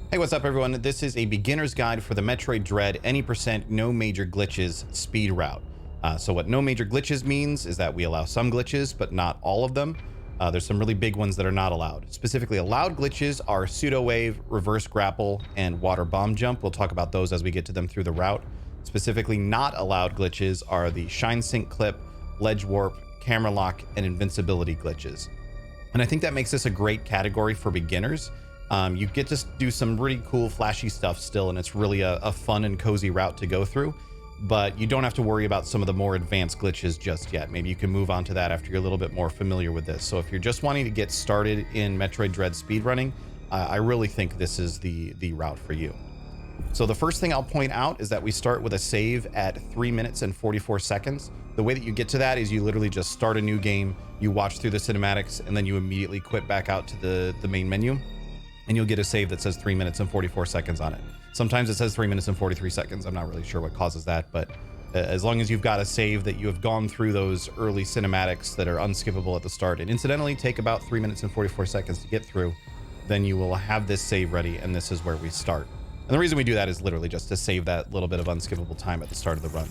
Hey, what's up everyone? This is a beginner's guide for the Metroid Dread Any % no major glitches speed route. So what no major glitches means is that we allow some glitches, but not all of them. There's some really big ones that are not allowed. Specifically allowed glitches are Pseudo Wave, Reverse Grapple, and Water Bomb Jump. We'll talk about those as we get to them through the route. Specifically not allowed glitches are the Shine Sync Clip, Ledge Warp, Camera Lock, and Invincibility glitches. And I think that makes this a great category for beginners. You get to do some really cool flashy stuff still, and it's really a fun and cozy route to go through, but you don't have to worry about some of the more advanced glitches just yet. Maybe you can move on to that after you're a little bit more familiar with this. So if you're just wanting to get started in Metroid Dread speedrunning, I really think this is the route for you. So the first thing I'll point out is that we start with a save at 3 minutes and 44 seconds. The way that you get to that is you literally just start a new game, you watch through the cinematics, and then you immediately quit back out to the main menu. And you'll get a save that says 3 minutes and 44 seconds on it. Sometimes it says 3 minutes and 43 seconds. I'm not really sure what causes that, but as long as you've got a save that you have gone through those early cinematics that are unskippable at the start, and incidentally take about 3 minutes and 44 seconds to get through, then you will have this save ready, and this is where we start. And the reason we do that is literally just to save that little bit of unskippable time at the start of the run.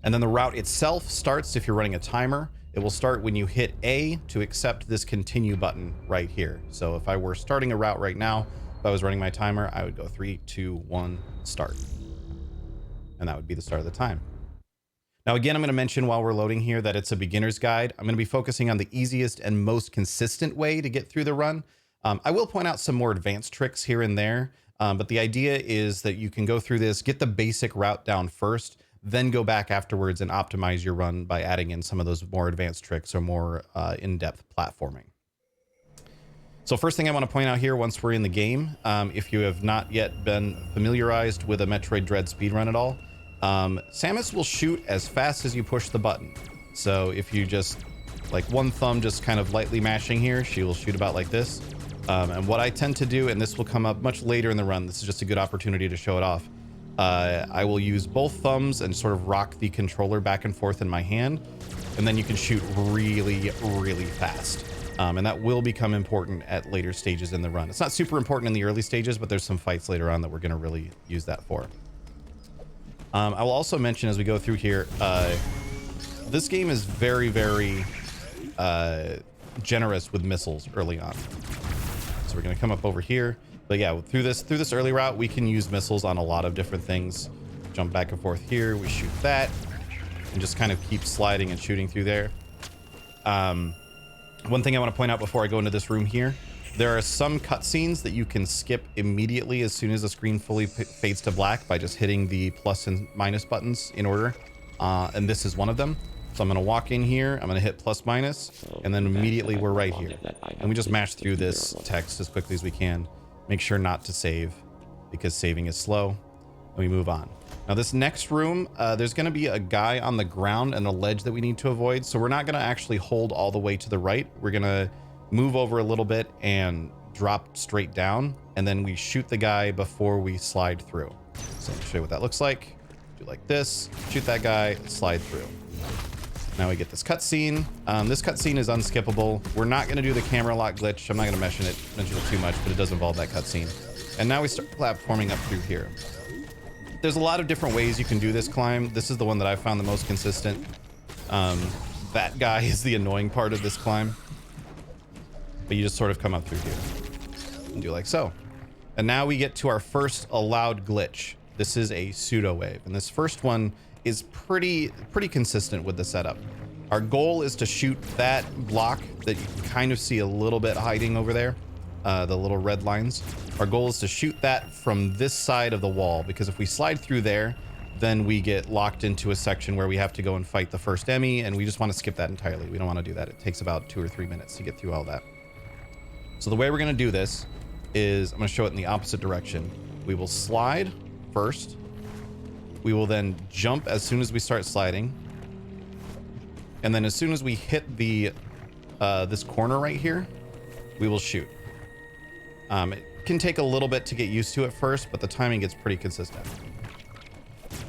And then the route itself starts, if you're running a timer, it will start when you hit A to accept this continue button right here. So if I were starting a route right now, if I was running my timer, I would go 3, 2, 1, start. And that would be the start of the time. Now, again, I'm going to mention while we're loading here that it's a beginner's guide. I'm going to be focusing on the easiest and most consistent way to get through the run. I will point out some more advanced tricks here and there, but the idea is that you can go through this, get the basic route down first, then go back afterwards and optimize your run by adding in some of those more advanced tricks or more in-depth platforming. So first thing I want to point out here, once we're in the game, if you have not yet been familiarized with a Metroid Dread speedrun at all, Samus will shoot as fast as you push the button. So if you just, like one thumb just kind of lightly mashing here, she will shoot about like this. And what I tend to do, and this will come up much later in the run, this is just a good opportunity to show it off, I will use both thumbs and sort of rock the controller back and forth in my hand, and then you can shoot really, really fast. And that will become important at later stages in the run. It's not super important in the early stages, but there's some fights later on that we're going to really use that for. I will also mention as we go through here, this game is very, very generous with missiles early on. So we're going to come up over here. But yeah, through this early route, we can use missiles on a lot of different things. Jump back and forth here, we shoot that, and just kind of keep sliding and shooting through there. One thing I want to point out before I go into this room here, there are some cutscenes that you can skip immediately as soon as the screen fully fades to black by just hitting the plus and minus buttons in order. And this is one of them. So I'm going to walk in here, I'm going to hit plus minus, and then immediately we're right here. And we just mash through this text as quickly as we can. Make sure not to save because saving is slow, and we move on. Now this next room, there's going to be a guy on the ground and a ledge that we need to avoid. So we're not going to actually hold all the way to the right. We're going to move over a little bit and drop straight down, and then we shoot the guy before we slide through. So I'll show you what that looks like. Do like this, shoot that guy, slide through. Now we get this cutscene. This cutscene is unskippable. We're not going to do the camera lock glitch. I'm not going to mention it too much, but it does involve that cutscene. And now we start platforming up through here. There's a lot of different ways you can do this climb. This is the one that I found the most consistent. That guy is the annoying part of this climb. But you just sort of come up through here and do like so. And now we get to our first allowed glitch. This is a Pseudo Wave, and this first one is pretty consistent with the setup. Our goal is to shoot that block that you can kind of see a little bit hiding over there, the little red lines. Our goal is to shoot that from this side of the wall, because if we slide through there, then we get locked into a section where we have to go and fight the first Emmy, and we just want to skip that entirely. We don't want to do that. It takes about 2 or 3 minutes to get through all that. So the way we're going to do this is, I'm going to show it in the opposite direction. We will slide first. We will then jump as soon as we start sliding. And then as soon as we hit the this corner right here, we will shoot. It can take a little bit to get used to at first, but the timing gets pretty consistent.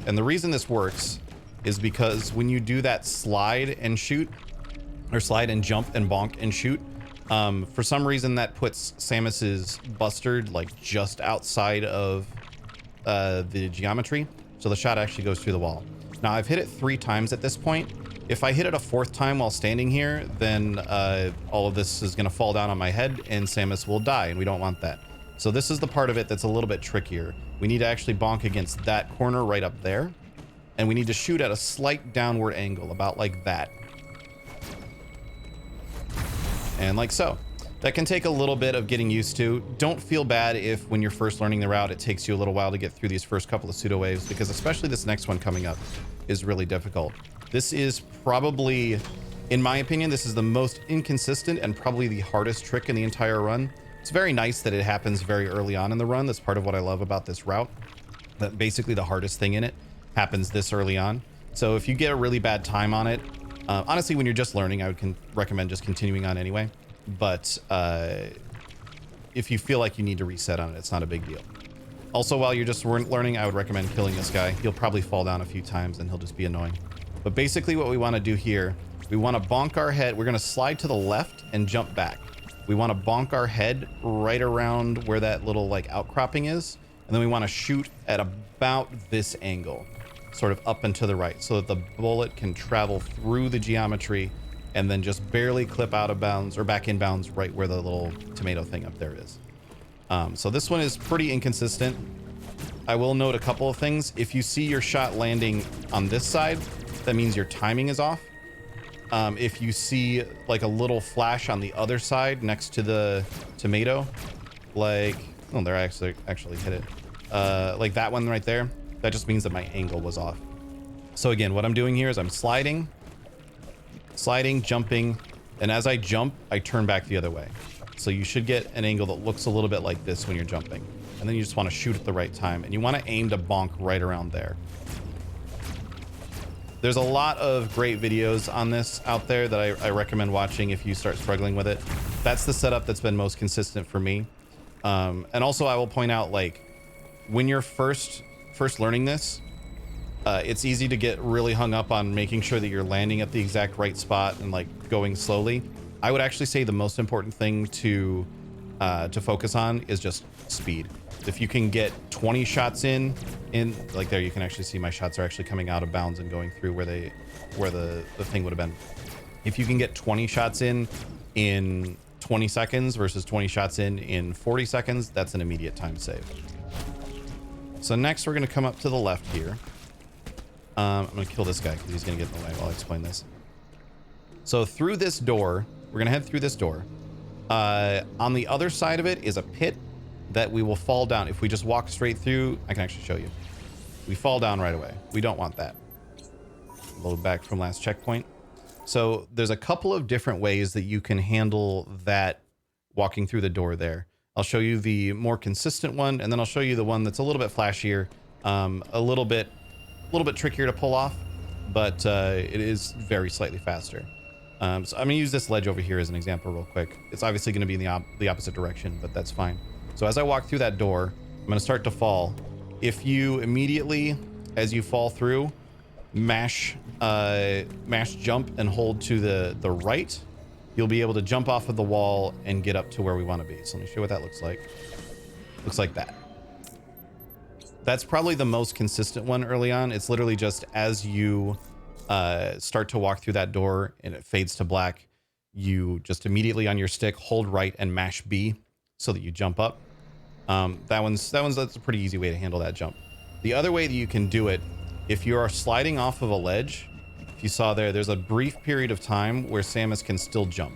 And the reason this works is because when you do that slide and shoot, or slide and jump and bonk and shoot, For some reason, that puts Samus's Bustard like just outside of the geometry, so the shot actually goes through the wall. Now I've hit it 3 times at this point. If I hit it a 4th time while standing here, then all of this is going to fall down on my head and Samus will die, and we don't want that. So this is the part of it that's a little bit trickier. We need to actually bonk against that corner right up there, and we need to shoot at a slight downward angle, about like that. And like so. That can take a little bit of getting used to. Don't feel bad if when you're first learning the route, it takes you a little while to get through these first couple of pseudo waves, because especially this next one coming up is really difficult. This is probably, in my opinion, this is the most inconsistent and probably the hardest trick in the entire run. It's very nice that it happens very early on in the run. That's part of what I love about this route, that basically the hardest thing in it happens this early on. So if you get a really bad time on it, honestly, when you're just learning, I would recommend just continuing on anyway. But if you feel like you need to reset on it, it's not a big deal. Also, while you're just learning, I would recommend killing this guy. He'll probably fall down a few times and he'll just be annoying. But basically what we want to do here, we want to bonk our head. We're going to slide to the left and jump back. We want to bonk our head right around where that little like outcropping is. And then we want to shoot at about this angle, sort of up and to the right, so that the bullet can travel through the geometry and then just barely clip out of bounds or back in bounds right where the little tomato thing up there is. So this one is pretty inconsistent. I will note a couple of things. If you see your shot landing on this side, that means your timing is off. If you see like a little flash on the other side next to the tomato, like, oh, there I actually hit it. Like that one right there, that just means that my angle was off. So again, what I'm doing here is I'm sliding, jumping, and as I jump, I turn back the other way. So you should get an angle that looks a little bit like this when you're jumping. And then you just want to shoot at the right time, and you want to aim to bonk right around there. There's a lot of great videos on this out there that I recommend watching if you start struggling with it. That's the setup that's been most consistent for me. And also I will point out, like, when you're first learning this, it's easy to get really hung up on making sure that you're landing at the exact right spot and like going slowly. I would actually say the most important thing to focus on is just speed. If you can get 20 shots in like there, you can actually see my shots are actually coming out of bounds and going through where the thing would have been. If you can get 20 shots in 20 seconds versus 20 shots in 40 seconds, that's an immediate time save. So next we're going to come up to the left here. I'm going to kill this guy because he's going to get in the way while I explain this. So through this door, we're going to head through this door. On the other side of it is a pit that we will fall down. If we just walk straight through, I can actually show you. We fall down right away. We don't want that. Load back from last checkpoint. So there's a couple of different ways that you can handle that walking through the door there. I'll show you the more consistent one, and then I'll show you the one that's a little bit flashier, a little bit trickier to pull off, but it is very slightly faster. So I'm gonna use this ledge over here as an example real quick. It's obviously gonna be in the opposite direction, but that's fine. So as I walk through that door, I'm gonna start to fall. If you immediately, as you fall through, mash jump and hold to the right, you'll be able to jump off of the wall and get up to where we want to be. So let me show you what that looks like. Looks like that. That's probably the most consistent one early on. It's literally just as you start to walk through that door and it fades to black, you just immediately on your stick hold right and mash B so that you jump up. That's a pretty easy way to handle that jump. The other way that you can do it, if you are sliding off of a ledge, if you saw there's a brief period of time where Samus can still jump.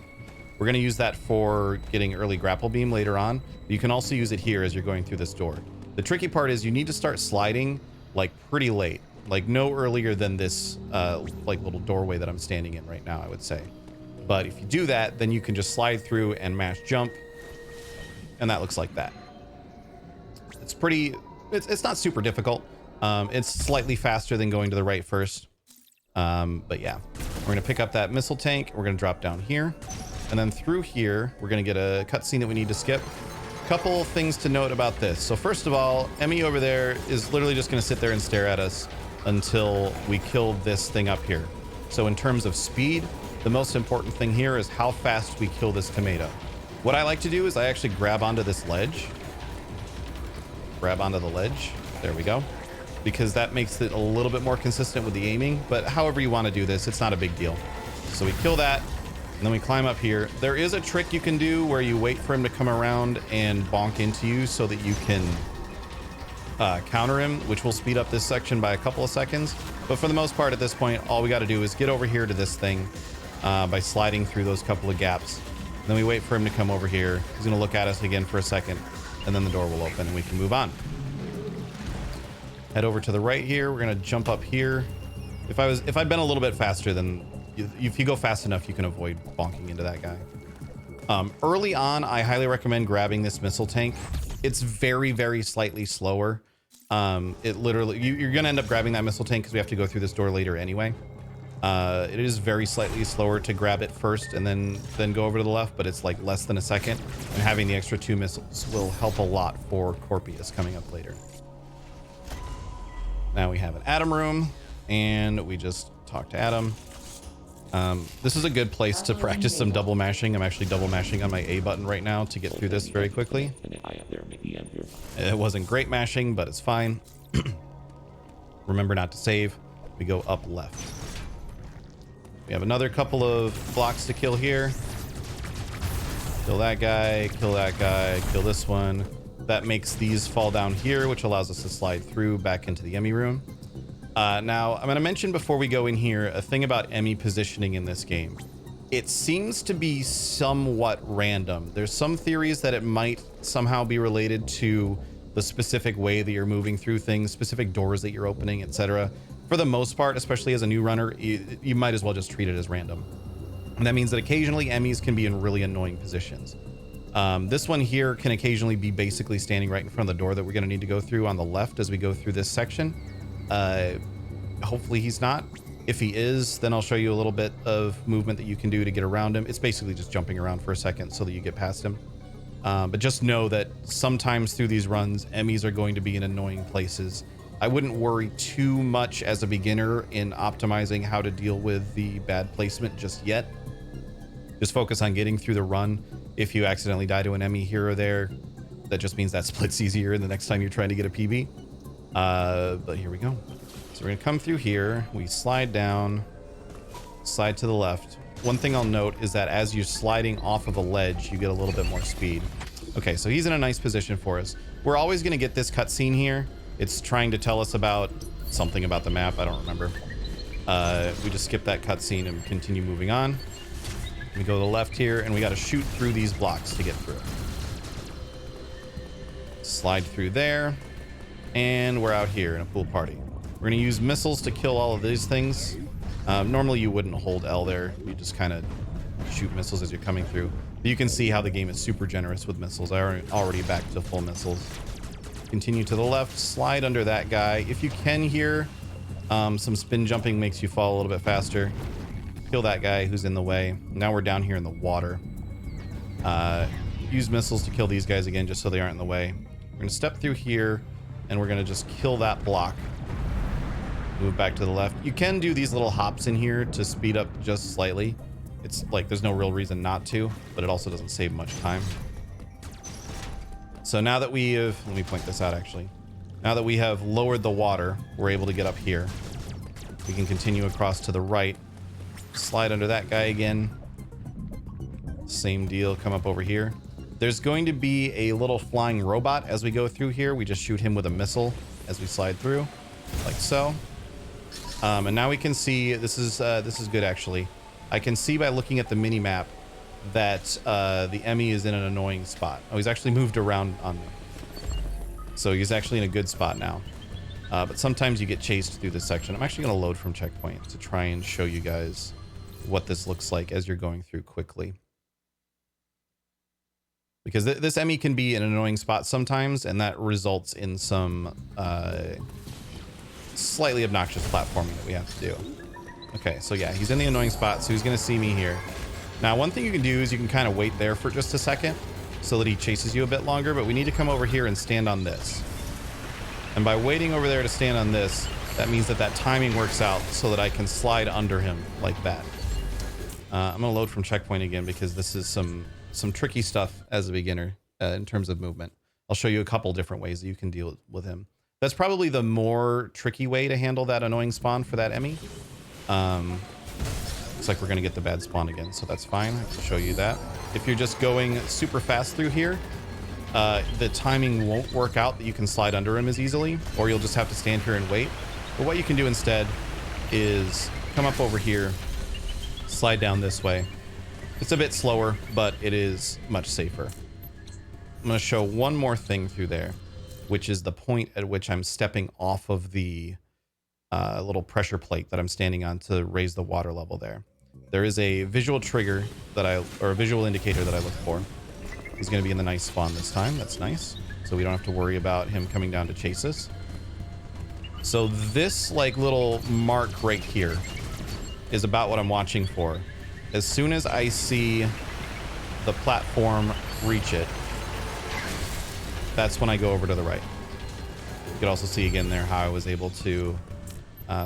We're going to use that for getting early grapple beam later on. But you can also use it here as you're going through this door. The tricky part is you need to start sliding like pretty late, like no earlier than this like little doorway that I'm standing in right now, I would say. But if you do that, then you can just slide through and mash jump, and that looks like that. It's not super difficult. It's slightly faster than going to the right first. But yeah, we're going to pick up that missile tank. We're going to drop down here, and then through here, we're going to get a cutscene that we need to skip. Couple things to note about this. So first of all, Emmy over there is literally just going to sit there and stare at us until we kill this thing up here. So in terms of speed, The most important thing here is how fast we kill this tomato. What I like to do is I actually grab onto this ledge. Grab onto the ledge. There we go. Because that makes it a little bit more consistent with the aiming. But however you want to do this, it's not a big deal. So we kill that, and then we climb up here. There is a trick you can do where you wait for him to come around and bonk into you so that you can counter him, which will speed up this section by a couple of seconds. But for the most part at this point, all we got to do is get over here to this thing by sliding through those couple of gaps. And then we wait for him to come over here. He's going to look at us again for a second, and then the door will open and we can move on. Head over to the right here. We're going to jump up here. If I'd been a little bit faster, then if you go fast enough, you can avoid bonking into that guy. Early on, I highly recommend grabbing this missile tank. It's very, very slightly slower. It literally, you're going to end up grabbing that missile tank because we have to go through this door later anyway. It is very slightly slower to grab it first and then go over to the left, but it's like less than a second. And having the extra 2 missiles will help a lot for Corpius coming up later. Now we have an Atom room, and we just talk to Atom. This is a good place to practice some double mashing. I'm actually double mashing on my A button right now to get through this very quickly. It wasn't great mashing, but it's fine. Remember not to save. We go up left. We have another couple of blocks to kill here. Kill that guy, kill that guy, kill this one. That makes these fall down here, which allows us to slide through back into the Emmy room. Now, I'm going to mention before we go in here a thing about Emmy positioning in this game. It seems to be somewhat random. There's some theories that it might somehow be related to the specific way that you're moving through things, specific doors that you're opening, etc. For the most part, especially as a new runner, you might as well just treat it as random. And that means that occasionally Emmys can be in really annoying positions. This one here can occasionally be basically standing right in front of the door that we're going to need to go through on the left as we go through this section. Hopefully he's not. If he is, then I'll show you a little bit of movement that you can do to get around him. It's basically just jumping around for a second so that you get past him. But just know that sometimes through these runs, Emmys are going to be in annoying places. I wouldn't worry too much as a beginner in optimizing how to deal with the bad placement just yet. Just focus on getting through the run. If you accidentally die to an Emmy here or there, that just means that split's easier the next time you're trying to get a PB. But here we go. So we're gonna come through here. We slide down, slide to the left. One thing I'll note is that as you're sliding off of a ledge, you get a little bit more speed. Okay, so he's in a nice position for us. We're always gonna get this cutscene here. It's trying to tell us about something about the map. I don't remember. We just skip that cutscene and continue moving on. We go to the left here, and we got to shoot through these blocks to get through. Slide through there, and we're out here in a pool party. We're going to use missiles to kill all of these things. Normally you wouldn't hold L there. You just kind of shoot missiles as you're coming through. But you can see how the game is super generous with missiles. I already back to full missiles. Continue to the left, slide under that guy. If you can here, some spin jumping makes you fall a little bit faster. Kill that guy who's in the way. Now we're down here in the water. Use missiles to kill these guys again just so they aren't in the way. We're going to step through here, and we're going to just kill that block. Move back to the left. You can do these little hops in here to speed up just slightly. It's like there's no real reason not to, but it also doesn't save much time. So now that we have... Let me point this out, actually. Now that we have lowered the water, we're able to get up here. We can continue across to the right. Slide under that guy again. Same deal, come up over here. There's going to be a little flying robot as we go through here. We just shoot him with a missile as we slide through, like so. And now we can see, this is good actually. I can see by looking at the mini map that the Emmy is in an annoying spot. Oh, he's actually moved around on me. So he's actually in a good spot now. But sometimes you get chased through this section. I'm actually going to load from checkpoint to try and show you guys what this looks like as you're going through quickly. Because this Emmy can be in an annoying spot sometimes, and that results in some slightly obnoxious platforming that we have to do. Okay, so yeah, he's in the annoying spot, so he's going to see me here. Now, one thing you can do is you can kind of wait there for just a second so that he chases you a bit longer, but we need to come over here and stand on this. And by waiting over there to stand on this, that means that that timing works out so that I can slide under him like that. I'm gonna load from checkpoint again because this is some tricky stuff as a beginner in terms of movement. I'll show you a couple different ways that you can deal with him. That's probably the more tricky way to handle that annoying spawn for that Emmy. Looks like we're gonna get the bad spawn again, so that's fine. I can show you that. If you're just going super fast through here, the timing won't work out that you can slide under him as easily, or you'll just have to stand here and wait. But what you can do instead is come up over here, slide down this way. It's a bit slower, but it is much safer. I'm going to show one more thing through there, which is the point at which I'm stepping off of the little pressure plate that I'm standing on to raise the water level there. There is a visual trigger or a visual indicator that I look for. He's going to be in the nice spawn this time. That's nice. So we don't have to worry about him coming down to chase us. So this like little mark right here is about what I'm watching for. As soon as I see the platform reach it, that's when I go over to the right. You can also see again there how I was able to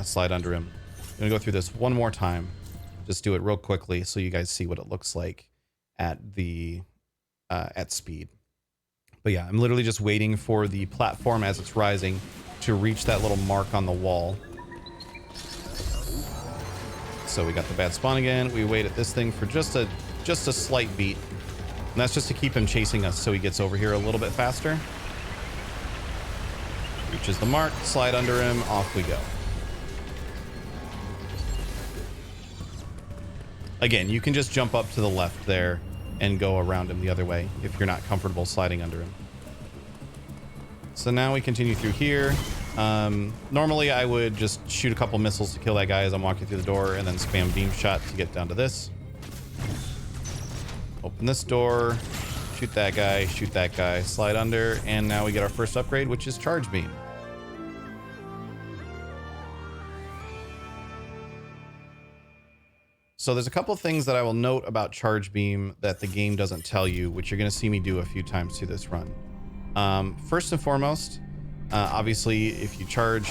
slide under him. I'm gonna go through this one more time. Just do it real quickly so you guys see what it looks like at the at speed. But yeah, I'm literally just waiting for the platform as it's rising to reach that little mark on the wall. So we got the bad spawn again. We wait at this thing for just a slight beat. And that's just to keep him chasing us so he gets over here a little bit faster. Reaches the mark, slide under him, off we go. Again, you can just jump up to the left there and go around him the other way if you're not comfortable sliding under him. So now we continue through here. Normally I would just shoot a couple missiles to kill that guy as I'm walking through the door and then spam beam shot to get down to this. Open this door, shoot that guy, slide under, and now we get our first upgrade, which is Charge Beam. So there's a couple things that I will note about Charge Beam that the game doesn't tell you, which you're going to see me do a few times through this run. First and foremost, obviously if you charge,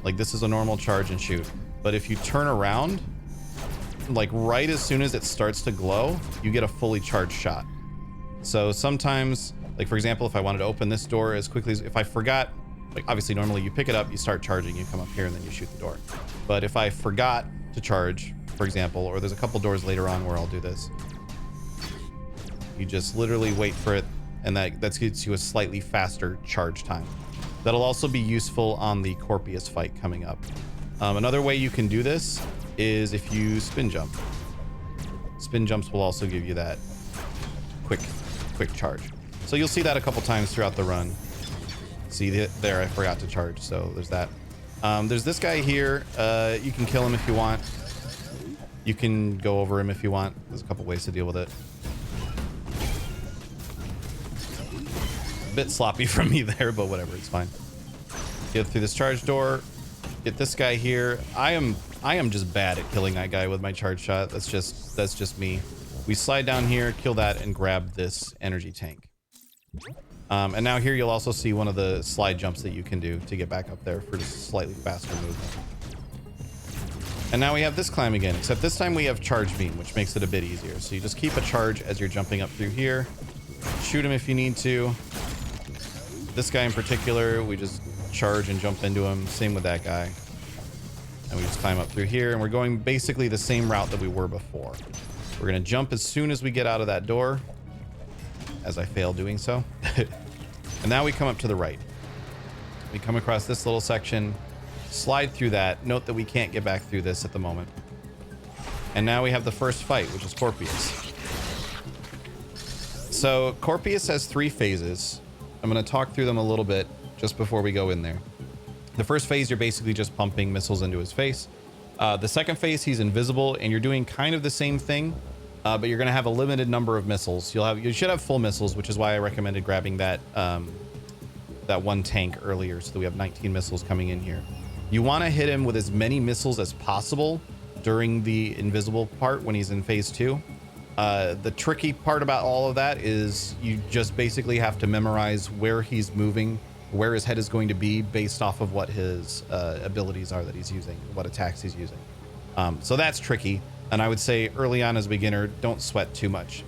like this is a normal charge and shoot, but if you turn around, like right as soon as it starts to glow, you get a fully charged shot. So sometimes, like for example, if I wanted to open this door as quickly as, if I forgot, like obviously normally you pick it up, you start charging, you come up here and then you shoot the door. But if I forgot to charge, for example, or there's a couple doors later on where I'll do this, you just literally wait for it, and that gets you a slightly faster charge time. That'll also be useful on the Corpius fight coming up. Another way you can do this is if you spin jump. Spin jumps will also give you that quick charge. So you'll see that a couple times throughout the run. See there, I forgot to charge, so there's that. There's this guy here. You can kill him if you want. You can go over him if you want. There's a couple ways to deal with it. A bit sloppy from me there, but whatever, it's fine. Get through this charge door. Get this guy here. I am just bad at killing that guy with my charge shot. That's just me. We slide down here, kill that, and grab this energy tank. And now here you'll also see one of the slide jumps that you can do to get back up there for just slightly faster movement. And now we have this climb again, except this time we have Charge Beam, which makes it a bit easier. So you just keep a charge as you're jumping up through here. Shoot him if you need to. This guy in particular, we just charge and jump into him. Same with that guy. And we just climb up through here, and we're going basically the same route that we were before. We're gonna jump as soon as we get out of that door, as I fail doing so. And now we come up to the right. We come across this little section, slide through that. Note that we can't get back through this at the moment. And now we have the first fight, which is Corpius. So Corpius has 3 phases. I'm going to talk through them a little bit just before we go in there. The first phase, you're basically just pumping missiles into his face. The second phase, he's invisible, and you're doing kind of the same thing, but you're going to have a limited number of missiles. You should have full missiles, which is why I recommended grabbing that one tank earlier, so that we have 19 missiles coming in here. You want to hit him with as many missiles as possible during the invisible part when he's in phase 2. The tricky part about all of that is you just basically have to memorize where he's moving, where his head is going to be based off of what his abilities are that he's using, what attacks he's using. So that's tricky. And I would say early on as a beginner, don't sweat too much.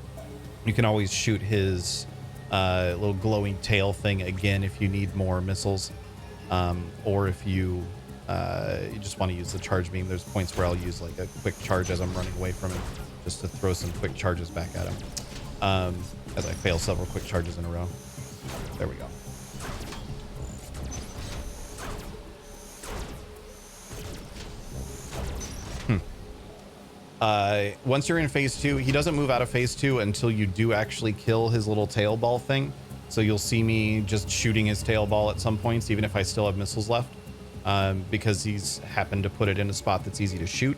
You can always shoot his little glowing tail thing again if you need more missiles. Or if you just want to use the charge beam, there's points where I'll use like a quick charge as I'm running away from him, just to throw some quick charges back at him. As I fail several quick charges in a row. There we go. Once you're in phase 2, he doesn't move out of phase 2 until you do actually kill his little tail ball thing. So you'll see me just shooting his tail ball at some points, even if I still have missiles left, because he's happened to put it in a spot that's easy to shoot.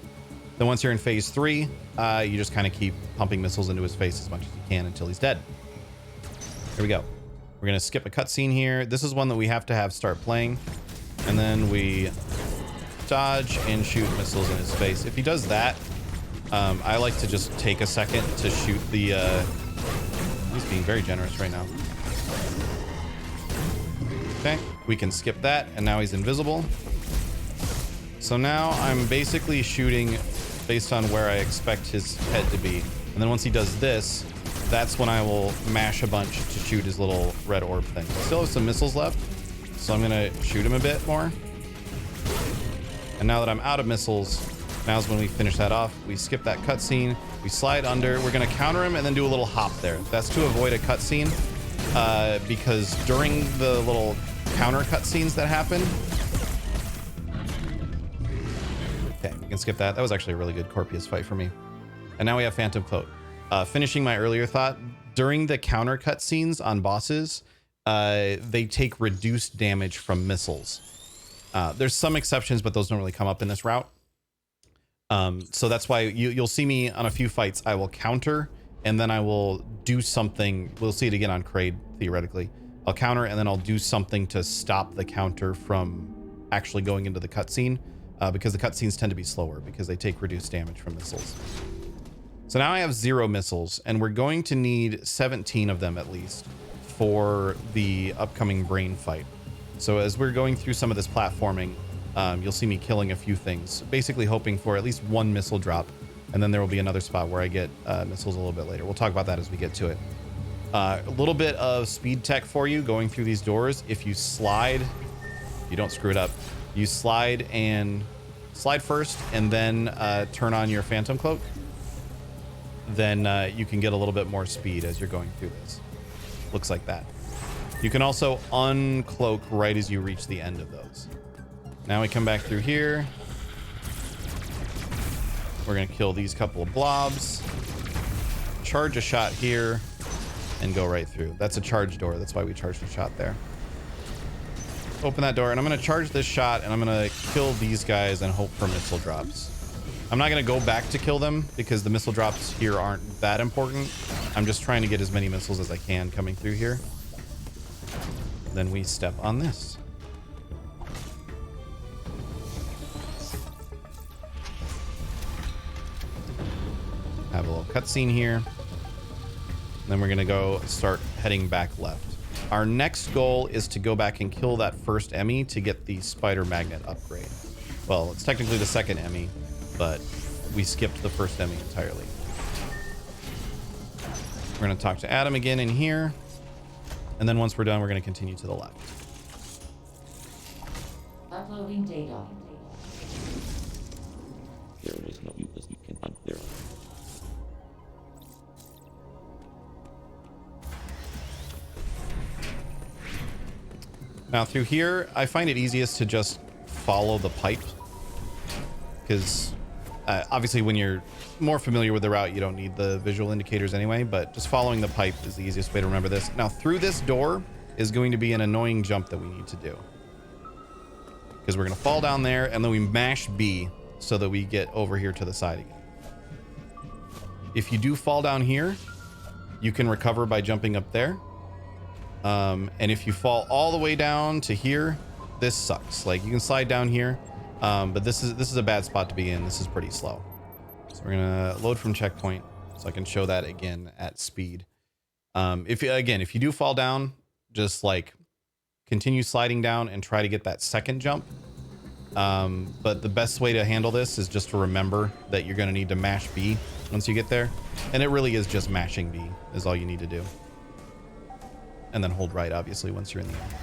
Then once you're in phase 3, you just kind of keep pumping missiles into his face as much as you can until he's dead. Here we go. We're going to skip a cutscene here. This is one that we have to have start playing. And then we dodge and shoot missiles in his face. If he does that, I like to just take a second to shoot the... he's being very generous right now. Okay, we can skip that, and now he's invisible. So now I'm basically shooting based on where I expect his head to be. And then once he does this, that's when I will mash a bunch to shoot his little red orb thing. I still have some missiles left, so I'm gonna shoot him a bit more. And now that I'm out of missiles, now's when we finish that off. We skip that cutscene, we slide under, we're gonna counter him and then do a little hop there. That's to avoid a cutscene, because during the little counter cutscenes that happen... Okay, we can skip that. That was actually a really good Corpius fight for me. And now we have Phantom Cloak. Finishing my earlier thought, during the counter cutscenes on bosses, they take reduced damage from missiles. There's some exceptions, but those don't really come up in this route. So that's why you'll see me on a few fights. I will counter and then I will do something. We'll see it again on Crade, theoretically. I'll counter and then I'll do something to stop the counter from actually going into the cutscene, because the cutscenes tend to be slower because they take reduced damage from missiles. So now I have 0 missiles and we're going to need 17 of them at least for the upcoming brain fight. So as we're going through some of this platforming, you'll see me killing a few things, basically hoping for at least 1 missile drop. And then there will be another spot where I get missiles a little bit later. We'll talk about that as we get to it. A little bit of speed tech for you going through these doors. If you slide, you don't screw it up. You slide first and then turn on your Phantom Cloak. Then you can get a little bit more speed as you're going through this. Looks like that. You can also uncloak right as you reach the end of those. Now we come back through here. We're going to kill these couple of blobs. Charge a shot here and go right through. That's a charge door. That's why we charged a shot there. Open that door and I'm going to charge this shot and I'm going to kill these guys and hope for missile drops. I'm not going to go back to kill them because the missile drops here aren't that important. I'm just trying to get as many missiles as I can coming through here. Then we step on this. Have a little cutscene here. Then we're going to go start heading back left. Our next goal is to go back and kill that first Emmy to get the spider magnet upgrade. Well, it's technically the second Emmy, but we skipped the first Emmy entirely. We're going to talk to Adam again in here. And then once we're done, we're going to continue to the left. Uploading data. There is no use you can hunt there. Now through here, I find it easiest to just follow the pipe. Because obviously when you're more familiar with the route, you don't need the visual indicators anyway, but just following the pipe is the easiest way to remember this. Now through this door is going to be an annoying jump that we need to do. Because we're going to fall down there and then we mash B so that we get over here to the side again. If you do fall down here, you can recover by jumping up there. And if you fall all the way down to here, this sucks. Like you can slide down here, but this is a bad spot to be in. This is pretty slow. So we're gonna load from checkpoint so I can show that again at speed. If you do fall down, just like continue sliding down and try to get that second jump. But the best way to handle this is just to remember that you're going to need to mash B once you get there. And it really is just mashing B is all you need to do. And then hold right, obviously, once you're in the end.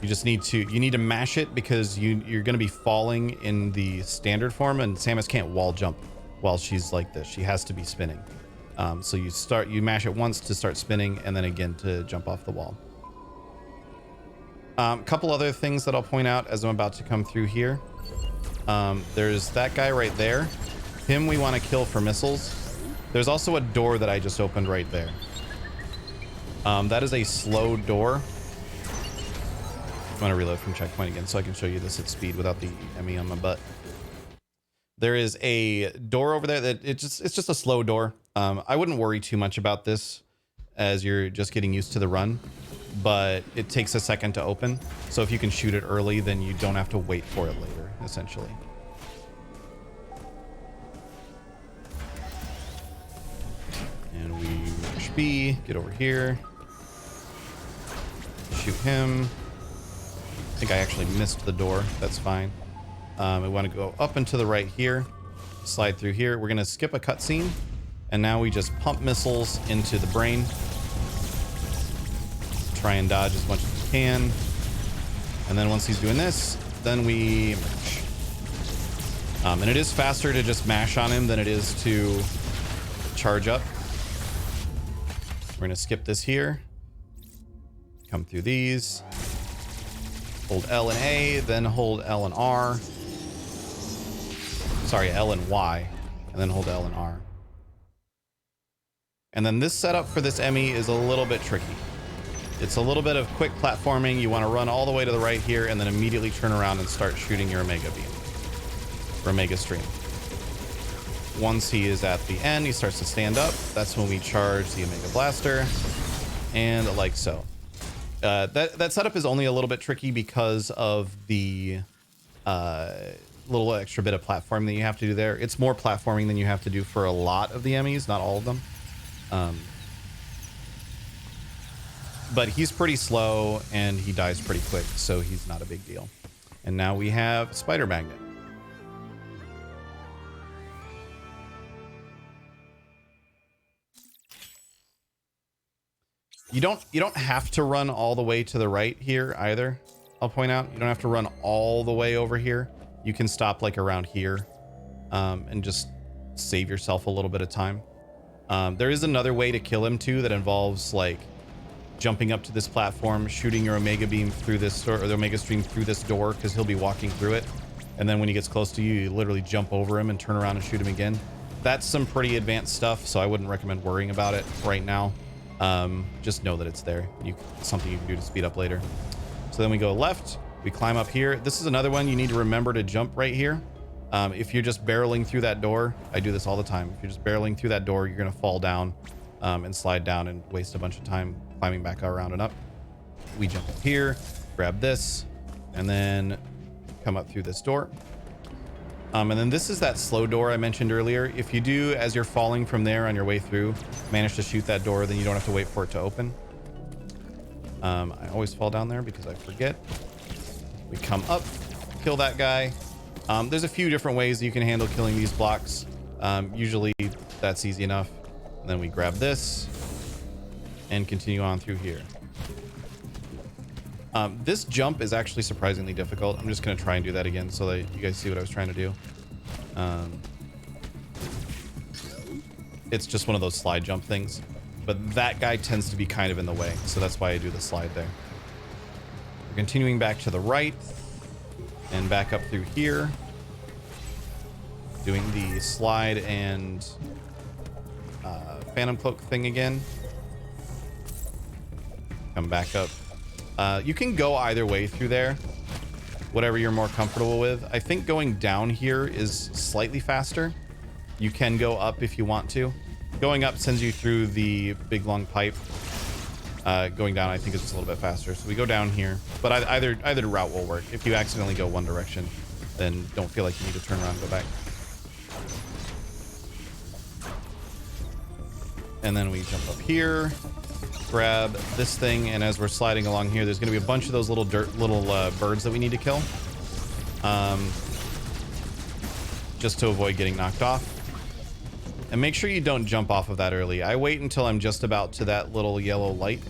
You just need to mash it because you're going to be falling in the standard form, and Samus can't wall jump while she's like this. She has to be spinning. So you mash it once to start spinning, and then again to jump off the wall. Couple other things that I'll point out as I'm about to come through here. There's that guy right there. Him we want to kill for missiles. There's also a door that I just opened right there. That is a slow door. I'm gonna reload from checkpoint again so I can show you this at speed without the Emmy on my butt. There is a door over there that it's just a slow door. I wouldn't worry too much about this as you're just getting used to the run, but it takes a second to open. So if you can shoot it early, then you don't have to wait for it later, essentially. And we rush B, get over here, shoot him. I think I actually missed the door. That's fine. We want to go up and to the right here, slide through here. We're going to skip a cutscene, and now we just pump missiles into the brain. Try and dodge as much as we can. And then once he's doing this, then we mash. And it is faster to just mash on him than it is to charge up. We're going to skip this here. Come through these. Hold L and A, then hold L and R. Sorry, L and Y, and then hold L and R. And then this setup for this Emmy is a little bit tricky. It's a little bit of quick platforming. You want to run all the way to the right here and then immediately turn around and start shooting your Omega Beam. Or Omega Stream. Once he is at the end, he starts to stand up. That's when we charge the Omega Blaster. And like so. That setup is only a little bit tricky because of the little extra bit of platforming that you have to do there. It's more platforming than you have to do for a lot of the Emmys, not all of them. But he's pretty slow and he dies pretty quick, so he's not a big deal. And now we have Spider Magnet. You don't have to run all the way to the right here either. I'll point out, you don't have to run all the way over here. You can stop like around here and just save yourself a little bit of time. There is another way to kill him too that involves like jumping up to this platform, shooting your Omega Beam through this door, or the Omega Stream through this door, because he'll be walking through it. And then when he gets close to you, you literally jump over him and turn around and shoot him again. That's some pretty advanced stuff, so I wouldn't recommend worrying about it right now. Just know that it's there. It's something you can do to speed up later. So then we go left, we climb up here. This is another one you need to remember to jump right here. If you're just barreling through that door, I do this all the time. If you're just barreling through that door, you're going to fall down and slide down and waste a bunch of time climbing back around and up. We jump up here, grab this, and then come up through this door. And then this is that slow door I mentioned earlier. If you do, as you're falling from there on your way through, manage to shoot that door, then you don't have to wait for it to open. I always fall down there because I forget. We come up, kill that guy. There's a few different ways you can handle killing these blocks. Usually that's easy enough. And then we grab this and continue on through here. This jump is actually surprisingly difficult. I'm just going to try and do that again so that you guys see what I was trying to do. It's just one of those slide jump things. But that guy tends to be kind of in the way, so that's why I do the slide there. We're continuing back to the right and back up through here. Doing the slide and Phantom Cloak thing again. Come back up. You can go either way through there, whatever you're more comfortable with. I think going down here is slightly faster. You can go up if you want to. Going up sends you through the big long pipe. Going down, I think, is just a little bit faster. So we go down here, but either route will work. If you accidentally go one direction, then don't feel like you need to turn around and go back. And then we jump up here, grab this thing, and as we're sliding along here, there's going to be a bunch of those little birds that we need to kill. Just to avoid getting knocked off. And make sure you don't jump off of that early. I wait until I'm just about to that little yellow light.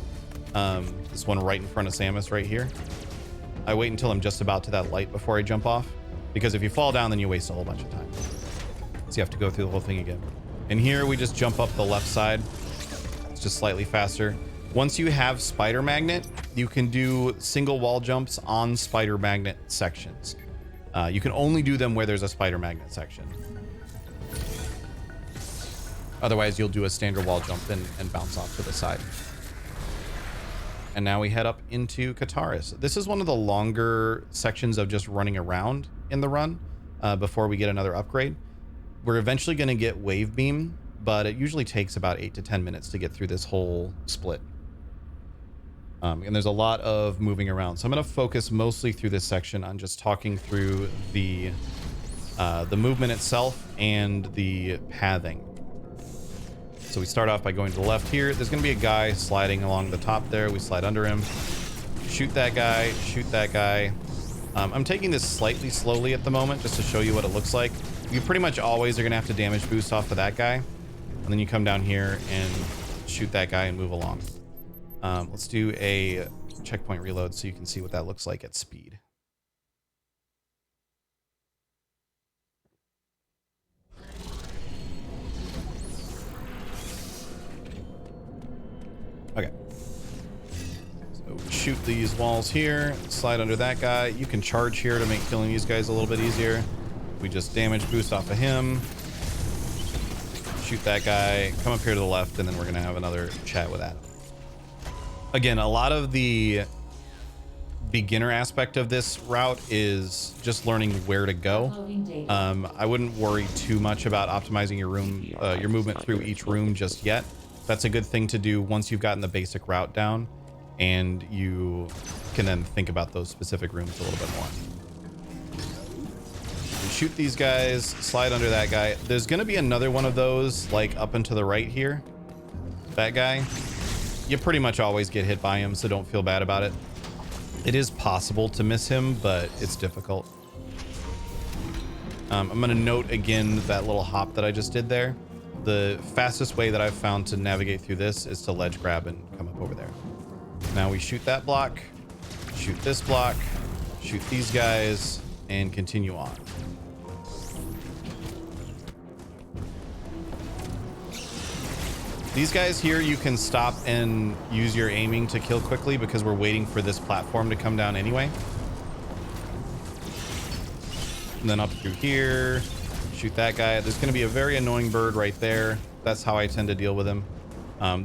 This one right in front of Samus right here. I wait until I'm just about to that light before I jump off. Because if you fall down, then you waste a whole bunch of time. So you have to go through the whole thing again. And here we just jump up the left side. It's just slightly faster. Once you have Spider Magnet, you can do single wall jumps on Spider Magnet sections. You can only do them where there's a Spider Magnet section. Otherwise, you'll do a standard wall jump and bounce off to the side. And now we head up into Kataris. This is one of the longer sections of just running around in the run before we get another upgrade. We're eventually going to get Wave Beam, but it usually takes about 8 to 10 minutes to get through this whole split. And there's a lot of moving around. So I'm going to focus mostly through this section on just talking through the movement itself and the pathing. So we start off by going to the left here. There's going to be a guy sliding along the top there. We slide under him. Shoot that guy. Shoot that guy. I'm taking this slightly slowly at the moment just to show you what it looks like. You pretty much always are going to have to damage boost off of that guy. And then you come down here and shoot that guy and move along. Let's do a checkpoint reload so you can see what that looks like at speed. Okay. So shoot these walls here, slide under that guy. You can charge here to make killing these guys a little bit easier. We just damage boost off of him. Shoot that guy, come up here to the left, and then we're gonna have another chat with Adam. Again, a lot of the beginner aspect of this route is just learning where to go. I wouldn't worry too much about optimizing your movement through each room just yet. That's a good thing to do once you've gotten the basic route down, and you can then think about those specific rooms a little bit more. We shoot these guys, slide under that guy. There's going to be another one of those, like up and to the right here. That guy. You pretty much always get hit by him, so don't feel bad about it. It is possible to miss him, but it's difficult. I'm going to note again that little hop that I just did there. The fastest way that I've found to navigate through this is to ledge grab and come up over there. Now we shoot that block, shoot this block, shoot these guys, and continue on. These guys here, you can stop and use your aiming to kill quickly because we're waiting for this platform to come down anyway. And then up through here. Shoot that guy. There's going to be a very annoying bird right there. That's how I tend to deal with him.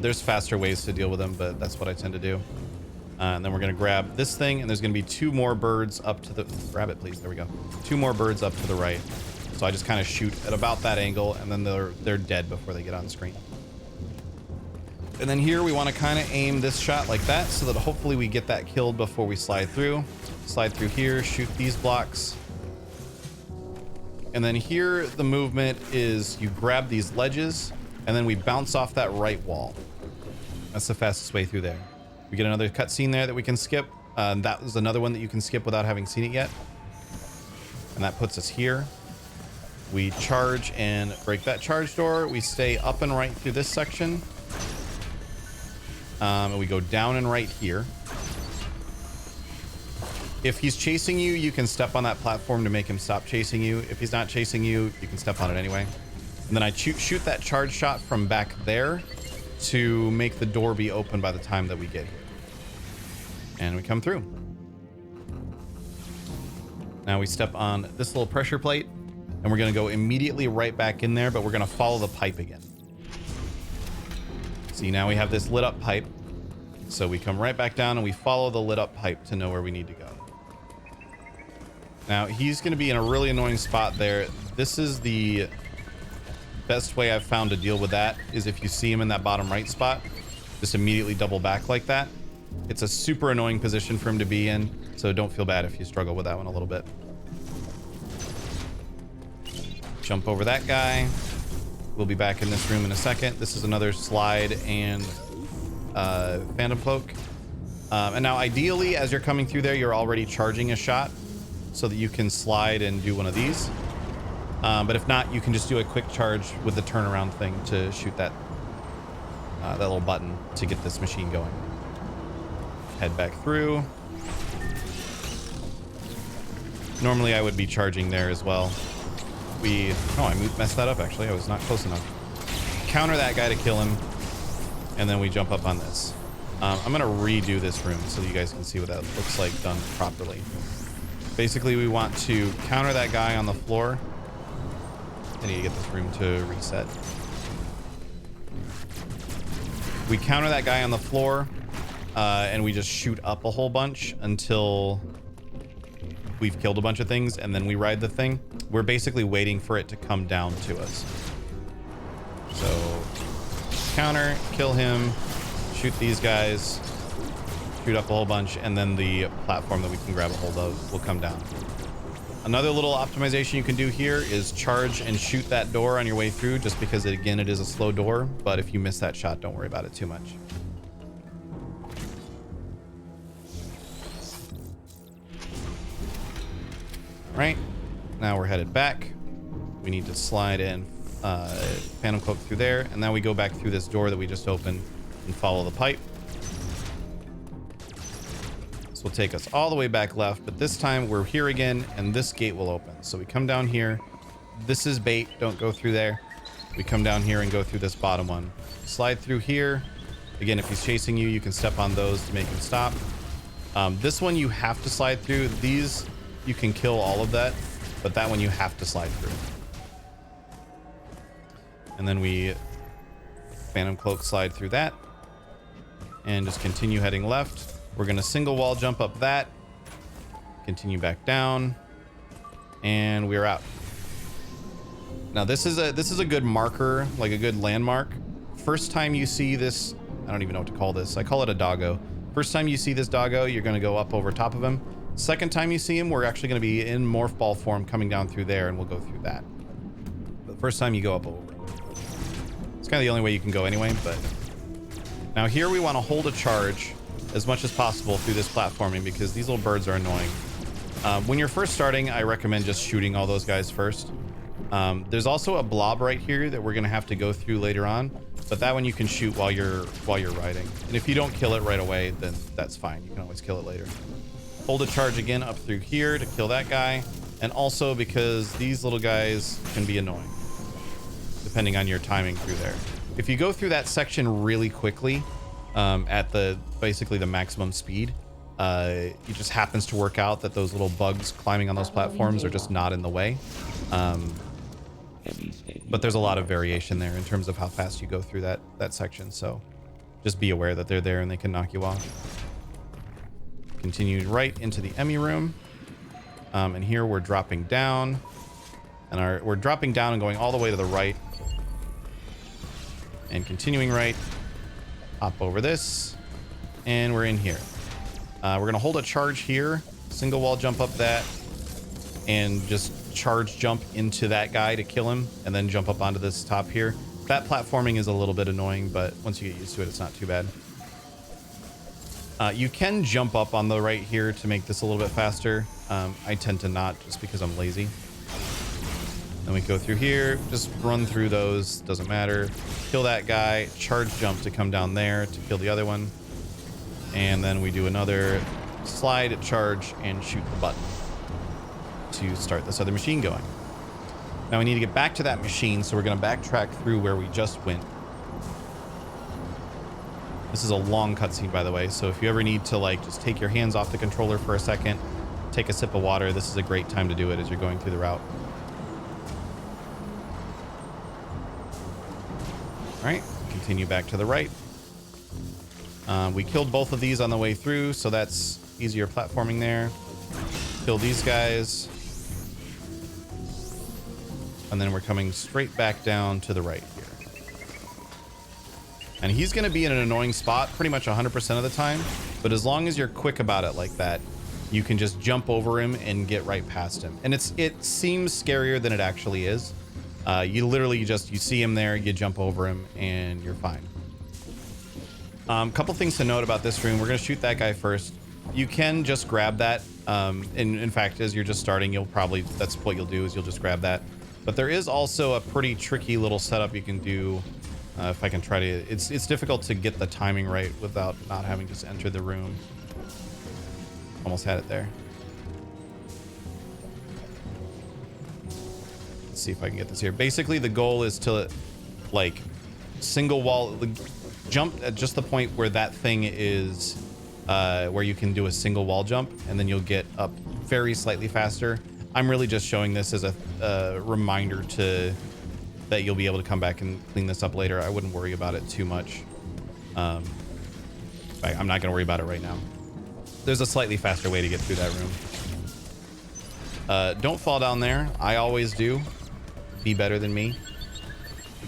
There's faster ways to deal with him, but that's what I tend to do. And then we're going to grab this thing, and there's going to be 2 more birds up to the... Grab it, please. There we go. 2 more birds up to the right. So I just kind of shoot at about that angle, and then they're dead before they get on screen. And then here we want to kind of aim this shot like that so that hopefully we get that killed before we slide through. Slide through here, shoot these blocks. And then here, the movement is you grab these ledges, and then we bounce off that right wall. That's the fastest way through there. We get another cutscene there that we can skip. That was another one that you can skip without having seen it yet. And that puts us here. We charge and break that charge door. We stay up and right through this section. And we go down and right here. If he's chasing you, you can step on that platform to make him stop chasing you. If he's not chasing you, you can step on it anyway. And then I shoot that charge shot from back there to make the door be open by the time that we get here. And we come through. Now we step on this little pressure plate, and we're going to go immediately right back in there, but we're going to follow the pipe again. See, now we have this lit up pipe. So we come right back down and we follow the lit up pipe to know where we need to go. Now he's going to be in a really annoying spot there. This is the best way I've found to deal with that is if you see him in that bottom right spot, just immediately double back like that. It's a super annoying position for him to be in, so don't feel bad if you struggle with that one a little bit. Jump over that guy. We'll be back in this room in a second. This is another slide and Phantom Cloak. And now ideally, as you're coming through there, you're already charging a shot so that you can slide and do one of these. But if not, you can just do a quick charge with the turnaround thing to shoot that little button to get this machine going. Head back through. Normally I would be charging there as well. I messed that up actually. I was not close enough. Counter that guy to kill him, and then we jump up on this. I'm gonna redo this room so that you guys can see what that looks like done properly. Basically, we want to counter that guy on the floor. I need to get this room to reset. We counter that guy on the floor, and we just shoot up a whole bunch until we've killed a bunch of things, and then we ride the thing. We're basically waiting for it to come down to us. So counter, kill him, shoot these guys, shoot up a whole bunch, and then the platform that we can grab a hold of will come down. Another little optimization you can do here is charge and shoot that door on your way through, just because again it is a slow door, but if you miss that shot, don't worry about it too much. Right, now we're headed back. We need to slide in Phantom Cloak through there, and now we go back through this door that we just opened and follow the pipe. This will take us all the way back left, but this time we're here again, and this gate will open. So we come down here. This is bait, don't go through there. We come down here and go through this bottom one. Slide through here. Again, if he's chasing you, you can step on those to make him stop. This one you have to slide through. These, you can kill all of that, but that one you have to slide through. And then we Phantom Cloak slide through that and just continue heading left. We're gonna single wall jump up that, continue back down, and we're out. Now this is a good marker, like a good landmark. First time you see this, I don't even know what to call this. I call it a doggo. First time you see this doggo, you're gonna go up over top of him. Second time you see him, we're actually gonna be in morph ball form coming down through there, and we'll go through that. But the first time you go up over. It's kind of the only way you can go anyway, but now here we want to hold a charge as much as possible through this platforming because these little birds are annoying. When you're first starting, I recommend just shooting all those guys first. There's also a blob right here that we're gonna have to go through later on, but that one you can shoot while you're riding. And if you don't kill it right away, then that's fine. You can always kill it later. Hold a charge again up through here to kill that guy, and also because these little guys can be annoying depending on your timing through there. If you go through that section really quickly at basically the maximum speed, it just happens to work out that those little bugs climbing on those platforms are just not in the way. But there's a lot of variation there in terms of how fast you go through that section, so just be aware that they're there and they can knock you off. Continue right into the Emmy room, and here we're dropping down, and we're dropping down and going all the way to the right. And continuing right, hop over this, and we're in here. We're gonna hold a charge here, single wall jump up that, and just charge jump into that guy to kill him, and then jump up onto this top here. That platforming is a little bit annoying, but once you get used to it, it's not too bad. You can jump up on the right here to make this a little bit faster. I tend to not, just because I'm lazy. Then we go through here, just run through those, doesn't matter. Kill that guy, charge jump to come down there to kill the other one. And then we do another slide, charge, and shoot the button to start this other machine going. Now we need to get back to that machine, so we're gonna backtrack through where we just went. This is a long cutscene, by the way, so if you ever need to like just take your hands off the controller for a second, take a sip of water, this is a great time to do it as you're going through the route. All right, continue back to the right. We killed both of these on the way through, so that's easier platforming there. Kill these guys. And then we're coming straight back down to the right here. And he's going to be in an annoying spot pretty much 100% of the time, but as long as you're quick about it like that, you can just jump over him and get right past him. And it seems scarier than it actually is. You literally you see him there, you jump over him, and you're fine. Couple things to note about this room. We're going to shoot that guy first. You can just grab that. In fact, as you're just starting, that's what you'll do, is you'll just grab that. But there is also a pretty tricky little setup you can do. If I can try to, it's difficult to get the timing right without not having to enter the room. Almost had it there. Let's see if I can get this here. Basically, the goal is to like single wall, jump at just the point where that thing is, where you can do a single wall jump, and then you'll get up very slightly faster. I'm really just showing this as a reminder that you'll be able to come back and clean this up later. I wouldn't worry about it too much. I'm not going to worry about it right now. There's a slightly faster way to get through that room. Don't fall down there. I always do. Be better than me.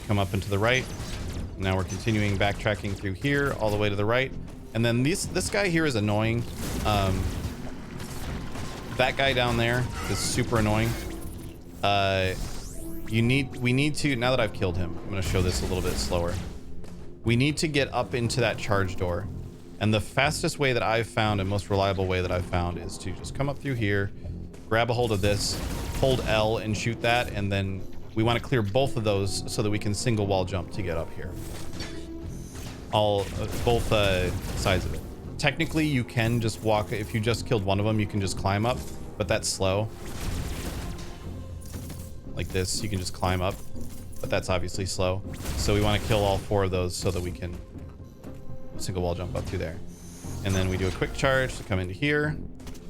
Come up and to the right. Now we're continuing backtracking through here all the way to the right. And then this guy here is annoying. That guy down there is super annoying. We need to, now that I've killed him, I'm going to show this a little bit slower. We need to get up into that charge door. And the fastest way that I've found, and most reliable way that I've found, is to just come up through here, grab a hold of this, hold L and shoot that, and then we want to clear both of those so that we can single wall jump to get up here. Both sides of it. Technically, you can just walk. If you just killed one of them, you can just climb up, but that's slow. Like this, you can just climb up, but that's obviously slow. So we want to kill all 4 of those so that we can single wall jump up through there. And then we do a quick charge to come into here,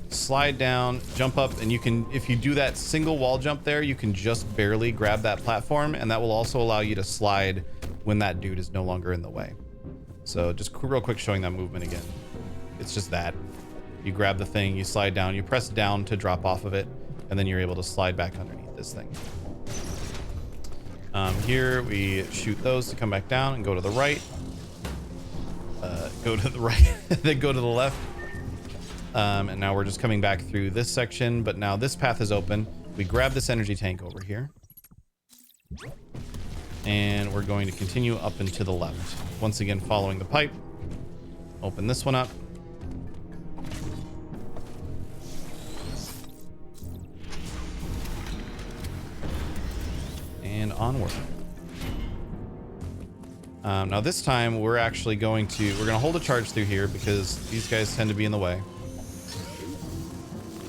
slide down, jump up, and you can, if you do that single wall jump there, you can just barely grab that platform, and that will also allow you to slide when that dude is no longer in the way. So just real quick showing that movement again. It's just that. You grab the thing, you slide down, you press down to drop off of it, and then you're able to slide back underneath this thing. Here we shoot those to come back down and go to the right. Go to the right, then go to the left. And now we're just coming back through this section, but now this path is open. We grab this energy tank over here. And we're going to continue up and to the left. Once again, following the pipe. Open this one up. And onward. Now this time we're actually going to hold a charge through here because these guys tend to be in the way.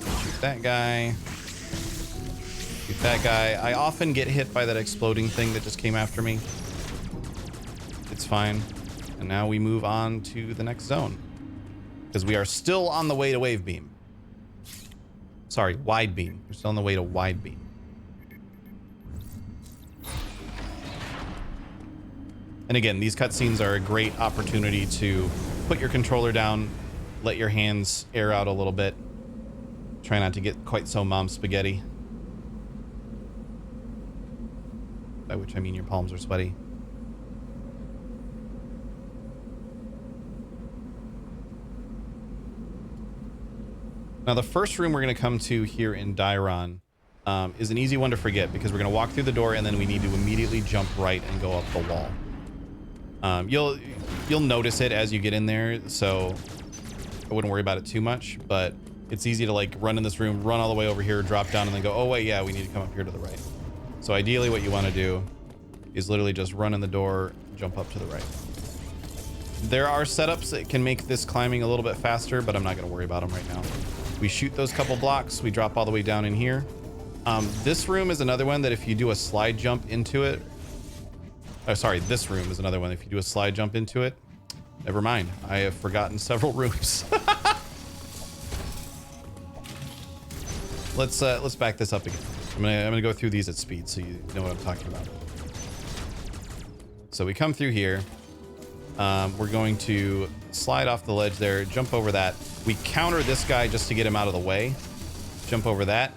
Shoot that guy. Shoot that guy. I often get hit by that exploding thing that just came after me. It's fine. And now we move on to the next zone because we are still on the way to wave beam. Sorry, wide beam. We're still on the way to wide beam. And again, these cutscenes are a great opportunity to put your controller down, let your hands air out a little bit. Try not to get quite so mom spaghetti. By which I mean your palms are sweaty. Now the first room we're going to come to here in Dairon is an easy one to forget because we're going to walk through the door and then we need to immediately jump right and go up the wall. You'll notice it as you get in there, so I wouldn't worry about it too much, but it's easy to like run in this room, run all the way over here, drop down, and then go, oh wait, yeah, we need to come up here to the right. So ideally what you want to do is literally just run in the door, jump up to the right. There are setups that can make this climbing a little bit faster, but I'm not going to worry about them right now. We shoot those couple blocks, we drop all the way down in here. This room is another one that if you do a slide jump into it, oh, sorry, this room is another one. If you do a slide jump into it, never mind. I have forgotten several rooms. Let's back this up again. I'm gonna go through these at speed so you know what I'm talking about. So we come through here. We're going to slide off the ledge there, jump over that. We counter this guy just to get him out of the way. Jump over that.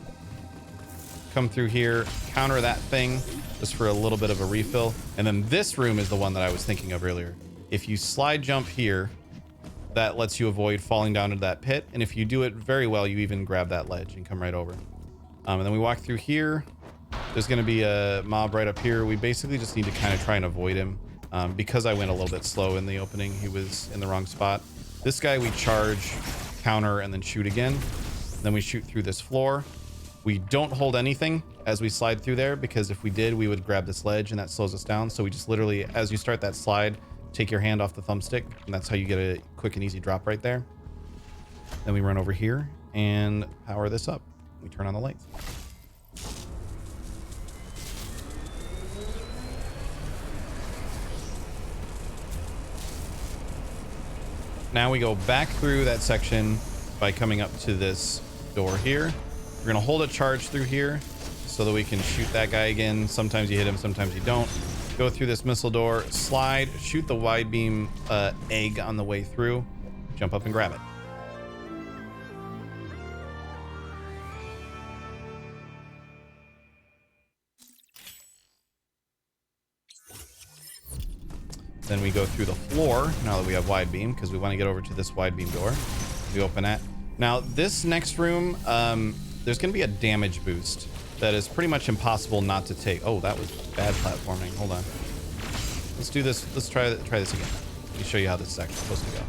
Come through here, counter that thing just for a little bit of a refill. And then this room is the one that I was thinking of earlier. If you slide jump here, that lets you avoid falling down into that pit. And if you do it very well, you even grab that ledge and come right over. And then we walk through here. There's going to be a mob right up here. We basically just need to kind of try and avoid him. Because I went a little bit slow in the opening, he was in the wrong spot. This guy we charge, counter, and then shoot again. Then we shoot through this floor. We don't hold anything as we slide through there, because if we did, we would grab this ledge and that slows us down. So we just literally, as you start that slide, take your hand off the thumbstick, and that's how you get a quick and easy drop right there. Then we run over here and power this up. We turn on the lights. Now we go back through that section by coming up to this door here. We're gonna hold a charge through here so that we can shoot that guy again. Sometimes you hit him, sometimes you don't. Go through this missile door, slide, shoot the wide beam egg on the way through, jump up and grab it. Then we go through the floor now that we have wide beam, because we want to get over to this wide beam door. We open it. Now this next room, there's going to be a damage boost that is pretty much impossible not to take. Oh, that was bad platforming. Hold on. Let's do this. Let's try this again. Let me show you how this is actually supposed to go.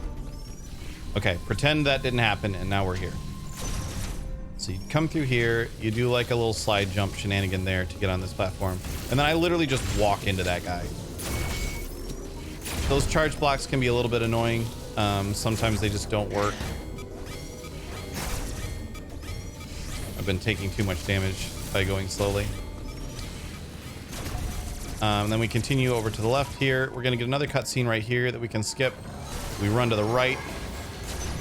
Okay, pretend that didn't happen, and now we're here. So you come through here, you do like a little slide jump shenanigan there to get on this platform, and then I literally just walk into that guy. Those charge blocks can be a little bit annoying. Sometimes they just don't work. I've been taking too much damage by going slowly. Then we continue over to the left here. We're gonna get another cutscene right here that we can skip. We run to the right,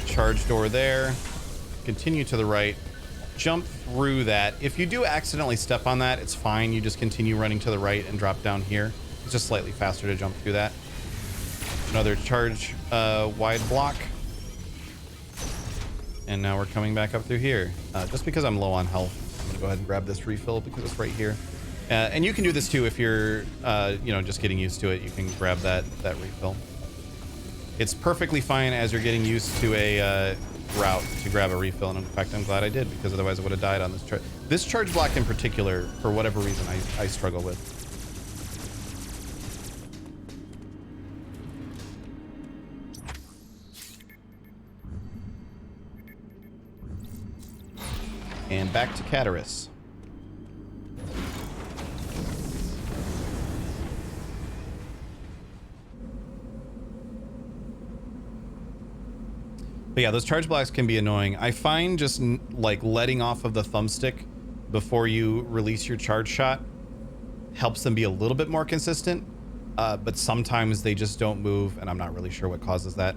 charge door there, continue to the right, jump through that. If you do accidentally step on that, it's fine. You just continue running to the right and drop down here. It's just slightly faster to jump through that. Another charge wide block. And now we're coming back up through here. Just because I'm low on health, I'm gonna go ahead and grab this refill because it's right here. And you can do this too if you're, just getting used to it. You can grab that refill. It's perfectly fine as you're getting used to a route to grab a refill. And in fact, I'm glad I did, because otherwise I would have died on this charge. This charge block in particular, for whatever reason, I struggle with. And back to Cataris. But yeah, those charge blocks can be annoying. I find just like letting off of the thumbstick before you release your charge shot helps them be a little bit more consistent. But sometimes they just don't move, and I'm not really sure what causes that.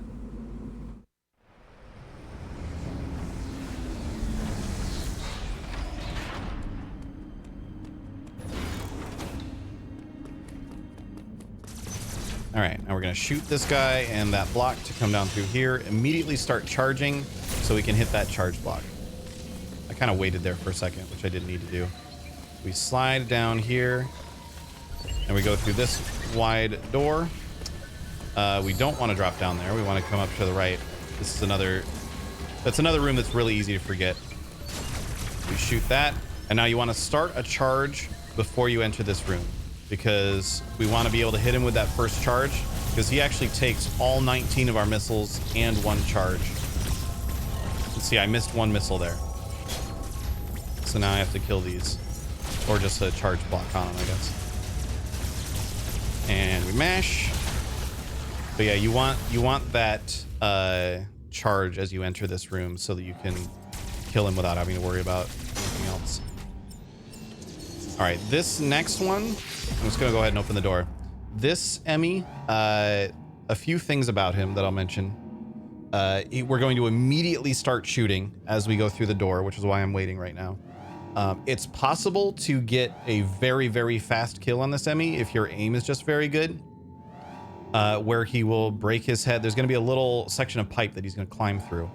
All right, now we're gonna shoot this guy and that block to come down through here. Immediately start charging so we can hit that charge block. I kind of waited there for a second, which I didn't need to do. We slide down here and we go through this wide door. We don't want to drop down there. We want to come up to the right. This is another room that's really easy to forget. We shoot that, and now you want to start a charge before you enter this room, because we want to be able to hit him with that first charge, because he actually takes all 19 of our missiles and one charge. Let's see, I missed one missile there. So now I have to kill these, or just a charge block on him, I guess. And we mash. But yeah, you want that charge as you enter this room so that you can kill him without having to worry about anything else. All right, this next one, I'm just gonna go ahead and open the door. This Emmy, a few things about him that I'll mention. We're going to immediately start shooting as we go through the door, which is why I'm waiting right now. It's possible to get a very, very fast kill on this Emmy if your aim is just very good, where he will break his head. There's gonna be a little section of pipe that he's gonna climb through.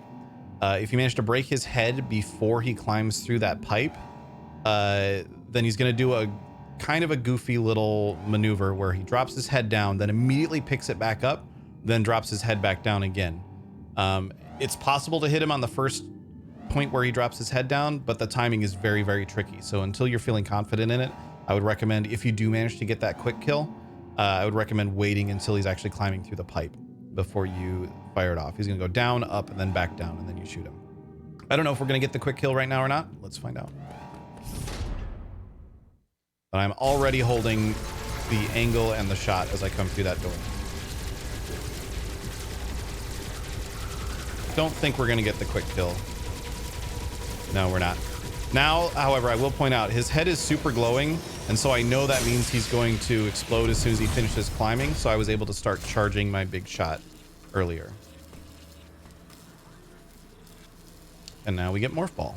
If you manage to break his head before he climbs through that pipe, then he's gonna do a kind of a goofy little maneuver where he drops his head down, then immediately picks it back up, then drops his head back down again. It's possible to hit him on the first point where he drops his head down, but the timing is very, very tricky. So until you're feeling confident in it, I would recommend, if you do manage to get that quick kill, I would recommend waiting until he's actually climbing through the pipe before you fire it off. He's going to go down, up, and then back down, and then you shoot him. I don't know if we're going to get the quick kill right now or not. Let's find out. But I'm already holding the angle and the shot as I come through that door. Don't think we're going to get the quick kill. No, we're not. Now, however, I will point out his head is super glowing, and so I know that means he's going to explode as soon as he finishes climbing, so I was able to start charging my big shot earlier. And now we get Morph Ball.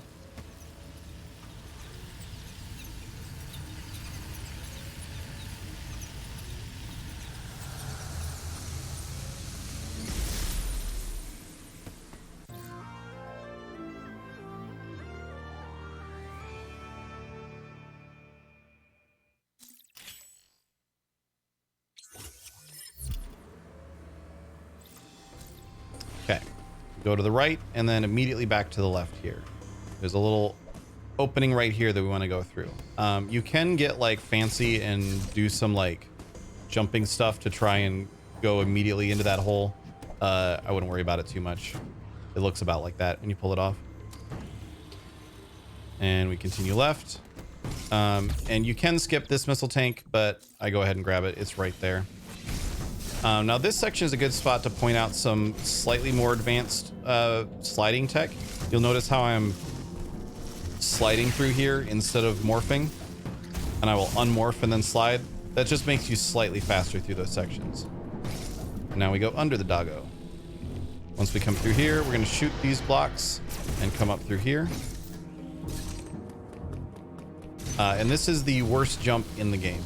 Okay, go to the right and then immediately back to the left here. There's a little opening right here that we want to go through. You can get like fancy and do some like jumping stuff to try and go immediately into that hole. I wouldn't worry about it too much. It looks about like that when you pull it off. And we continue left. And you can skip this missile tank, but I go ahead and grab it. It's right there. Now this section is a good spot to point out some slightly more advanced sliding tech. You'll notice how I'm sliding through here instead of morphing, and I will unmorph and then slide. That just makes you slightly faster through those sections. And now we go under the doggo. Once we come through here, we're going to shoot these blocks and come up through here. And this is the worst jump in the game.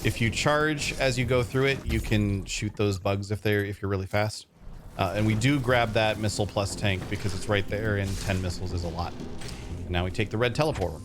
If you charge as you go through it, you can shoot those bugs if you're really fast. And we do grab that missile plus tank because it's right there, and 10 missiles is a lot. And now we take the red teleporter.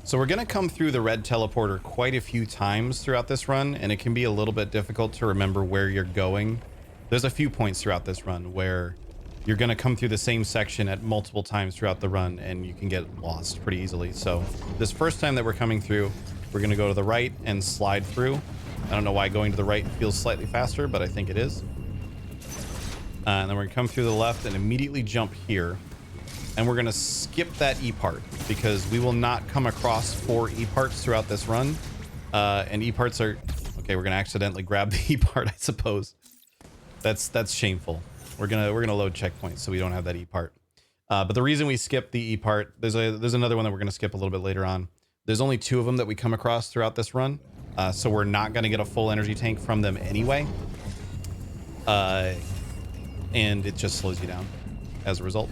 So we're going to come through the red teleporter quite a few times throughout this run, and it can be a little bit difficult to remember where you're going. There's a few points throughout this run where you're going to come through the same section at multiple times throughout the run, and you can get lost pretty easily. So this first time that we're coming through, we're going to go to the right and slide through. I don't know why going to the right feels slightly faster, but I think it is. And then we're going to come through the left and immediately jump here. And we're going to skip that E part because we will not come across 4 E parts throughout this run. And E parts are... Okay, we're going to accidentally grab the E part, I suppose. That's shameful. We're gonna load checkpoints so we don't have that E part. But the reason we skip the E part... There's another one that we're going to skip a little bit later on. There's only 2 of them that we come across throughout this run. So we're not going to get a full energy tank from them anyway. And it just slows you down as a result.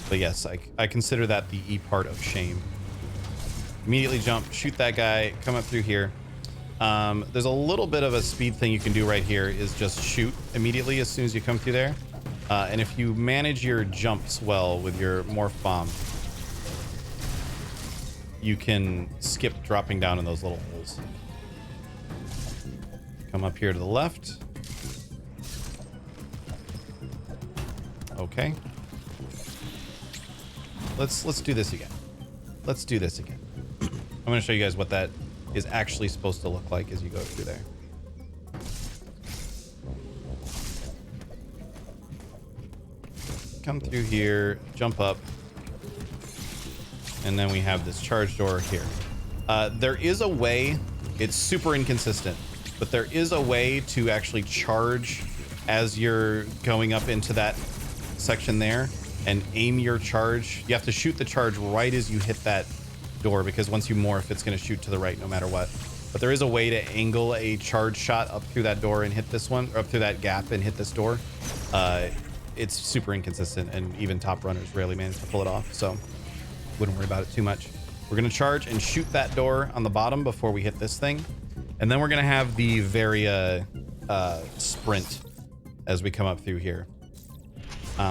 But yes, I consider that the E part of shame. Immediately jump, shoot that guy, come up through here. There's a little bit of a speed thing you can do right here is just shoot immediately as soon as you come through there. And if you manage your jumps well with your morph bomb, you can skip dropping down in those little holes. Come up here to the left. Okay. Let's do this again. Let's do this again. I'm going to show you guys what that is actually supposed to look like as you go through there. Come through here, jump up, and then we have this charge door here. There is a way, it's super inconsistent, but there is a way to actually charge as you're going up into that section there and aim your charge. You have to shoot the charge right as you hit that door, because once you morph, it's going to shoot to the right no matter what. But there is a way to angle a charge shot up through that door and hit this one, or up through that gap and hit this door. It's super inconsistent, and even top runners rarely manage to pull it off, so wouldn't worry about it too much. We're going to charge and shoot that door on the bottom before we hit this thing. And then we're going to have the very sprint as we come up through here.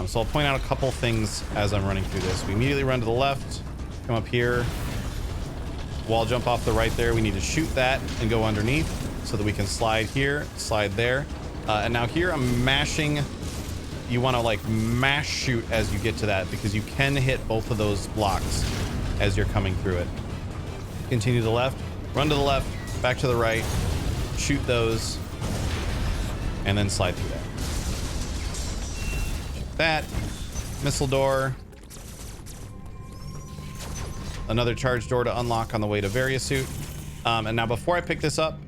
So I'll point out a couple things as I'm running through this. We immediately run to the left, come up here, wall jump off the right there. We need to shoot that and go underneath so that we can slide here, slide there. And now here I'm mashing. You want to like mash shoot as you get to that because you can hit both of those blocks as you're coming through it. Continue to the left, run to the left, back to the right, shoot those, and then slide through that. Shoot that. Missile door. Another charge door to unlock on the way to Various Suit. And now before I pick this up,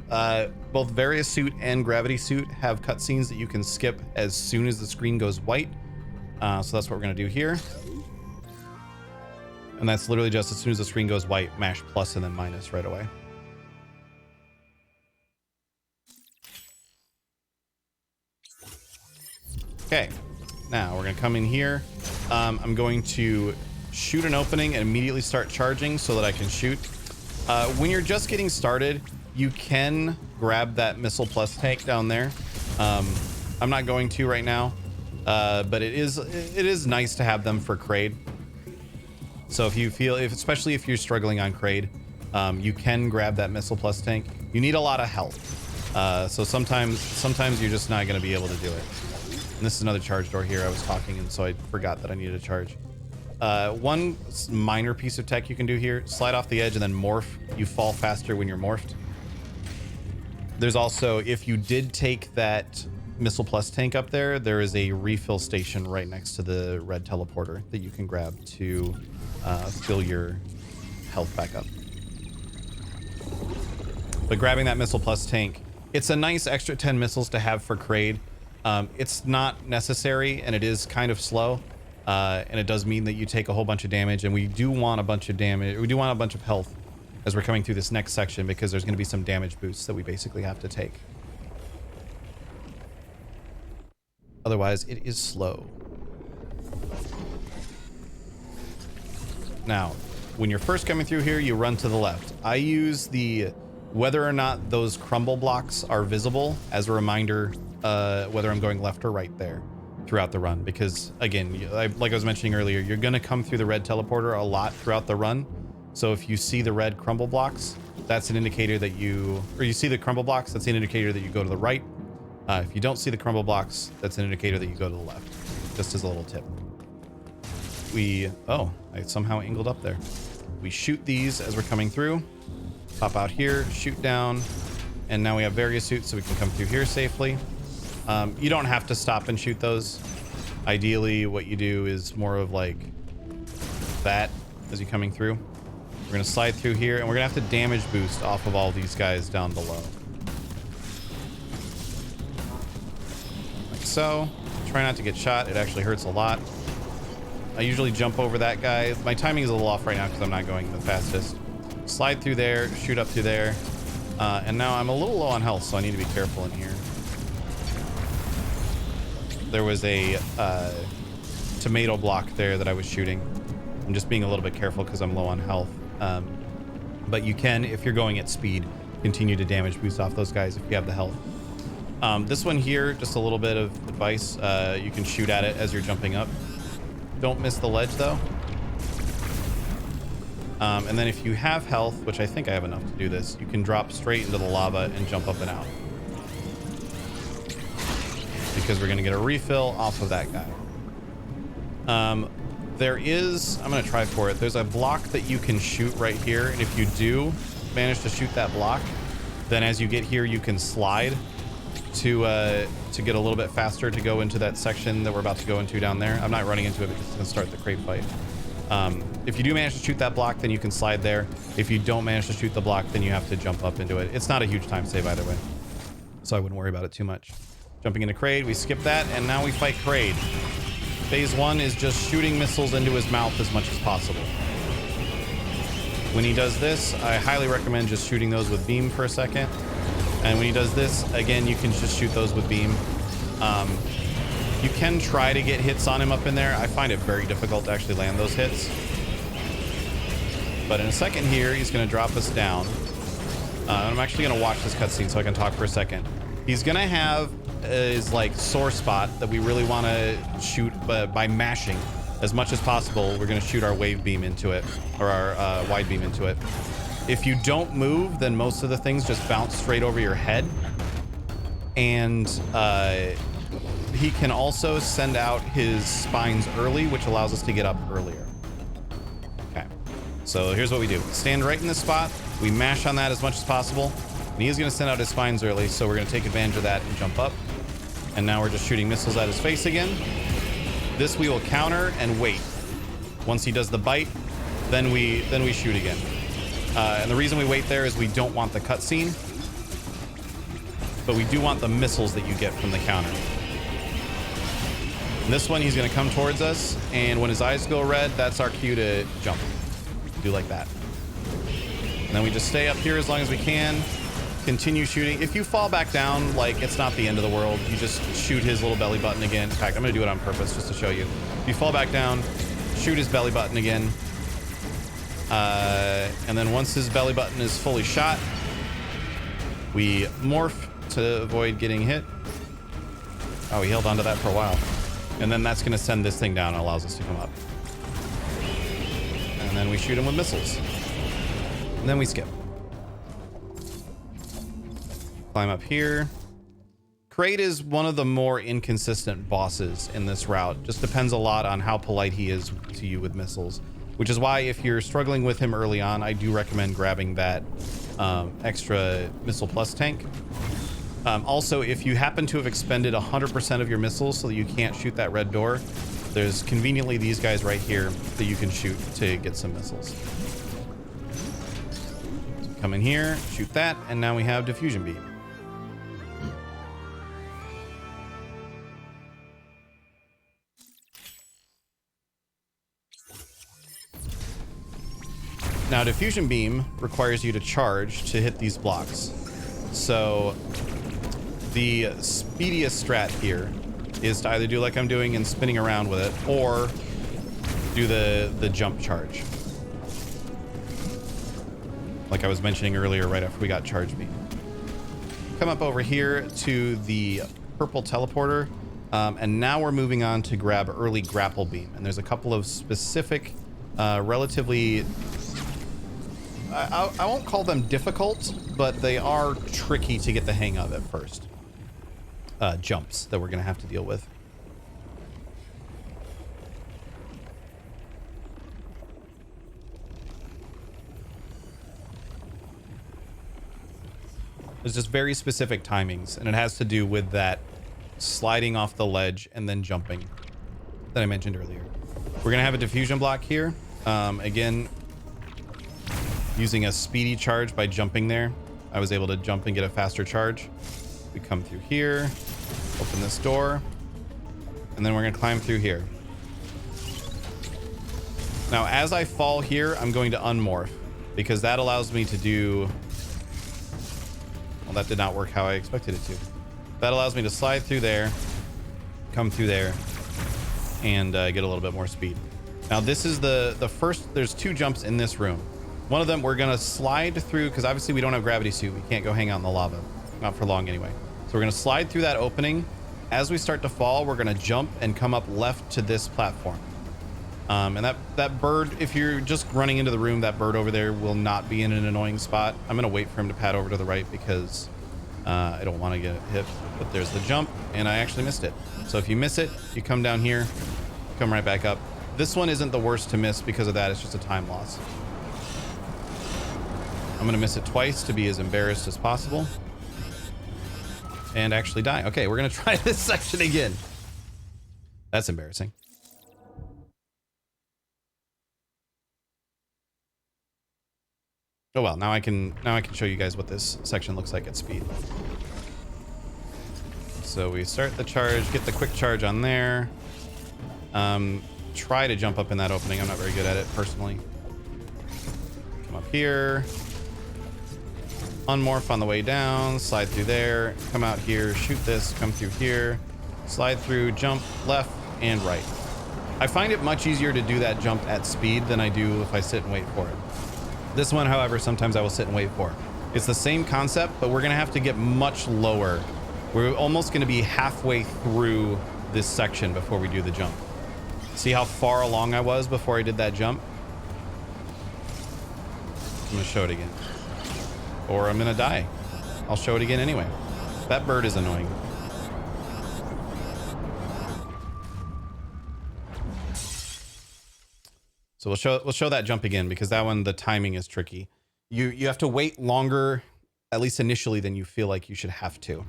both Various Suit and Gravity Suit have cutscenes that you can skip as soon as the screen goes white. So that's what we're going to do here. And that's literally just as soon as the screen goes white, mash plus and then minus right away. Okay, now we're going to come in here. I'm going to shoot an opening and immediately start charging so that I can shoot. When you're just getting started, you can grab that missile plus tank down there. I'm not going to right now, but it is nice to have them for Crade. So if you feel, especially if you're struggling on Crade, you can grab that missile plus tank. You need a lot of health, so sometimes you're just not going to be able to do it. And this is another charge door here. I was talking, and so I forgot that I needed a charge. One minor piece of tech you can do here: slide off the edge and then morph. You fall faster when you're morphed. There's also, if you did take that missile plus tank up there, there is a refill station right next to the red teleporter that you can grab to fill your health back up. But grabbing that missile plus tank, it's a nice extra 10 missiles to have for Crade. It's not necessary, and it is kind of slow, and it does mean that you take a whole bunch of damage, and we do want a bunch of damage. We do want a bunch of health as we're coming through this next section, because there's going to be some damage boosts that we basically have to take. Otherwise, it is slow. Now, when you're first coming through here, you run to the left. I use the whether or not those crumble blocks are visible as a reminder whether I'm going left or right there throughout the run, because again, like I was mentioning earlier, you're going to come through the red teleporter a lot throughout the run. So if you see the red crumble blocks, that's an indicator that you see the crumble blocks, that's an indicator that you go to the right. If you don't see the crumble blocks, that's an indicator that you go to the left. Just as a little tip. Oh, I somehow angled up there. We shoot these as we're coming through. Pop out here, shoot down, and now we have Various Suits, so we can come through here safely. You don't have to stop and shoot those. Ideally, what you do is more of like that as you're coming through. We're gonna slide through here, and we're gonna have to damage boost off of all these guys down below. Like so. Try not to get shot. It actually hurts a lot. I usually jump over that guy. My timing is a little off right now because I'm not going the fastest. Slide through there, shoot up through there. And now I'm a little low on health, so I need to be careful in here. There was a tomato block there that I was shooting. I'm just being a little bit careful because I'm low on health. But you can, if you're going at speed, continue to damage boost off those guys if you have the health. This one here, just a little bit of advice. You can shoot at it as you're jumping up. Don't miss the ledge though. And then if you have health, which I think I have enough to do this, you can drop straight into the lava and jump up and out. Because we're going to get a refill off of that guy. There is, I'm going to try for it. There's a block that you can shoot right here. And if you do manage to shoot that block, then as you get here, you can slide to get a little bit faster to go into that section that we're about to go into down there. I'm not running into it because it's going to start the Crade fight. If you do manage to shoot that block, then you can slide there. If you don't manage to shoot the block, then you have to jump up into it. It's not a huge time save either way, so I wouldn't worry about it too much. Jumping into Crade, we skip that, and now we fight Crade. Phase one is just shooting missiles into his mouth as much as possible. When he does this, I highly recommend just shooting those with beam for a second. And when he does this, again, you can just shoot those with beam. You can try to get hits on him up in there. I find it very difficult to actually land those hits. But in a second here, he's going to drop us down. I'm actually going to watch this cutscene so I can talk for a second. He's gonna have his like sore spot that we really want to shoot by mashing as much as possible. We're gonna shoot our wave beam into it, or our wide beam into it. If you don't move, then most of the things just bounce straight over your head. And he can also send out his spines early, which allows us to get up earlier. Okay, so here's what we do. Stand right in this spot. We mash on that as much as possible. And he is going to send out his spines early, so we're going to take advantage of that and jump up. And now we're just shooting missiles at his face again. This we will counter and wait. Once he does the bite, then we shoot again. And the reason we wait there is we don't want the cutscene, but we do want the missiles that you get from the counter. And this one, he's going to come towards us, and when his eyes go red, that's our cue to jump. Do like that. And then we just stay up here as long as we can. Continue shooting. If you fall back down, like, it's not the end of the world. You just shoot his little belly button again. In fact, I'm going to do it on purpose just to show you. If you fall back down, shoot his belly button again. And then once his belly button is fully shot, we morph to avoid getting hit. Oh, he held onto that for a while. And then that's going to send this thing down and allows us to come up. And then we shoot him with missiles. And then we skip. Climb up here. Crade is one of the more inconsistent bosses in this route. Just depends a lot on how polite he is to you with missiles. Which is why if you're struggling with him early on, I do recommend grabbing that extra Missile Plus tank. Also, if you happen to have expended 100% of your missiles so that you can't shoot that red door, there's conveniently these guys right here that you can shoot to get some missiles. So come in here, shoot that, and now we have Diffusion Beam. Now, Diffusion Beam requires you to charge to hit these blocks. So the speediest strat here is to either do like I'm doing and spinning around with it, or do the jump charge. Like I was mentioning earlier, right after we got Charge Beam. Come up over here to the purple teleporter, and now we're moving on to grab early Grapple Beam. And there's a couple of specific, relatively... I won't call them difficult, but they are tricky to get the hang of at first. Jumps that we're going to have to deal with. There's just very specific timings, and it has to do with that sliding off the ledge and then jumping that I mentioned earlier. We're going to have a diffusion block here. Again, using a speedy charge by jumping there, I was able to jump and get a faster charge. We come through here, open this door, and then we're going to climb through here. Now, as I fall here, I'm going to unmorph, because that allows me to do... Well, that did not work how I expected it to. That allows me to slide through there, come through there, and get a little bit more speed. Now, this is the first... There's two jumps in this room. One of them we're going to slide through, because obviously we don't have gravity suit. We can't go hang out in the lava. Not for long anyway. So we're going to slide through that opening. As we start to fall, we're going to jump and come up left to this platform. And that bird, if you're just running into the room, that bird over there will not be in an annoying spot. I'm going to wait for him to pad over to the right because I don't want to get hit. But there's the jump, and I actually missed it. So if you miss it, you come down here, come right back up. This one isn't the worst to miss because of that. It's just a time loss. I'm going to miss it twice to be as embarrassed as possible. And actually die. Okay, we're going to try this section again. That's embarrassing. Oh well, now I can show you guys what this section looks like at speed. So we start the charge, get the quick charge on there. Try to jump up in that opening. I'm not very good at it personally. Come up here. Unmorph on the way down, slide through there, come out here, shoot this, come through here, slide through, jump left and right. I find it much easier to do that jump at speed than I do if I sit and wait for it. This one, however, sometimes I will sit and wait for. It's the same concept, but we're gonna have to get much lower We're almost going to be halfway through this section before we do the jump. See how far along I was before I did that jump? I'm going to show it again. Or I'm going to die. I'll show it again anyway. That bird is annoying. So we'll show that jump again, because that one, the timing is tricky. You have to wait longer, at least initially, than you feel like you should have to.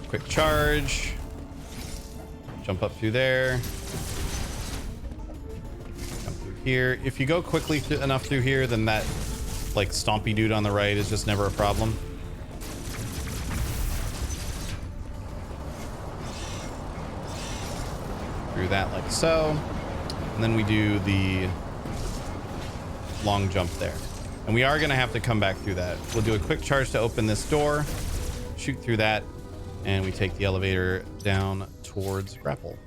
Quick charge. Jump up through there. Jump through here. If you go quickly enough through here, then that like stompy dude on the right is just never a problem. Through that like so. And then we do the long jump there. And we are going to have to come back through that. We'll do a quick charge to open this door, shoot through that, and we take the elevator down towards Grapple.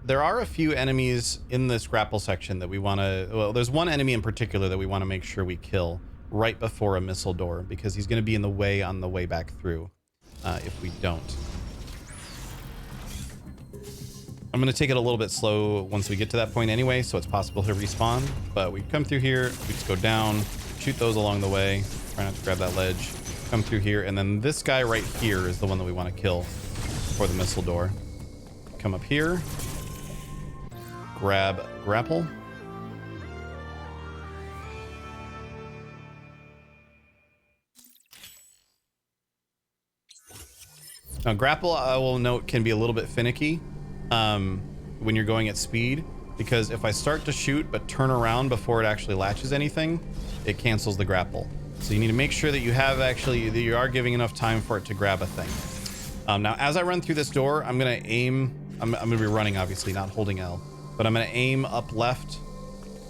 There are a few enemies in this grapple section that we want to... Well, there's one enemy in particular that we want to make sure we kill right before a missile door, because he's going to be in the way on the way back through if we don't. I'm going to take it a little bit slow once we get to that point anyway, so it's possible to respawn. But we come through here, we just go down, shoot those along the way, try not to grab that ledge, come through here, and then this guy right here is the one that we want to kill for the missile door. Come up here. Grab Grapple. Now Grapple, I will note, can be a little bit finicky when you're going at speed, because if I start to shoot but turn around before it actually latches anything, it cancels the grapple. So you need to make sure that you have actually, that you are giving enough time for it to grab a thing. Now as I run through this door, I'm going to aim, I'm going to be running, obviously not holding L. But I'm going to aim up left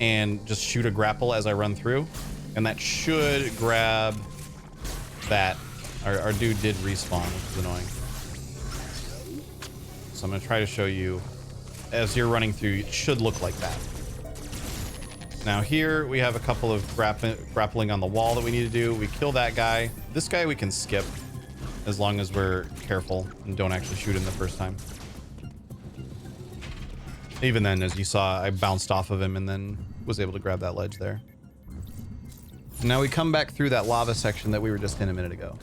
and just shoot a grapple as I run through. And that should grab that. Our dude did respawn, which is annoying. So I'm going to try to show you, as you're running through, it should look like that. Now here we have a couple of grappling on the wall that we need to do. We kill that guy. This guy we can skip as long as we're careful and don't actually shoot him the first time. Even then, as you saw, I bounced off of him and then was able to grab that ledge there. Now we come back through that lava section that we were just in a minute ago.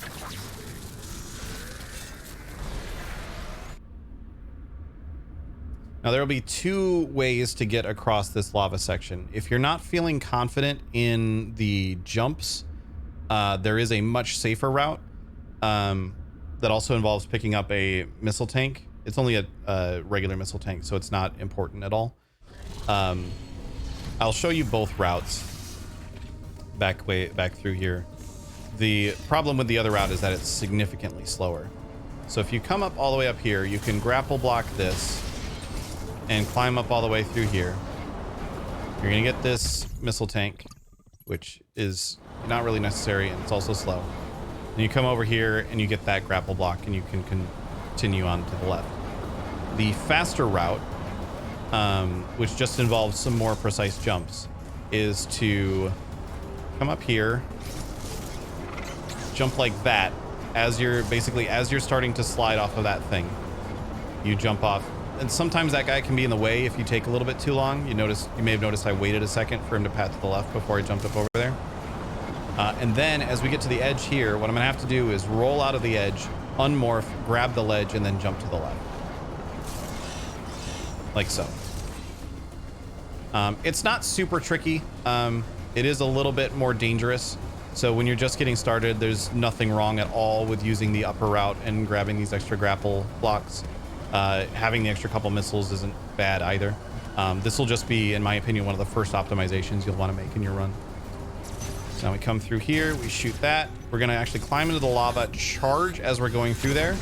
Now there will be two ways to get across this lava section. If you're not feeling confident in the jumps, there is a much safer route that also involves picking up a missile tank. It's only a regular missile tank, so it's not important at all. I'll show you both routes back through here. The problem with the other route is that it's significantly slower. So if you come up all the way up here, you can grapple block this and climb up all the way through here. You're gonna get this missile tank, which is not really necessary, and it's also slow. And you come over here and you get that grapple block, and you can continue on to the left. The faster route, which just involves some more precise jumps, is to come up here, jump like that, as you're starting to slide off of that thing. You jump off, and sometimes that guy can be in the way if you take a little bit too long. You may have noticed I waited a second for him to pat to the left before I jumped up over there. And then as we get to the edge here, what I'm gonna have to do is roll out of the edge, unmorph, grab the ledge, and then jump to the left. Like so. It's not super tricky. It is a little bit more dangerous. So when you're just getting started, there's nothing wrong at all with using the upper route and grabbing these extra grapple blocks. Having the extra couple missiles isn't bad either. This will just be, in my opinion, one of the first optimizations you'll want to make in your run. So now we come through here, we shoot that. We're going to actually climb into the lava, charge as we're going through there,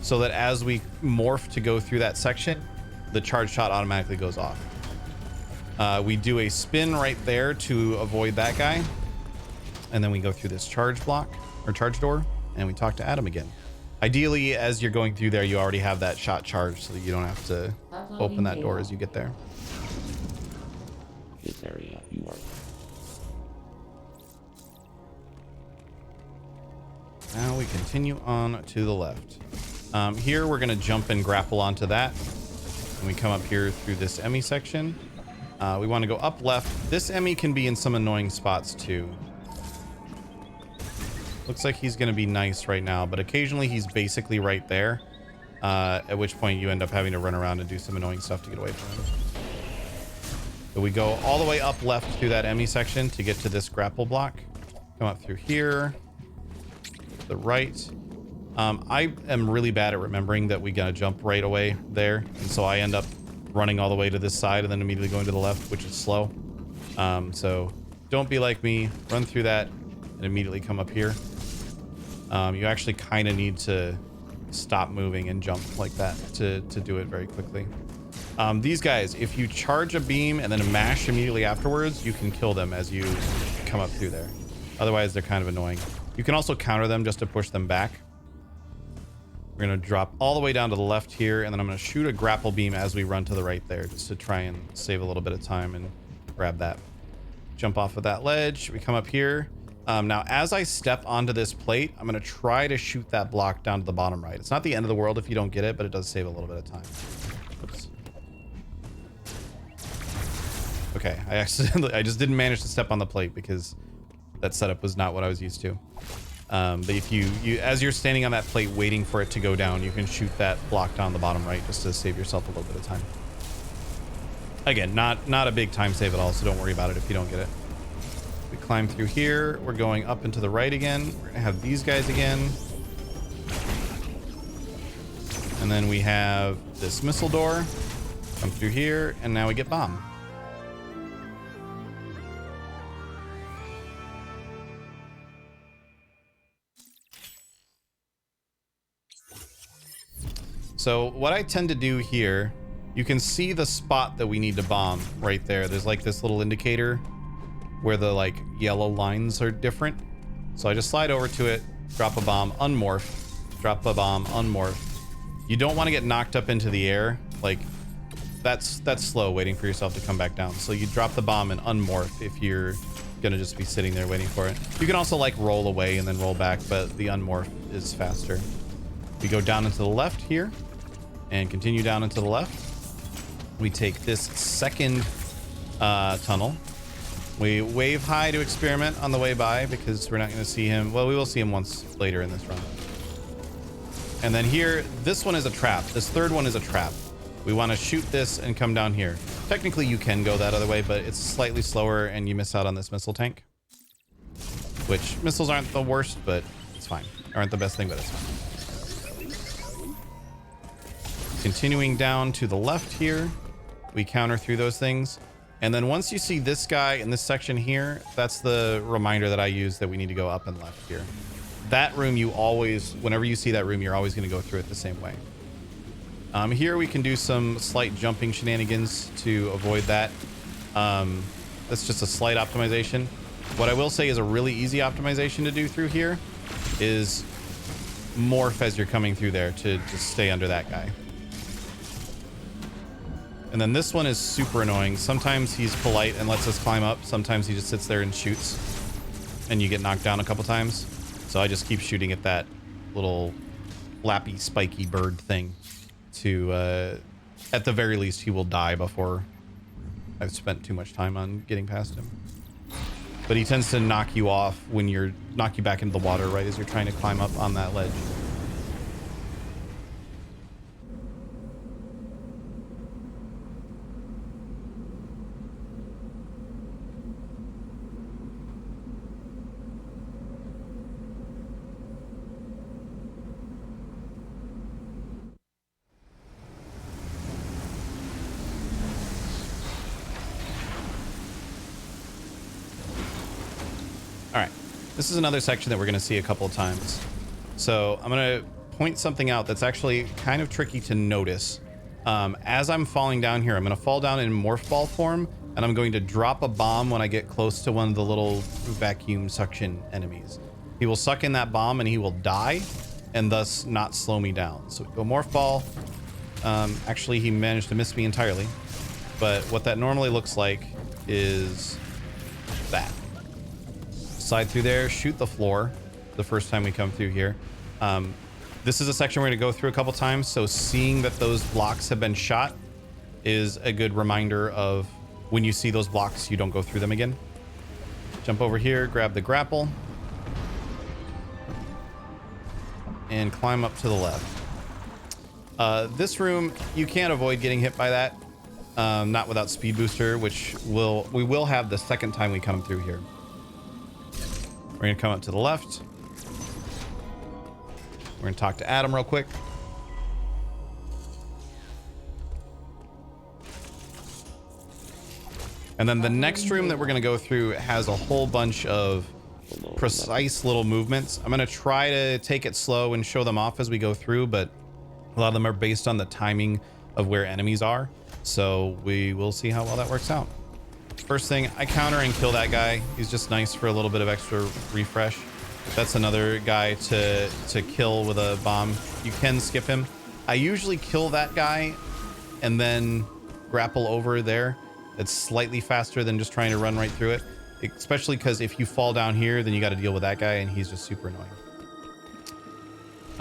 so that as we morph to go through that section, the charge shot automatically goes off. We do a spin right there to avoid that guy. And then we go through this charge block or charge door and we talk to Adam again. Ideally, as you're going through there, you already have that shot charged so that you don't have to open that door as you get there. This area you are. Now we continue on to the left. Here we're going to jump and grapple onto that. And we come up here through this Emmy section. We want to go up left. This Emmy can be in some annoying spots too. Looks like he's going to be nice right now, but occasionally he's basically right there. At which point you end up having to run around and do some annoying stuff to get away from him. So we go all the way up left through that Emmy section to get to this grapple block. Come up through here. The right. I am really bad at remembering that we gotta jump right away there, and so I end up running all the way to this side and then immediately going to the left, which is slow. So don't be like me. Run through that and immediately come up here. You actually kind of need to stop moving and jump like that to do it very quickly. These guys, if you charge a beam and then mash immediately afterwards, you can kill them as you come up through there. Otherwise, they're kind of annoying. You can also counter them just to push them back. We're going to drop all the way down to the left here, and then I'm going to shoot a grapple beam as we run to the right there, just to try and save a little bit of time and grab that. Jump off of that ledge. We come up here. Now, as I step onto this plate, I'm going to try to shoot that block down to the bottom right. It's not the end of the world if you don't get it, but it does save a little bit of time. Oops. Okay, I just didn't manage to step on the plate because that setup was not what I was used to. But if you as you're standing on that plate waiting for it to go down, you can shoot that block down the bottom right just to save yourself a little bit of time. Again, not a big time save at all, so don't worry about it if you don't get it. We climb through here. We're going up and to the right again. We're gonna have these guys again. And then we have this missile door. Come through here, and now we get bomb. So what I tend to do here, you can see the spot that we need to bomb right there. There's like this little indicator where the like yellow lines are different. So I just slide over to it, drop a bomb, unmorph, drop a bomb, unmorph. You don't want to get knocked up into the air. Like that's slow waiting for yourself to come back down. So you drop the bomb and unmorph if you're gonna just be sitting there waiting for it. You can also like roll away and then roll back, but the unmorph is faster. We go down into the left here and continue down into the left. We take this second tunnel. We wave high to experiment on the way by because we're not going to see him. Well, we will see him once later in this run. And then here, this one is a trap. This third one is a trap. We want to shoot this and come down here. Technically, you can go that other way, but it's slightly slower and you miss out on this missile tank. Which, missiles aren't the worst, but it's fine. Aren't the best thing, but it's fine. Continuing down to the left here, we counter through those things. And then once you see this guy in this section here, that's the reminder that I use that we need to go up and left here. That room, you always, whenever you see that room, you're always going to go through it the same way. Here we can do some slight jumping shenanigans to avoid that. That's just a slight optimization. What I will say is a really easy optimization to do through here is morph as you're coming through there to just stay under that guy. And then this one is super annoying. Sometimes he's polite and lets us climb up. Sometimes he just sits there and shoots and you get knocked down a couple times. So I just keep shooting at that little flappy, spiky bird thing to, at the very least, he will die before I've spent too much time on getting past him. But he tends to knock you off when knock you back into the water right as you're trying to climb up on that ledge. All right, this is another section that we're going to see a couple of times. So I'm going to point something out that's actually kind of tricky to notice. As I'm falling down here, I'm going to fall down in morph ball form, and I'm going to drop a bomb when I get close to one of the little vacuum suction enemies. He will suck in that bomb and he will die, and thus not slow me down. So we go morph ball. Actually, he managed to miss me entirely. But what that normally looks like is that. Slide through there, shoot the floor the first time we come through here. This is a section we're going to go through a couple times, so seeing that those blocks have been shot is a good reminder of when you see those blocks, you don't go through them again. Jump over here, grab the grapple, and climb up to the left. This room, you can't avoid getting hit by that. Not without speed booster, which we will have the second time we come through here. We're gonna come up to the left. We're gonna talk to Adam real quick. And then the next room that we're gonna go through has a whole bunch of precise little movements. I'm gonna try to take it slow and show them off as we go through, but a lot of them are based on the timing of where enemies are. So we will see how well that works out. First thing, I counter and kill that guy. He's just nice for a little bit of extra refresh. That's another guy to kill with a bomb. You can skip him. I usually kill that guy and then grapple over there. It's slightly faster than just trying to run right through it, especially because if you fall down here, then you got to deal with that guy, and he's just super annoying.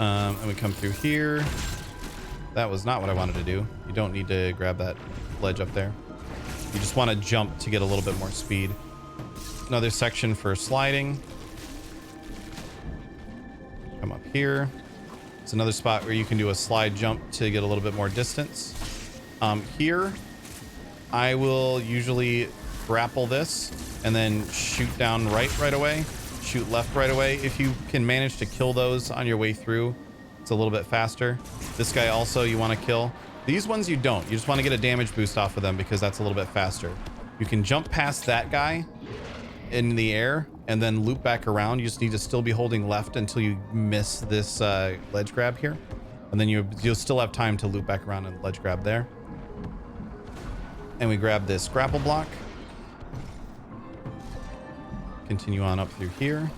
And we come through here. That was not what I wanted to do. You don't need to grab that ledge up there. You just want to jump to get a little bit more speed. Another section for sliding. Come up here. It's another spot where you can do a slide jump to get a little bit more distance. Here, I will usually grapple this and then shoot down right away, shoot left right away. If you can manage to kill those on your way through, it's a little bit faster. This guy also you want to kill. These ones you don't. You just want to get a damage boost off of them because that's a little bit faster. You can jump past that guy in the air and then loop back around. You just need to still be holding left until you miss this ledge grab here. And then you'll still have time to loop back around and ledge grab there. And we grab this grapple block. Continue on up through here.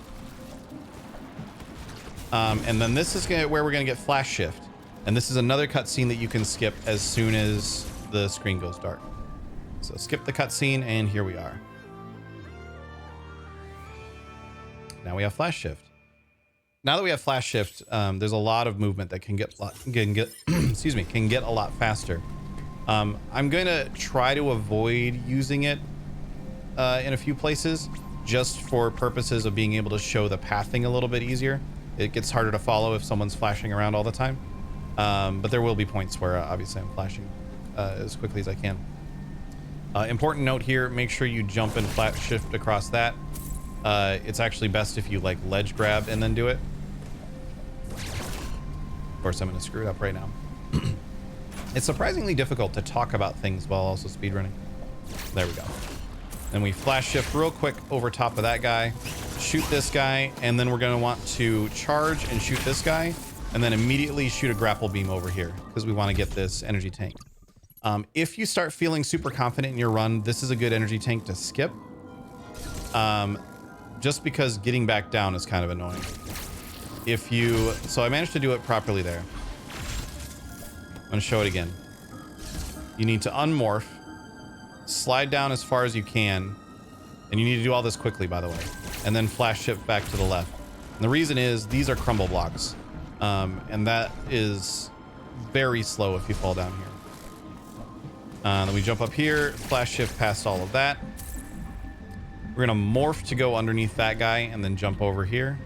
And then this is where we're going to get flash shift. And this is another cutscene that you can skip as soon as the screen goes dark. So skip the cutscene, and here we are. Now we have flash shift. Now that we have flash shift, there's a lot of movement that can get excuse me, can get a lot faster. I'm gonna try to avoid using it in a few places, just for purposes of being able to show the pathing a little bit easier. It gets harder to follow if someone's flashing around all the time. But there will be points where obviously I'm flashing as quickly as I can. Important note here, make sure you jump and flat shift across that. It's actually best if you like ledge grab and then do it. Of course, I'm gonna screw it up right now. It's surprisingly difficult to talk about things while also speedrunning. There we go. Then we flash shift real quick over top of that guy, shoot this guy, and then we're gonna want to charge and shoot this guy, and then immediately shoot a grapple beam over here because we want to get this energy tank. If you start feeling super confident in your run, this is a good energy tank to skip. Just because getting back down is kind of annoying. So I managed to do it properly there. I'm gonna show it again. You need to unmorph, slide down as far as you can, and you need to do all this quickly, by the way, and then flash shift back to the left. And the reason is these are crumble blocks, and that is very slow if you fall down here. Then we jump up here, flash shift past all of that. We're gonna morph to go underneath that guy and then jump over here.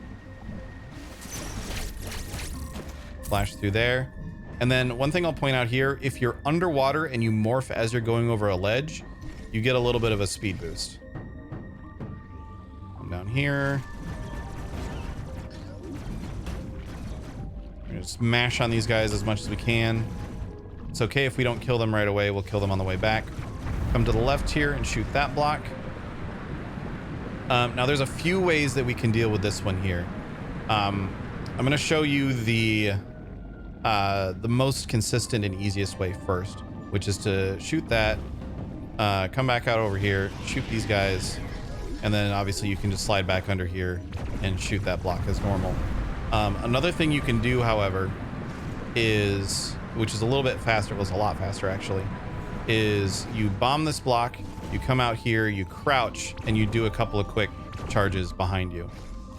Flash through there. And then one thing I'll point out here, if you're underwater and you morph as you're going over a ledge, you get a little bit of a speed boost. Come down here. We're gonna just mash on these guys as much as we can. It's okay if we don't kill them right away. We'll kill them on the way back. Come to the left here and shoot that block. Now there's a few ways that we can deal with this one here. I'm going to show you the the most consistent and easiest way first, which is to shoot that, come back out over here, shoot these guys, and then obviously you can just slide back under here and shoot that block as normal. Another thing you can do, however, is, which is a little bit faster, was a lot faster actually, is you bomb this block, you come out here, you crouch, and you do a couple of quick charges behind you.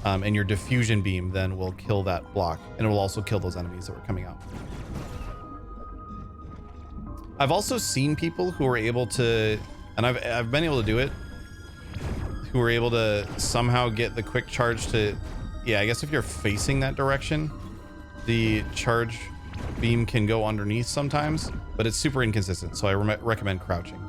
And your diffusion beam then will kill that block, and it will also kill those enemies that were coming out. I've also seen people who are able to, and I've been able to do it, who are able to somehow get the quick charge to, yeah, I guess if you're facing that direction, the charge beam can go underneath sometimes, but it's super inconsistent, so I recommend crouching.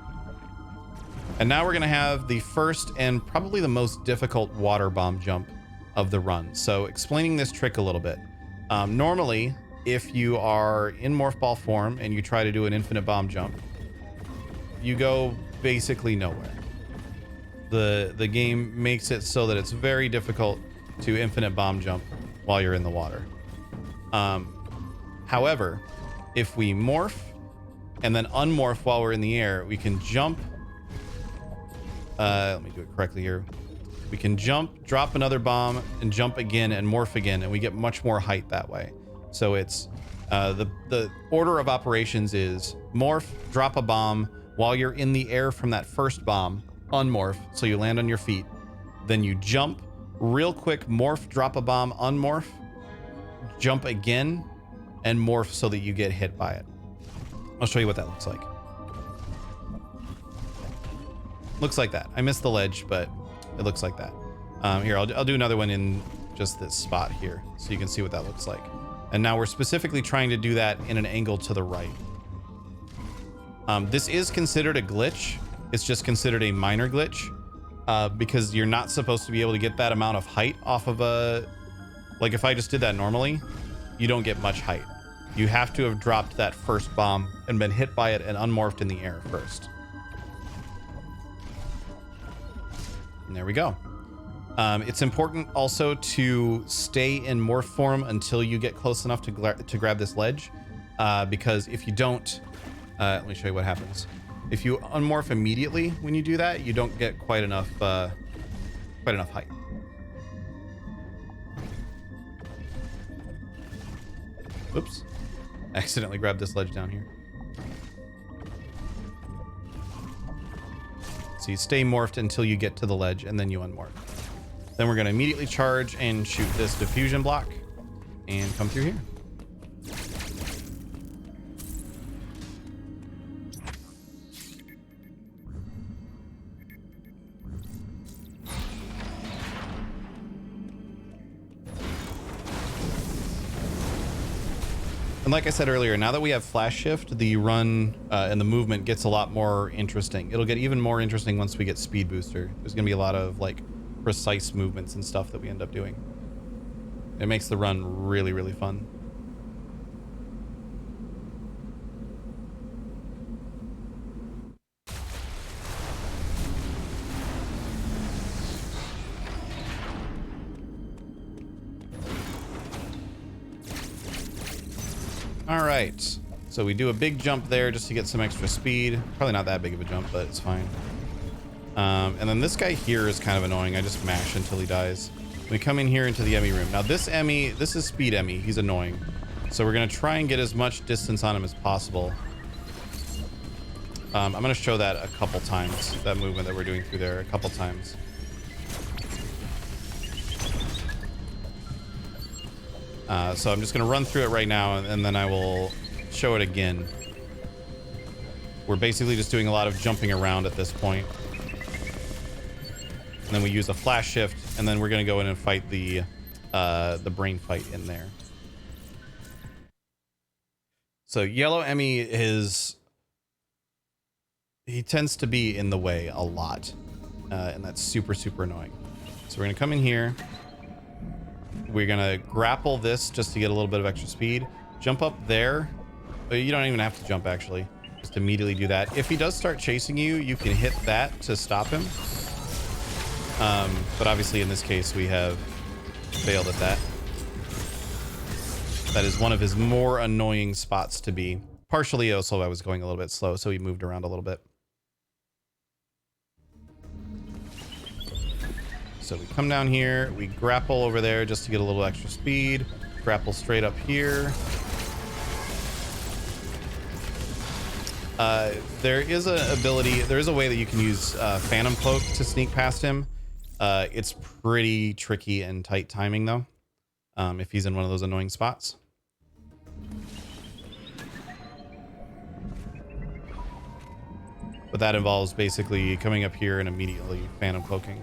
And now we're gonna have the first and probably the most difficult water bomb jump of the run. So explaining this trick a little bit. Normally, if you are in morph ball form and you try to do an infinite bomb jump, you go basically nowhere. The game makes it so that it's very difficult to infinite bomb jump while you're in the water. However, if we morph and then unmorph while we're in the air, we can jump. Let me do it correctly here. We can jump, drop another bomb, and jump again and morph again, and we get much more height that way. So it's the order of operations is morph, drop a bomb while you're in the air from that first bomb, unmorph, so you land on your feet. Then you jump, real quick, morph, drop a bomb, unmorph, jump again, and morph so that you get hit by it. I'll show you what that looks like. Looks like that. I missed the ledge, but it looks like that. Here, I'll do another one in just this spot here so you can see what that looks like. And now we're specifically trying to do that in an angle to the right. This is considered a glitch. It's just considered a minor glitch because you're not supposed to be able to get that amount of height off of a... Like if I just did that normally, you don't get much height. You have to have dropped that first bomb and been hit by it and unmorphed in the air first. And there we go. It's important also to stay in morph form until you get close enough to grab this ledge, because if you don't, let me show you what happens. If you unmorph immediately when you do that, you don't get quite enough height. Oops, I accidentally grabbed this ledge down here. So you stay morphed until you get to the ledge, and then you unmorph. Then we're going to immediately charge and shoot this diffusion block and come through here. And like I said earlier, now that we have flash shift, the run and the movement gets a lot more interesting. It'll get even more interesting once we get speed booster. There's going to be a lot of like precise movements and stuff that we end up doing. It makes the run really, really fun. All right, so we do a big jump there just to get some extra speed. Probably not that big of a jump, but it's fine. And then this guy here is kind of annoying. I just mash until he dies. We come in here into the Emmy room. Now this Emmy, this is Speed Emmy. He's annoying. So we're gonna try and get as much distance on him as possible. I'm gonna show that a couple times, that movement that we're doing through there a couple times. So I'm just going to run through it right now, and then I will show it again. We're basically just doing a lot of jumping around at this point. And then we use a flash shift, and then we're going to go in and fight the brain fight in there. So yellow Emmy he tends to be in the way a lot, and that's super, super annoying. So we're going to come in here. We're gonna grapple this just to get a little bit of extra speed. Jump up there. You don't even have to jump, actually. Just immediately do that. If he does start chasing you, you can hit that to stop him. But obviously in this case we have failed at that. That is one of his more annoying spots to be. Partially also I was going a little bit slow, so he moved around a little bit. So we come down here, we grapple over there just to get a little extra speed. Grapple straight up here. There is a way that you can use Phantom Cloak to sneak past him. It's pretty tricky and tight timing though, if he's in one of those annoying spots. But that involves basically coming up here and immediately Phantom Cloaking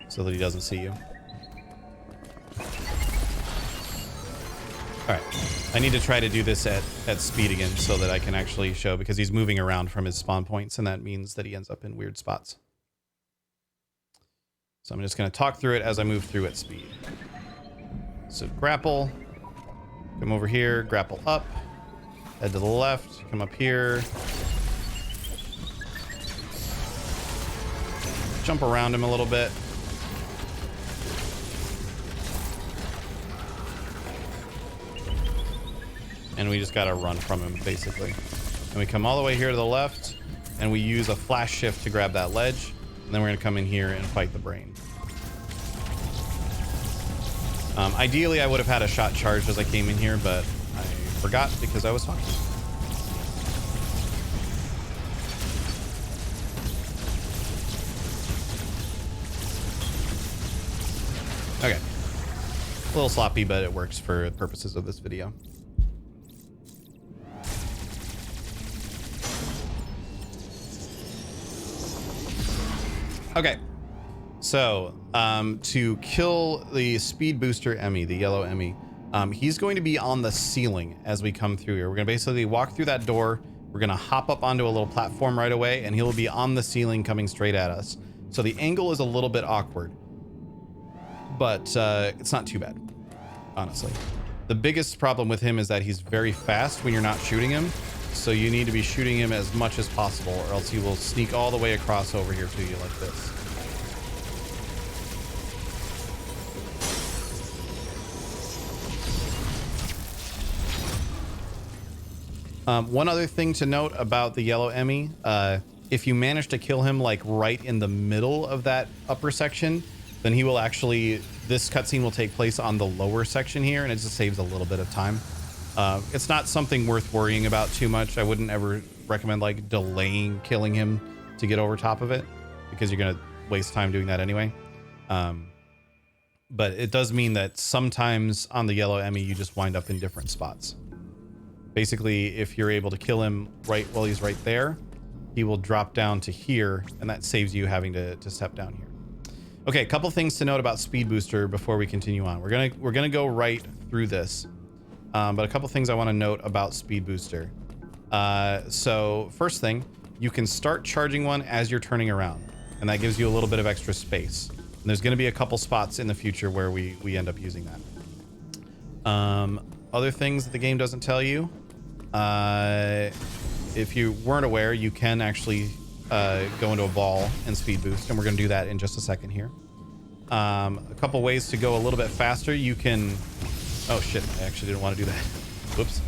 so that he doesn't see you. All right, I need to try to do this at speed again so that I can actually show, because he's moving around from his spawn points and that means that he ends up in weird spots. So I'm just going to talk through it as I move through at speed. So grapple, come over here, grapple up, head to the left, come up here, jump around him a little bit. And we just gotta run from him, basically. And we come all the way here to the left, and we use a flash shift to grab that ledge, and then we're gonna come in here and fight the brain. Ideally, I would have had a shot charged as I came in here, but I forgot because I was talking. Okay. A little sloppy, but it works for the purposes of this video. Okay, so to kill the speed booster Emmy, the yellow Emmy, he's going to be on the ceiling as we come through here. We're gonna basically walk through that door. We're gonna hop up onto a little platform right away, and he'll be on the ceiling coming straight at us. So the angle is a little bit awkward, but it's not too bad, honestly. The biggest problem with him is that he's very fast when you're not shooting him. So you need to be shooting him as much as possible, or else he will sneak all the way across over here to you like this. One other thing to note about the yellow Emmy, if you manage to kill him like right in the middle of that upper section, then he will actually, this cutscene will take place on the lower section here, and it just saves a little bit of time. It's not something worth worrying about too much. I wouldn't ever recommend like delaying killing him to get over top of it, because you're going to waste time doing that anyway. But it does mean that sometimes on the yellow Emmy, you just wind up in different spots. Basically, if you're able to kill him right while he's right there, he will drop down to here, and that saves you having to step down here. Okay, a couple things to note about Speed Booster before we continue on. We're gonna go right through this. But a couple things I want to note about Speed Booster. So first thing, you can start charging one as you're turning around, and that gives you a little bit of extra space. And there's going to be a couple spots in the future where we end up using that. Other things that the game doesn't tell you, if you weren't aware, you can actually go into a ball and speed boost, and we're going to do that in just a second here. A couple ways to go a little bit faster. You can... Oh shit, I actually didn't want to do that. Whoops.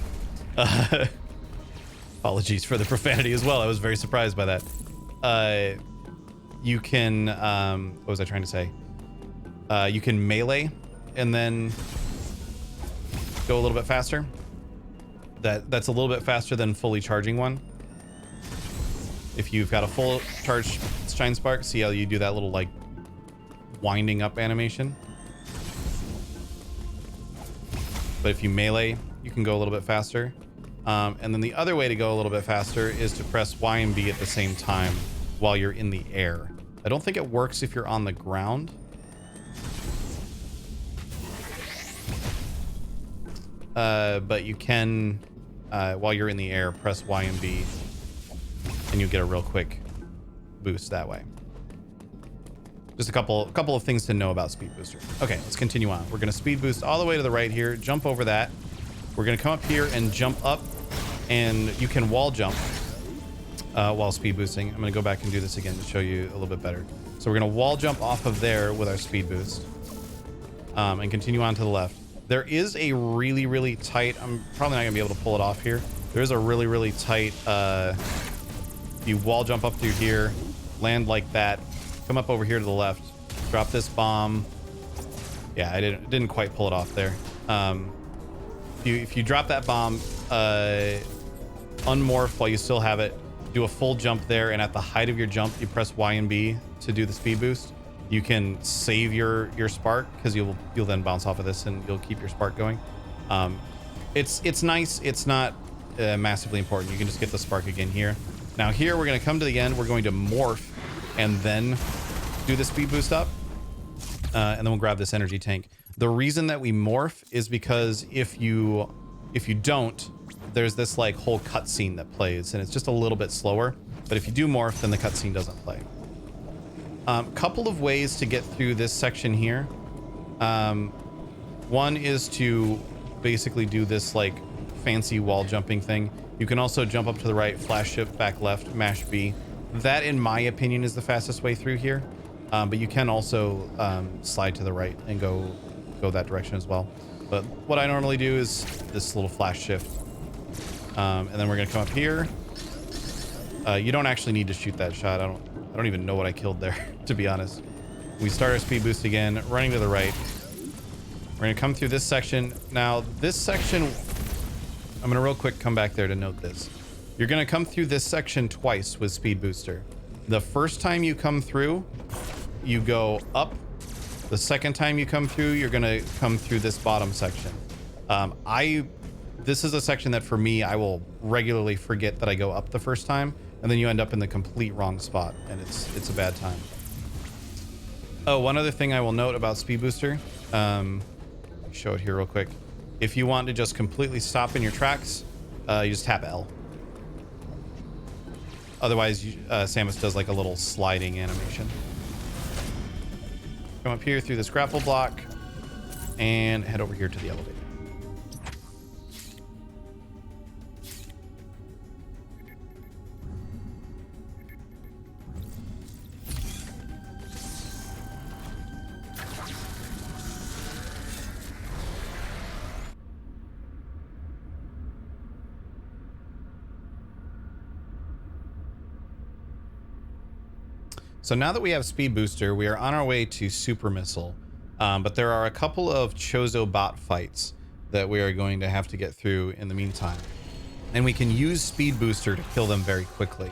Apologies for the profanity as well. I was very surprised by that. You can, what was I trying to say? You can melee and then go a little bit faster. That's a little bit faster than fully charging one. If you've got a full charge Shine Spark, see how you do that little like winding up animation. But if you melee, you can go a little bit faster. And then the other way to go a little bit faster is to press Y and B at the same time while you're in the air. I don't think it works if you're on the ground. But you can, while you're in the air, press Y and B, and you get a real quick boost that way. Just a couple of things to know about Speed Booster. Okay, let's continue on. We're going to speed boost all the way to the right here, jump over that. We're going to come up here and jump up, and you can wall jump while speed boosting. I'm going to go back and do this again to show you a little bit better. So we're going to wall jump off of there with our speed boost and continue on to the left. There is a really, really tight, I'm probably not gonna be able to pull it off here. There is a really, really tight, you wall jump up through here, land like that, come up over here to the left, drop this bomb. Yeah, I didn't quite pull it off there. If you drop that bomb, unmorph while you still have it, do a full jump there, and at the height of your jump, you press Y and B to do the speed boost. You can save your spark because you'll then bounce off of this and you'll keep your spark going. It's nice. It's not massively important. You can just get the spark again here. Now here we're going to come to the end. We're going to morph and then do the speed boost up, and then we'll grab this energy tank. The reason that we morph is because if you don't, there's this like whole cutscene that plays, and it's just a little bit slower. But if you do morph, then the cutscene doesn't play. Couple of ways to get through this section here. One is to basically do this like fancy wall jumping thing. You can also jump up to the right, flash shift back left, mash B. That, in my opinion, is the fastest way through here. But you can also slide to the right and go that direction as well. But what I normally do is this little flash shift. And then we're gonna come up here. You don't actually need to shoot that shot. I don't even know what I killed there, to be honest. We start our speed boost again, running to the right. We're gonna come through this section. Now, this section, I'm gonna real quick come back there to note this. You're gonna come through this section twice with Speed Booster. The first time you come through, you go up. The second time you come through, you're gonna come through this bottom section. This is a section that for me, I will regularly forget that I go up the first time, and then you end up in the complete wrong spot, and it's a bad time. Oh, one other thing I will note about Speed Booster, show it here real quick. If you want to just completely stop in your tracks, you just tap L. Otherwise, Samus does like a little sliding animation. Come up here through this grapple block and head over here to the elevator. So now that we have Speed Booster, we are on our way to Super Missile. But there are a couple of Chozobot fights that we are going to have to get through in the meantime. And we can use Speed Booster to kill them very quickly.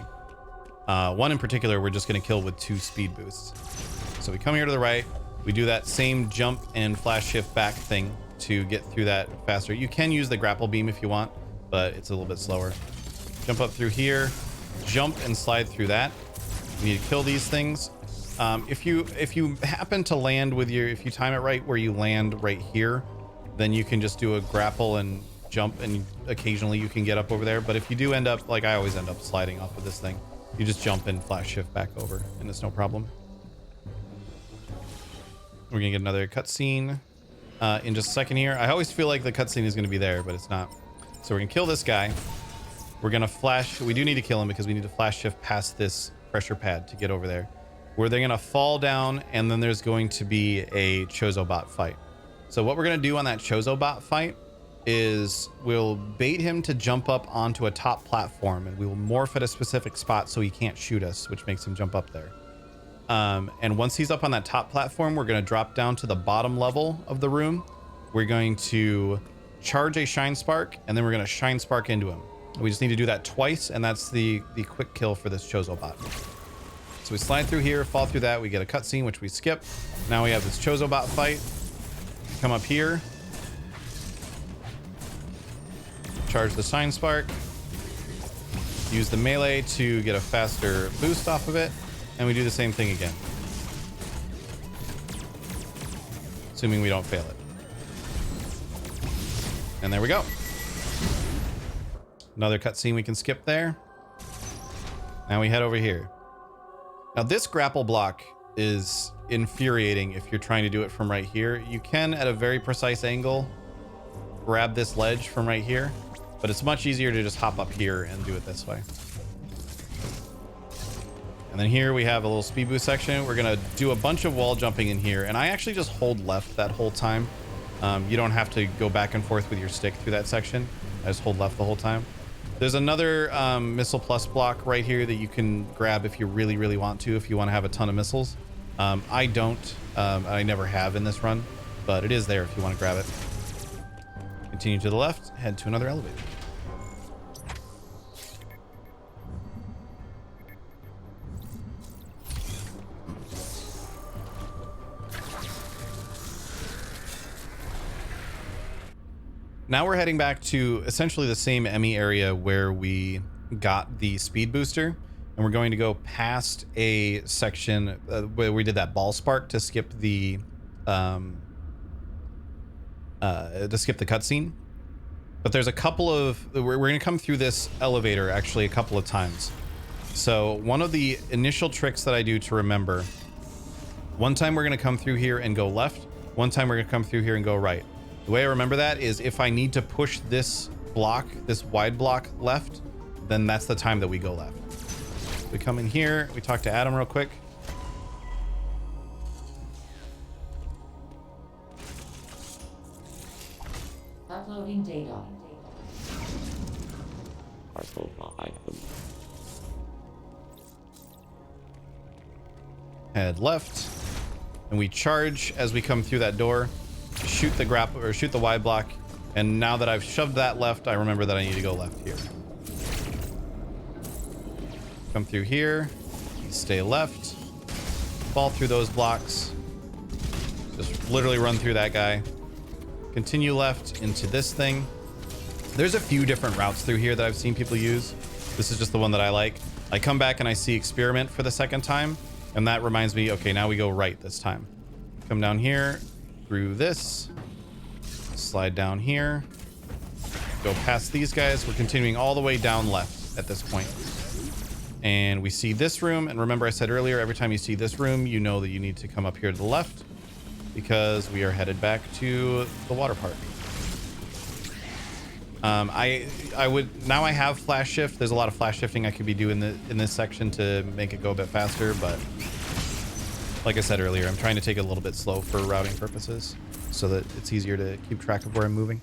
One in particular, we're just going to kill with 2 speed boosts. So we come here to the right. We do that same jump and flash shift back thing to get through that faster. You can use the grapple beam if you want, but it's a little bit slower. Jump up through here, jump and slide through that. You need to kill these things. If you happen to land with if you time it right where you land right here, then you can just do a grapple and jump, and occasionally you can get up over there. But if you do end up, like I always end up sliding off of this thing, you just jump and flash shift back over, and it's no problem. We're gonna get another cutscene in just a second here. I always feel like the cutscene is gonna be there, but it's not. So we're gonna kill this guy. We're gonna flash. We do need to kill him because we need to flash shift past this pressure pad to get over there, where they're gonna fall down, and then there's going to be a Chozobot fight. So what we're gonna do on that Chozobot fight is we'll bait him to jump up onto a top platform, and we will morph at a specific spot so he can't shoot us, which makes him jump up there. And once he's up on that top platform, we're gonna drop down to the bottom level of the room. We're going to charge a Shine Spark, and then we're gonna Shine Spark into him. We just need to do that twice, and that's the quick kill for this Chozobot. So we slide through here, fall through that, we get a cutscene, which we skip. Now we have this Chozobot fight. Come up here. Charge the Shine Spark. Use the melee to get a faster boost off of it. And we do the same thing again. Assuming we don't fail it. And there we go. Another cutscene we can skip there. Now we head over here. Now this grapple block is infuriating if you're trying to do it from right here. You can, at a very precise angle, grab this ledge from right here, but it's much easier to just hop up here and do it this way. And then here we have a little speed boost section. We're gonna do a bunch of wall jumping in here, and I actually just hold left that whole time. You don't have to go back and forth with your stick through that section. I just hold left the whole time. There's another missile plus block right here that you can grab if you really, really want to, if you want to have a ton of missiles. I don't. I never have in this run, but it is there if you want to grab it. Continue to the left, head to another elevator. Now we're heading back to essentially the same Emmy area where we got the speed booster, and we're going to go past a section where we did that ball spark to skip the cutscene. But there's a couple of we're going to come through this elevator actually a couple of times. So one of the initial tricks that I do to remember: one time we're going to come through here and go left. One time we're going to come through here and go right. The way I remember that is if I need to push this block, this wide block left, then that's the time that we go left. We come in here, we talk to Adam real quick. Uploading data. Head left, and we charge as we come through that door. Shoot the grapple or shoot the wide block, and now that I've shoved that left, I remember that I need to go left here. Come through here, stay left, fall through those blocks, just literally run through that guy, continue left into this thing. There's a few different routes through here that I've seen people use. This is just the one that I like. I come back and I see experiment for the second time, and that reminds me, okay, now we go right this time. Come down here through this, slide down here, go past these guys. We're continuing all the way down left at this point. And we see this room, and remember I said earlier, every time you see this room, you know that you need to come up here to the left because we are headed back to the water park. I would now I have flash shift. There's a lot of flash shifting I could be doing in this section to make it go a bit faster, but like I said earlier, I'm trying to take it a little bit slow for routing purposes so that it's easier to keep track of where I'm moving.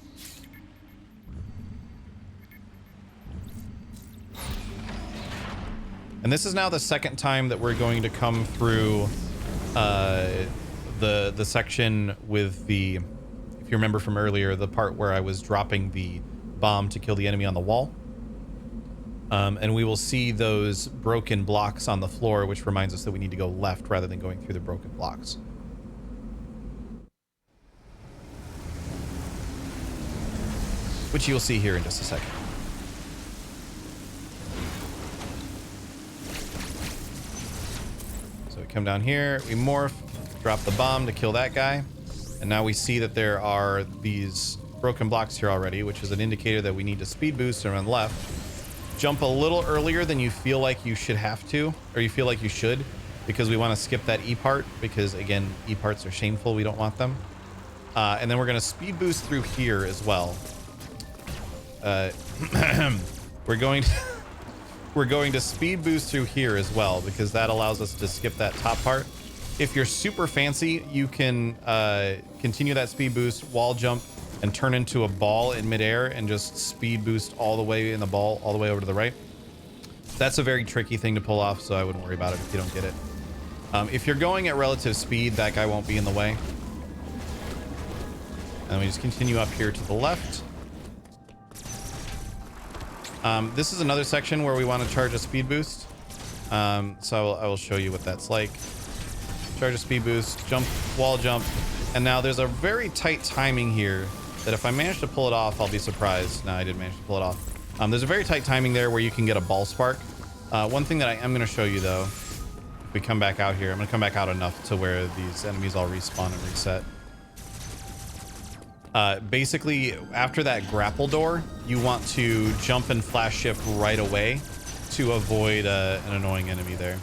And this is now the second time that we're going to come through the section with the, if you remember from earlier, the part where I was dropping the bomb to kill the enemy on the wall. And we will see those broken blocks on the floor, which reminds us that we need to go left rather than going through the broken blocks. Which you'll see here in just a second. So we come down here, we morph, drop the bomb to kill that guy. And now we see that there are these broken blocks here already, which is an indicator that we need to speed boost and run left. Jump a little earlier than you feel like you should have to, or you feel like you should, because we want to skip that E part, because again, E parts are shameful. We don't want them. And then we're going to speed boost through here as well. We're going to speed boost through here as well, because that allows us to skip that top part. If you're super fancy, you can continue that speed boost, wall jump, and turn into a ball in midair and just speed boost all the way in the ball, all the way over to the right. That's a very tricky thing to pull off, so I wouldn't worry about it if you don't get it. If you're going at relative speed, that guy won't be in the way. And we just continue up here to the left. This is another section where we want to charge a speed boost. So I will show you what that's like. Charge a speed boost, jump, wall jump. And now there's a very tight timing here that if I manage to pull it off, I'll be surprised. No, I didn't manage to pull it off. There's a very tight timing there where you can get a ball spark. One thing that I am going to show you though, if we come back out here, I'm going to come back out enough to where these enemies all respawn and reset. Basically, after that grapple door, you want to jump and flash shift right away to avoid an annoying enemy there.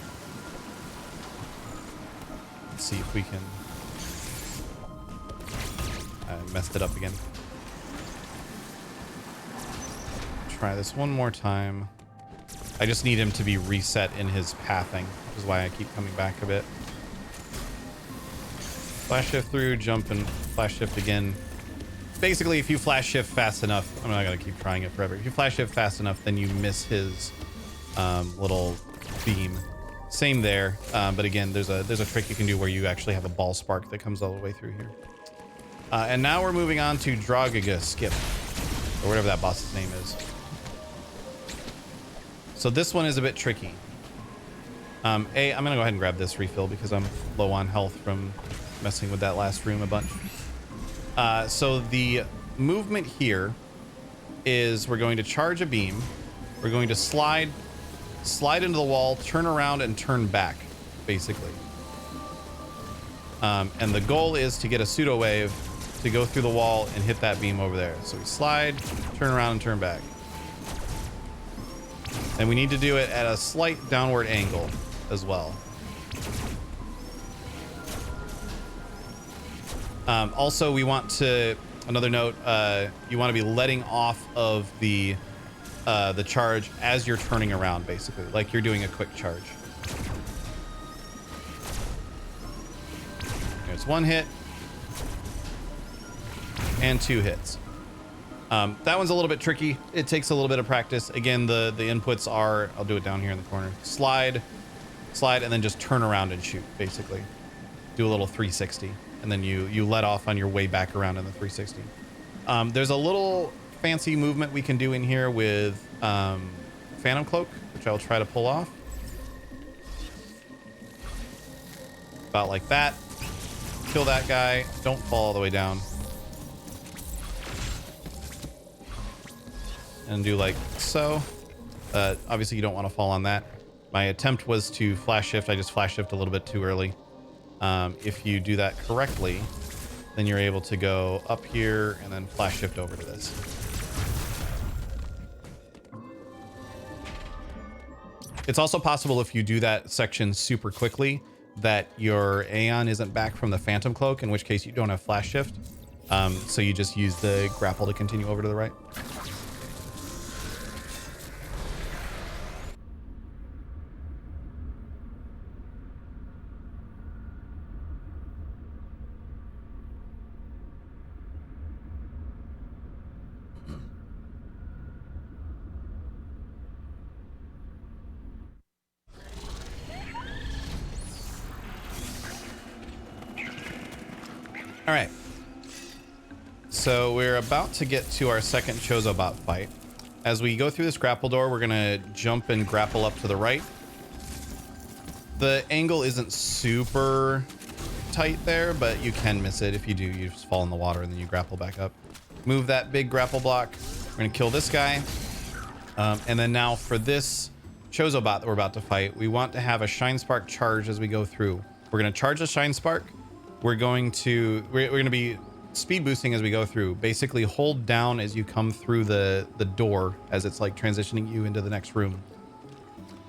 Let's see if we can... I messed it up again. Try this one more time. I just need him to be reset in his pathing, which is why I keep coming back a bit. Flash shift through, jump and flash shift again. basically, if you flash shift fast enough, I'm not gonna keep trying it forever. If you flash shift fast enough, then you miss his little beam. Same there, but again, there's a trick you can do where you actually have a ball spark that comes all the way through here. And now we're moving on to Dragaga Skip, or whatever that boss's name is. So this one is a bit tricky. I'm gonna go ahead and grab this refill because I'm low on health from messing with that last room a bunch. So the movement here is we're going to charge a beam. We're going to slide into the wall, turn around, and turn back, basically. And the goal is to get a Pseudo Wave to go through the wall and hit that beam over there. So we slide, turn around, and turn back. And we need to do it at a slight downward angle as well. Also, we want to, another note, you want to be letting off of the charge as you're turning around, basically, like you're doing a quick charge. There's one hit and 2 hits. That one's a little bit tricky. It takes a little bit of practice. Again, the inputs are, I'll do it down here in the corner. Slide, and then just turn around and shoot, basically. Do a little 360, and then you let off on your way back around in the 360. There's a little fancy movement we can do in here with Phantom Cloak, which I'll try to pull off. About like that. Kill that guy. Don't fall all the way down. And do like so. Obviously you don't want to fall on that. My attempt was to flash shift. I just flash shift a little bit too early. If you do that correctly, then you're able to go up here and then flash shift over to this. It's also possible if you do that section super quickly that your Aeon isn't back from the Phantom Cloak, in which case you don't have flash shift. So you just use the grapple to continue over to the right. All right, so we're about to get to our second Chozobot fight. As we go through this grapple door, we're gonna jump and grapple up to the right. The angle isn't super tight there, but you can miss it. If you do, you just fall in the water and then you grapple back up. Move that big grapple block. We're gonna kill this guy. And then now for this Chozobot that we're about to fight, we want to have a Shine Spark charge as we go through. We're gonna charge the Shine Spark. We're going to be speed boosting as we go through. Basically hold down as you come through the door as it's like transitioning you into the next room.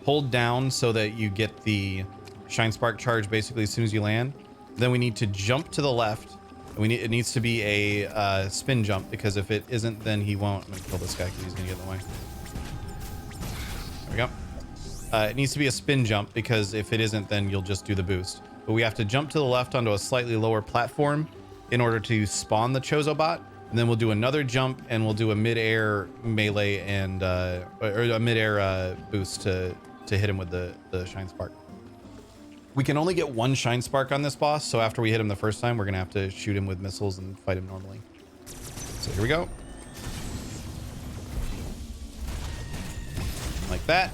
Hold down so that you get the Shine Spark charge basically as soon as you land. Then we need to jump to the left. It needs to be a spin jump, because if it isn't, then he won't. I'm gonna kill this guy because he's gonna get in the way. There we go. It needs to be a spin jump, because if it isn't, then you'll just do the boost. But we have to jump to the left onto a slightly lower platform in order to spawn the Chozobot. And then we'll do another jump and we'll do a mid-air melee and or a mid-air boost to hit him with the Shine Spark. We can only get one Shine Spark on this boss, so after we hit him the first time, we're gonna have to shoot him with missiles and fight him normally. So here we go. Like that.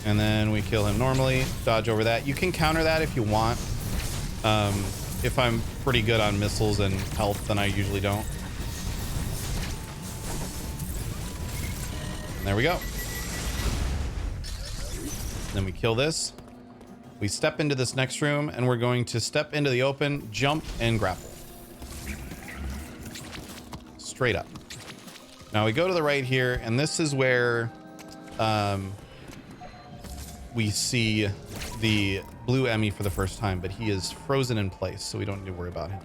And then we kill him normally, dodge over that. You can counter that if you want. If I'm pretty good on missiles and health, then I usually don't. And there we go. Then we kill this. We step into this next room, and we're going to step into the open, jump, and grapple. Straight up. Now we go to the right here, and this is where we see the blue Emmy for the first time, but he is frozen in place, so we don't need to worry about him.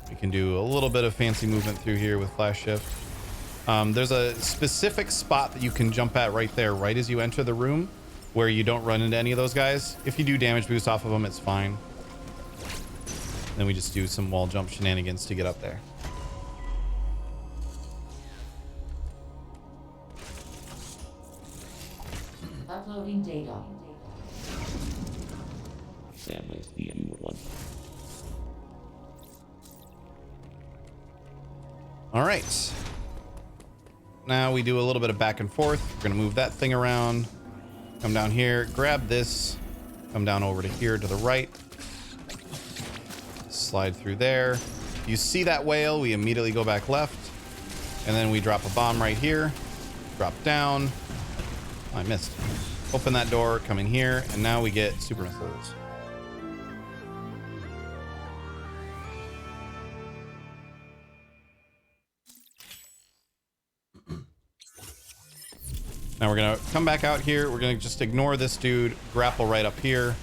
We can do a little bit of fancy movement through here with flash shift. There's a specific spot that you can jump at right there, right as you enter the room, where you don't run into any of those guys. If you do damage boost off of them, it's fine. Then we just do some wall jump shenanigans to get up there. Uploading data. Sam is the M1. All right. Now we do a little bit of back and forth. We're gonna move that thing around. Come down here, grab this. Come down over to here to the right. Slide through there. You see that whale, we immediately go back left. And then we drop a bomb right here. Drop down. Oh, I missed. Open that door, come in here, and now we get super missiles. Now we're gonna come back out here. We're gonna just ignore this dude, grapple right up here,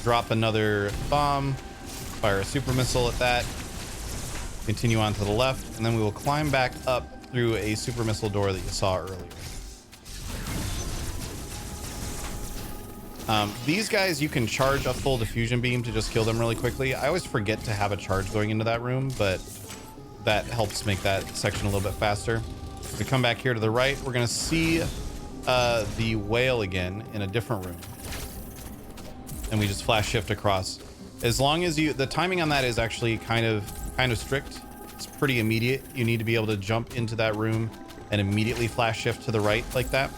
drop another bomb, fire a super missile at that, continue on to the left, and then we will climb back up through a super missile door that you saw earlier. These guys, you can charge a full diffusion beam to just kill them really quickly. I always forget to have a charge going into that room, but that helps make that section a little bit faster. We come back here to the right. We're gonna see the whale again in a different room, and we just flash shift across. As long as the timing on that is actually kind of strict. It's pretty immediate. You need to be able to jump into that room and immediately flash shift to the right like that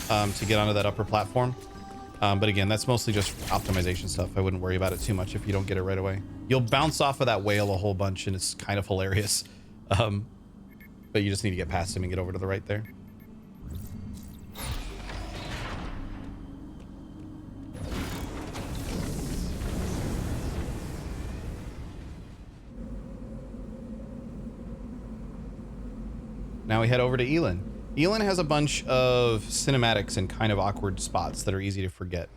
to get onto that upper platform. But again, that's mostly just optimization stuff. I wouldn't worry about it too much if you don't get it right away. You'll bounce off of that whale a whole bunch, and it's kind of hilarious. But you just need to get past him and get over to the right there. Now we head over to Elin. Elin has a bunch of cinematics in kind of awkward spots that are easy to forget.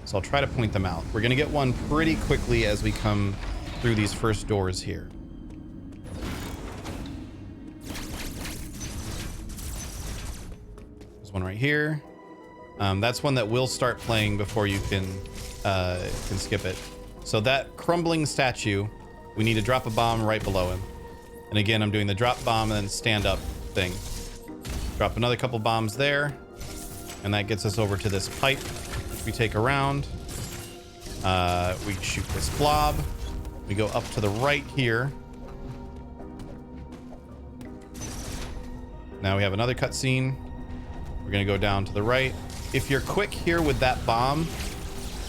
So I'll try to point them out. We're going to get one pretty quickly as we come through these first doors here. There's one right here. That's one that will start playing before you can skip it. So that crumbling statue, we need to drop a bomb right below him. And again, I'm doing the drop bomb and then stand up thing. Drop another couple bombs there, and that gets us over to this pipe, which we take around. We shoot this blob. We go up to the right here. Now we have another cutscene. We're gonna go down to the right. If you're quick here with that bomb,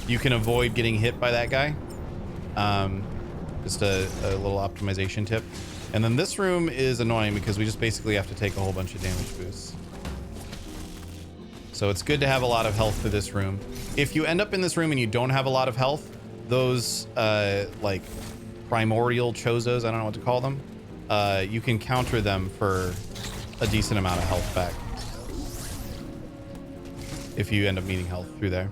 you can avoid getting hit by that guy. Just a little optimization tip. And then this room is annoying because we just basically have to take a whole bunch of damage boosts. So it's good to have a lot of health through this room. If you end up in this room and you don't have a lot of health, those like primordial Chozos, I don't know what to call them, you can counter them for a decent amount of health back if you end up needing health through there.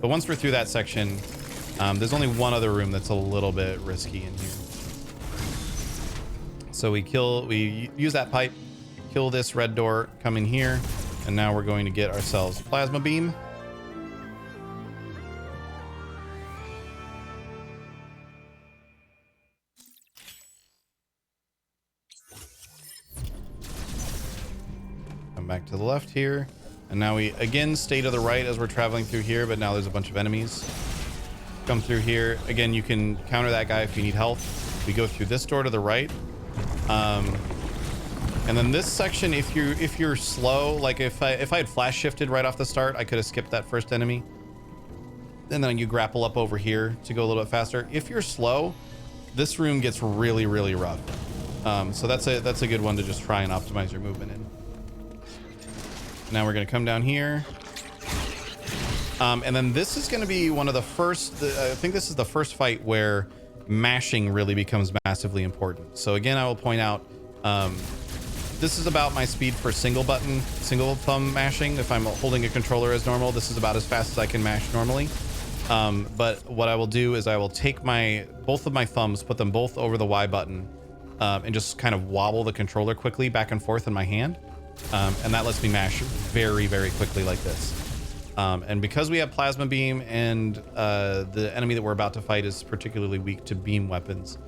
But once we're through that section, there's only one other room that's a little bit risky in here. So we use that pipe, kill this red door, come in here, and now we're going to get ourselves a plasma beam. Come back to the left here, and now we again stay to the right as we're traveling through here, but now there's a bunch of enemies. Come through here. Again, you can counter that guy if you need health. We go through this door to the right. And then this section, if you're slow, like if I had flash shifted right off the start, I could have skipped that first enemy. And then you grapple up over here to go a little bit faster. If you're slow, this room gets really, really rough. So that's a good one to just try and optimize your movement in. Now we're gonna come down here. And then this is gonna be one of the first, I think this is the first fight where mashing really becomes massively important. So again, I will point out, this is about my speed for single thumb mashing. If I'm holding a controller as normal, this is about as fast as I can mash normally. But what I will do is I will take both of my thumbs, put them both over the Y button, and just kind of wobble the controller quickly back and forth in my hand. And that lets me mash very, very quickly like this. And because we have Plasma Beam and the enemy that we're about to fight is particularly weak to beam weapons,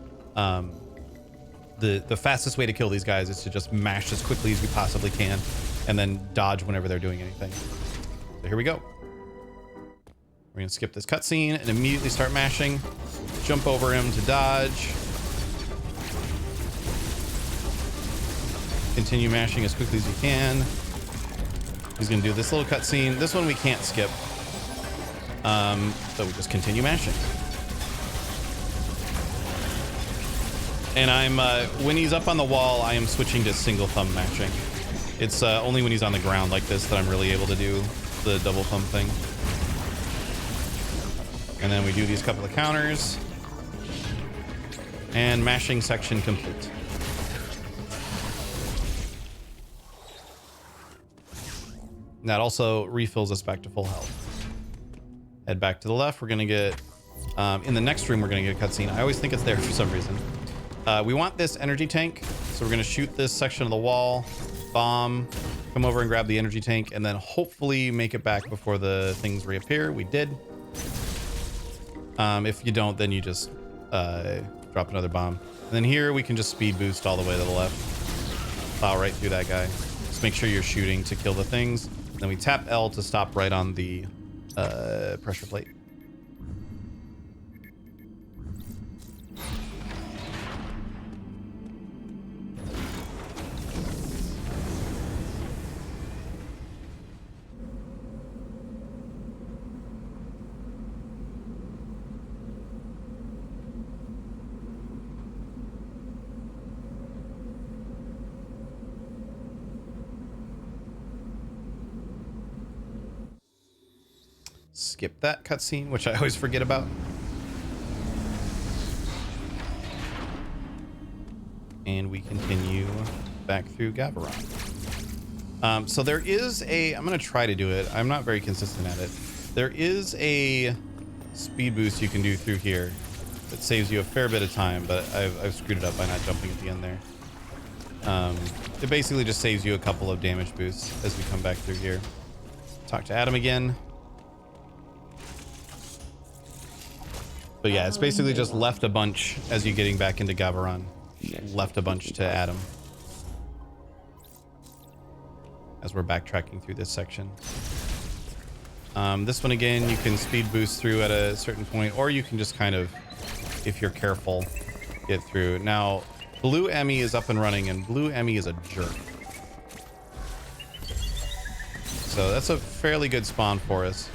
the fastest way to kill these guys is to just mash as quickly as you possibly can and then dodge whenever they're doing anything. So here we go. We're gonna skip this cutscene and immediately start mashing. Jump over him to dodge. Continue mashing as quickly as you can. He's gonna do this little cutscene. This one we can't skip. So we just continue mashing. And I'm when he's up on the wall, I am switching to single thumb mashing. It's only when he's on the ground like this that I'm really able to do the double thumb thing. And then we do these couple of counters. And mashing section complete. And that also refills us back to full health. Head back to the left. We're going to get, in the next room, we're going to get a cutscene. I always think it's there for some reason. We want this energy tank. So we're going to shoot this section of the wall, bomb, come over and grab the energy tank, and then hopefully make it back before the things reappear. We did. If you don't, then you just drop another bomb. And then here we can just speed boost all the way to the left. Plow right through that guy. Just make sure you're shooting to kill the things. Then we tap L to stop right on the pressure plate. Skip that cutscene, which I always forget about. And we continue back through Gavarron. So there is a, I'm going to try to do it. I'm not very consistent at it. There is a speed boost you can do through here that saves you a fair bit of time, but I've screwed it up by not jumping at the end there. It basically just saves you a couple of damage boosts as we come back through here. Talk to Adam again. But yeah, it's basically just left a bunch as you're getting back into Gavarron. Left a bunch to Adam. As we're backtracking through this section. This one again, you can speed boost through at a certain point, or you can just kind of, if you're careful, get through. Now, Blue Emmy is up and running, and Blue Emmy is a jerk. So that's a fairly good spawn for us.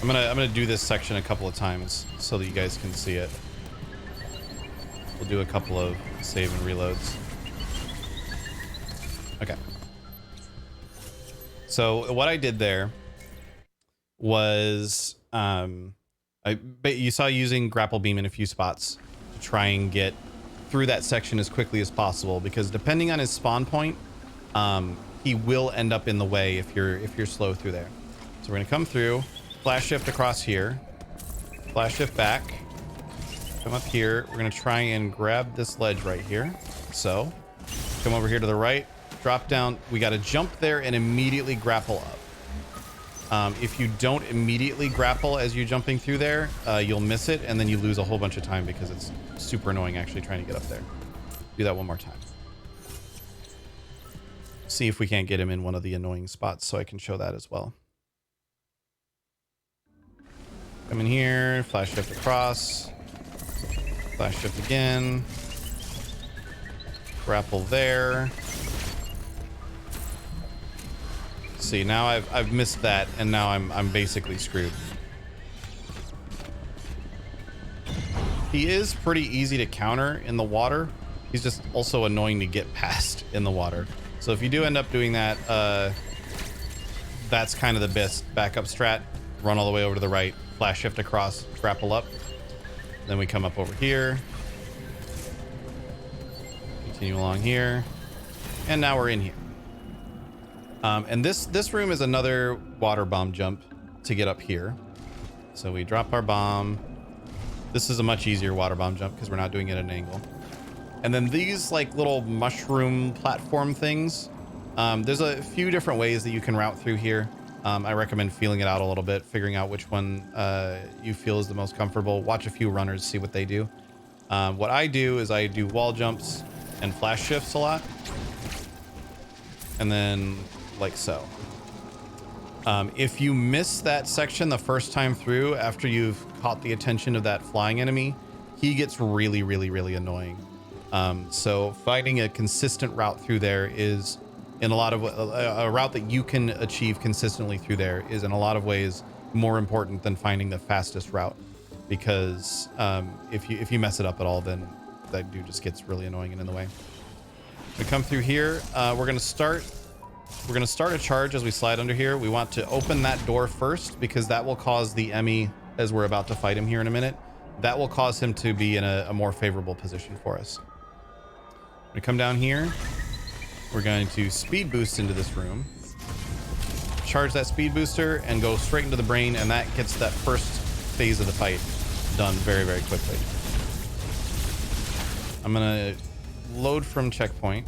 I'm gonna do this section a couple of times so that you guys can see it. We'll do a couple of save and reloads. Okay. So what I did there was you saw using Grapple Beam in a few spots to try and get through that section as quickly as possible, because depending on his spawn point, he will end up in the way if you're slow through there. So we're gonna come through. Flash shift across here, flash shift back, come up here. We're gonna try and grab this ledge right here. So come over here to the right, drop down. We got to jump there and immediately grapple up. If you don't immediately grapple as you're jumping through there, you'll miss it, and then you lose a whole bunch of time because it's super annoying actually trying to get up there. Do that one more time. See if we can't get him in one of the annoying spots so I can show that as well. Come in here, flash shift across, flash shift again, grapple there. See, now I've missed that, and now I'm basically screwed. He is pretty easy to counter in the water. He's just also annoying to get past in the water. So if you do end up doing that, that's kind of the best backup strat. Run all the way over to the right, flash shift across, grapple up. Then we come up over here. Continue along here. And now we're in here. And this room is another water bomb jump to get up here. So we drop our bomb. This is a much easier water bomb jump because we're not doing it at an angle. And then these like little mushroom platform things. There's a few different ways that you can route through here. I recommend feeling it out a little bit, figuring out which one you feel is the most comfortable. Watch a few runners, see what they do. What I do is I do wall jumps and flash shifts a lot. And then like so. If you miss that section the first time through after you've caught the attention of that flying enemy, he gets really, really, really annoying. So finding a consistent route through there is in a lot of a route that you can achieve consistently through there is in a lot of ways more important than finding the fastest route, because if you mess it up at all, then that dude just gets really annoying and in the way. We come through here. We're gonna start a charge as we slide under here. We want to open that door first because that will cause the Emmy, as we're about to fight him here in a minute, that will cause him to be in a more favorable position for us. We come down here. We're going to speed boost into this room, charge that speed booster, and go straight into the brain, and that gets that first phase of the fight done very, very quickly. I'm gonna load from checkpoint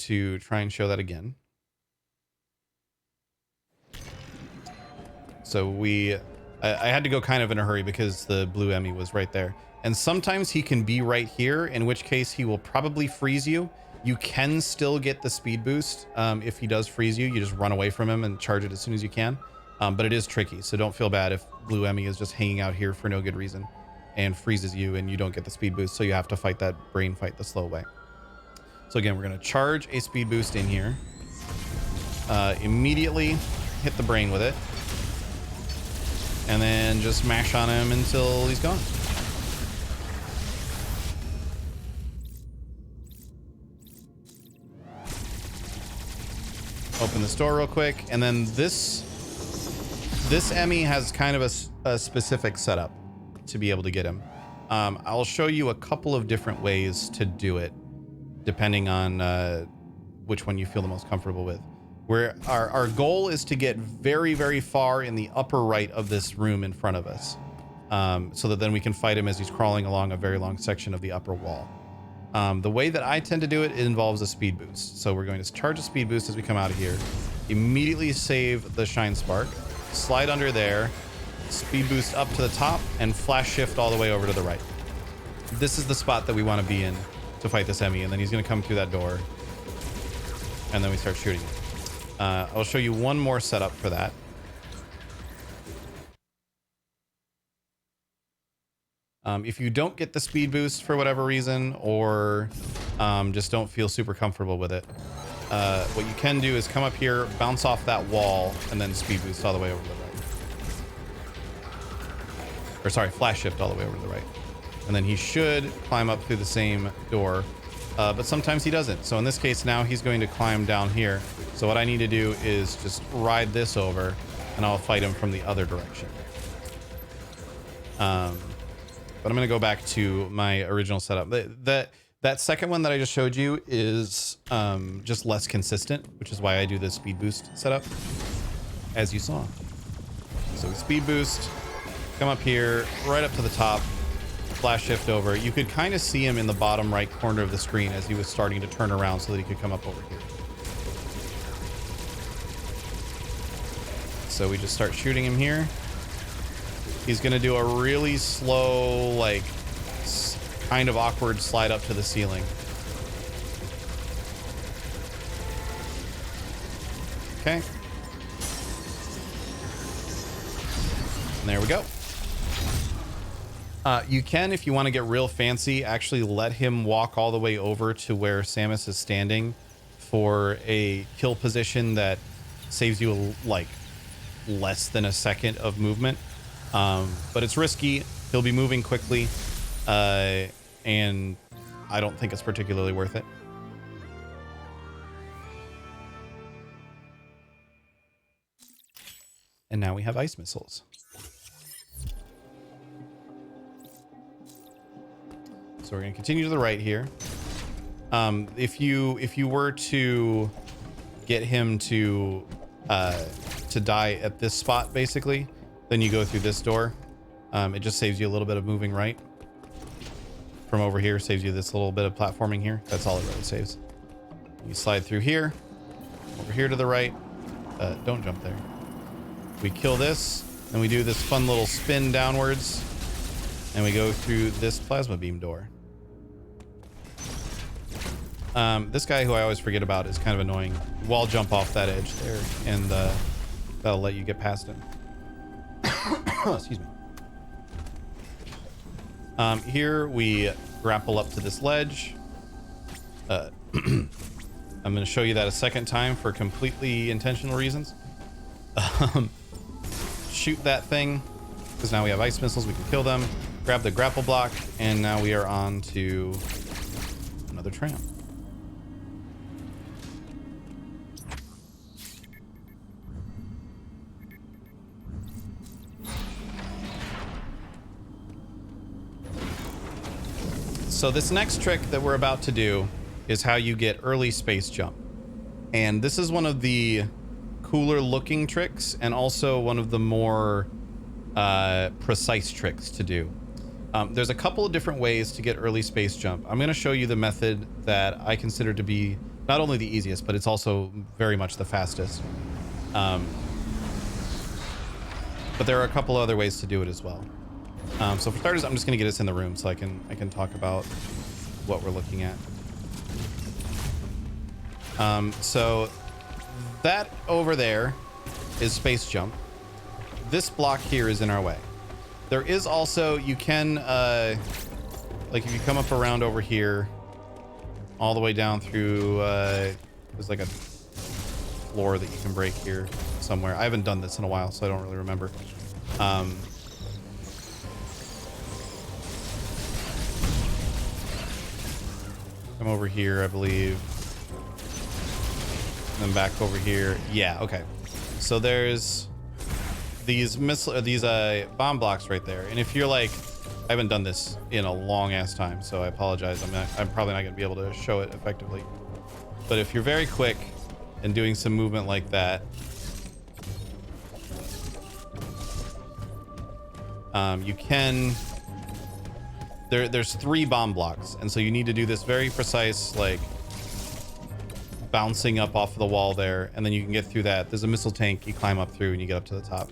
to try and show that again. So I had to go kind of in a hurry because the blue Emmy was right there. And sometimes he can be right here, in which case he will probably freeze you. You can still get the speed boost. If he does freeze you, you just run away from him and charge it as soon as you can. But it is tricky, so don't feel bad if blue Emmy is just hanging out here for no good reason and freezes you and you don't get the speed boost, so you have to fight that brain fight the slow way. So again, we're going to charge a speed boost in here. Immediately hit the brain with it. And then just mash on him until he's gone. Open this door real quick. And then this Emmy has kind of a specific setup to be able to get him. I'll show you a couple of different ways to do it, depending on which one you feel the most comfortable with. Where our goal is to get very, very far in the upper right of this room in front of us, so that then we can fight him as he's crawling along a very long section of the upper wall. The way that I tend to do it involves a speed boost. So we're going to charge a speed boost as we come out of here, immediately save the shine spark, slide under there, speed boost up to the top, and flash shift all the way over to the right. This is the spot that we want to be in to fight this Emmy, and then he's going to come through that door, and then we start shooting him. I'll show you one more setup for that. If you don't get the speed boost for whatever reason, or just don't feel super comfortable with it, what you can do is come up here, bounce off that wall, and then speed boost all the way over to the right. Or sorry, flash shift all the way over to the right. And then he should climb up through the same door, but sometimes he doesn't. So in this case, now he's going to climb down here. So what I need to do is just ride this over, and I'll fight him from the other direction. But I'm going to go back to my original setup. That second one that I just showed you is just less consistent, which is why I do the speed boost setup, as you saw. So we speed boost, come up here, right up to the top, flash shift over. You could kind of see him in the bottom right corner of the screen as he was starting to turn around so that he could come up over here. So we just start shooting him here. He's going to do a really slow, like, kind of awkward slide up to the ceiling. Okay. And there we go. You can, if you want to get real fancy, actually let him walk all the way over to where Samus is standing for a kill position that saves you like less than a second of movement. But it's risky. He'll be moving quickly, and I don't think it's particularly worth it. And now we have ice missiles. So we're going to continue to the right here. If you were to get him to die at this spot, basically, then you go through this door. It just saves you a little bit of moving right. From over here, saves you this little bit of platforming here. That's all it really saves. You slide through here, over here to the right, Don't jump there. We kill this, and we do this fun little spin downwards, and we go through this plasma beam door. This guy who I always forget about is kind of annoying. Wall jump off that edge there, and that'll let you get past him. Excuse me. Here we grapple up to this ledge. I'm going to show you that a second time for completely intentional reasons. Shoot that thing, because now we have ice missiles, we can kill them. Grab the grapple block, and now we are on to another tram. So this next trick that we're about to do is how you get early space jump. And this is one of the cooler looking tricks and also one of the more precise tricks to do. There's a couple of different ways to get early space jump. I'm going to show you the method that I consider to be not only the easiest, but it's also very much the fastest. But there are a couple other ways to do it as well. So for starters, I'm just going to get us in the room so I can talk about what we're looking at. So that over there is space jump. This block here is in our way. There is also, you can, like if you come up around over here, all the way down through, there's like a floor that you can break here somewhere. I haven't done this in a while, so I don't really remember. Come over here, I believe. And then back over here. Yeah, okay. So there's these bomb blocks right there. And if you're like, I haven't done this in a long ass time, so I apologize. I'm probably not gonna be able to show it effectively. But if you're very quick and doing some movement like that, you can. There's 3 bomb blocks, and so you need to do this very precise, like bouncing up off of the wall there, and then you can get through that. There's a missile tank you climb up through and you get up to the top.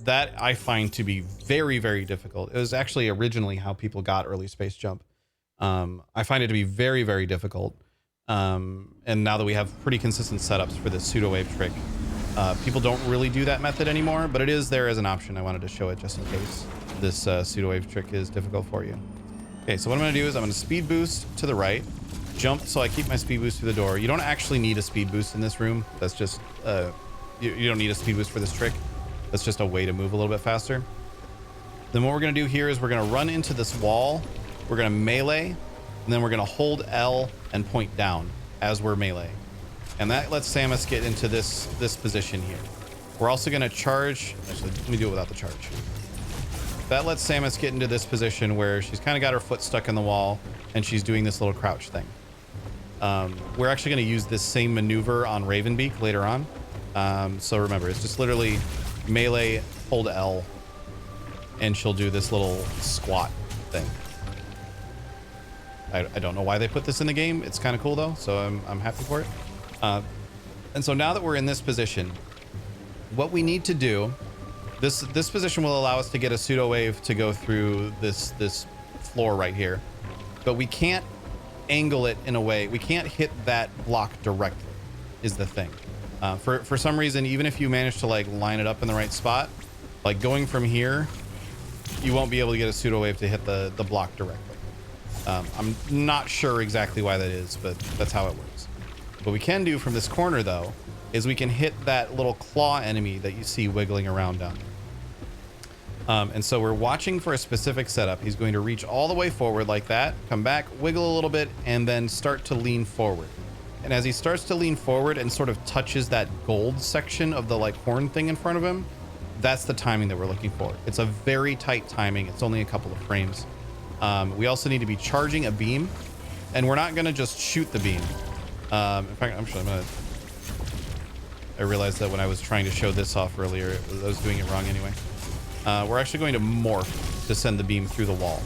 That I find to be very, very difficult. It was actually originally how people got early space jump. I find it to be very, very difficult. And now that we have pretty consistent setups for this pseudo wave trick, people don't really do that method anymore, but it is there as an option. I wanted to show it just in case this pseudo wave trick is difficult for you. Okay, so what I'm going to do is I'm going to speed boost to the right, jump so I keep my speed boost through the door. You don't actually need a speed boost in this room. That's just, you don't need a speed boost for this trick. That's just a way to move a little bit faster. Then what we're going to do here is we're going to run into this wall. We're going to melee, and then we're going to hold L and point down as we're melee. And that lets Samus get into this position here. We're also going to charge. Actually, let me do it without the charge. That lets Samus get into this position where she's kind of got her foot stuck in the wall and she's doing this little crouch thing. We're actually going to use this same maneuver on Ravenbeak later on. So remember, it's just literally melee, hold L, and she'll do this little squat thing. I don't know why they put this in the game. It's kind of cool though, so I'm happy for it. And so now that we're in this position, what we need to do, this position will allow us to get a pseudo wave to go through this floor right here, but we can't angle it in a way. We can't hit that block directly is the thing. For some reason, even if you manage to like line it up in the right spot, like going from here, you won't be able to get a pseudo wave to hit the block directly. I'm not sure exactly why that is, but that's how it works. What we can do from this corner though is we can hit that little claw enemy that you see wiggling around down there. And so we're watching for a specific setup. He's going to reach all the way forward like that, come back, wiggle a little bit, and then start to lean forward. And as he starts to lean forward and sort of touches that gold section of the like horn thing in front of him, that's the timing that we're looking for. It's a very tight timing. It's only a couple of frames. We also need to be charging a beam, and we're not going to just shoot the beam. In fact, I realized that when I was trying to show this off earlier, I was doing it wrong anyway. We're actually going to morph to send the beam through the wall.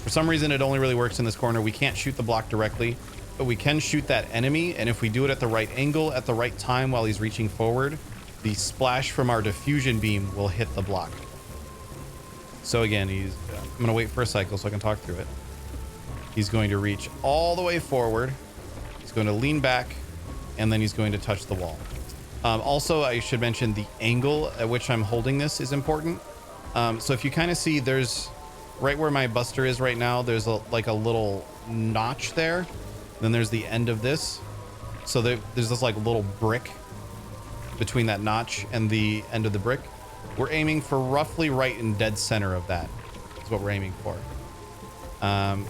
For some reason, it only really works in this corner. We can't shoot the block directly. but we can shoot that enemy. And if we do it at the right angle, at the right time while he's reaching forward, the splash from our diffusion beam will hit the block. So again, I'm going to wait for a cycle so I can talk through it. He's going to reach all the way forward. He's going to lean back, and then he's going to touch the wall. Also, I should mention the angle at which I'm holding this is important. So if you kind of see, there's right where my buster is right now, there's like a little notch there. Then there's the end of this. So there's this like little brick between that notch and the end of the brick. We're aiming for roughly right in dead center of that is what we're aiming for.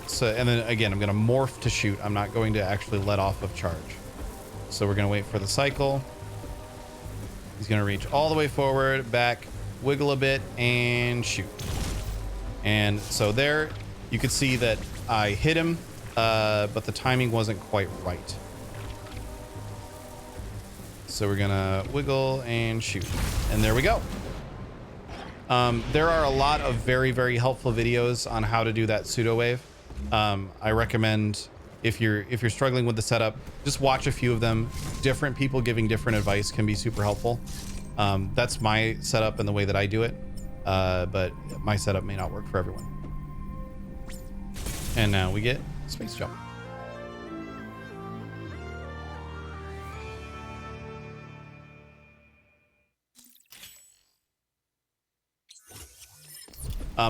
So, and then again, I'm going to morph to shoot. I'm not going to actually let off of charge. So we're going to wait for the cycle. He's going to reach all the way forward, back, wiggle a bit, and shoot. And so there you could see that I hit him, but the timing wasn't quite right. So we're going to wiggle and shoot. And there we go. There are a lot of very, very helpful videos on how to do that pseudo wave. I recommend if you're struggling with the setup, just watch a few of them. Different people giving different advice can be super helpful. That's my setup and the way that I do it. But my setup may not work for everyone. And now we get space jump.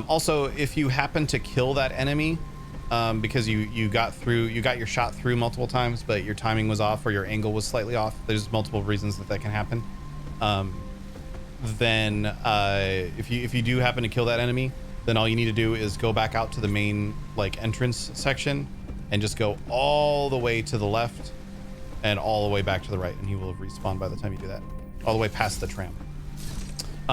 Also, if you happen to kill that enemy, because you got your shot through multiple times, but your timing was off or your angle was slightly off, there's multiple reasons that can happen. Then if you do happen to kill that enemy, then all you need to do is go back out to the main like entrance section and just go all the way to the left and all the way back to the right, and he will have respawned by the time you do that, all the way past the tram.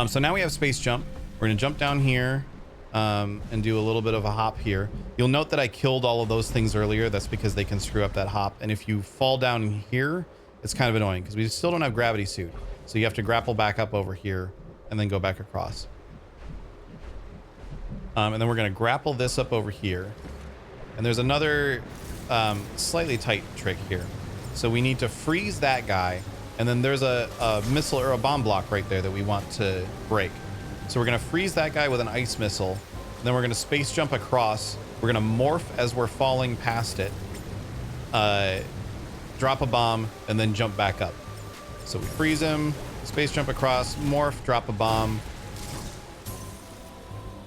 So now we have space jump. We're gonna jump down here and do a little bit of a hop here. You'll note that I killed all of those things earlier. That's because they can screw up that hop. And if you fall down here, it's kind of annoying because we still don't have gravity suit. So you have to grapple back up over here and then go back across. And then we're going to grapple this up over here. And there's another slightly tight trick here. So we need to freeze that guy. And then there's a missile or a bomb block right there that we want to break. So we're going to freeze that guy with an ice missile. And then we're going to space jump across. We're going to morph as we're falling past it. Drop a bomb and then jump back up. So we freeze him, space jump across, morph, drop a bomb,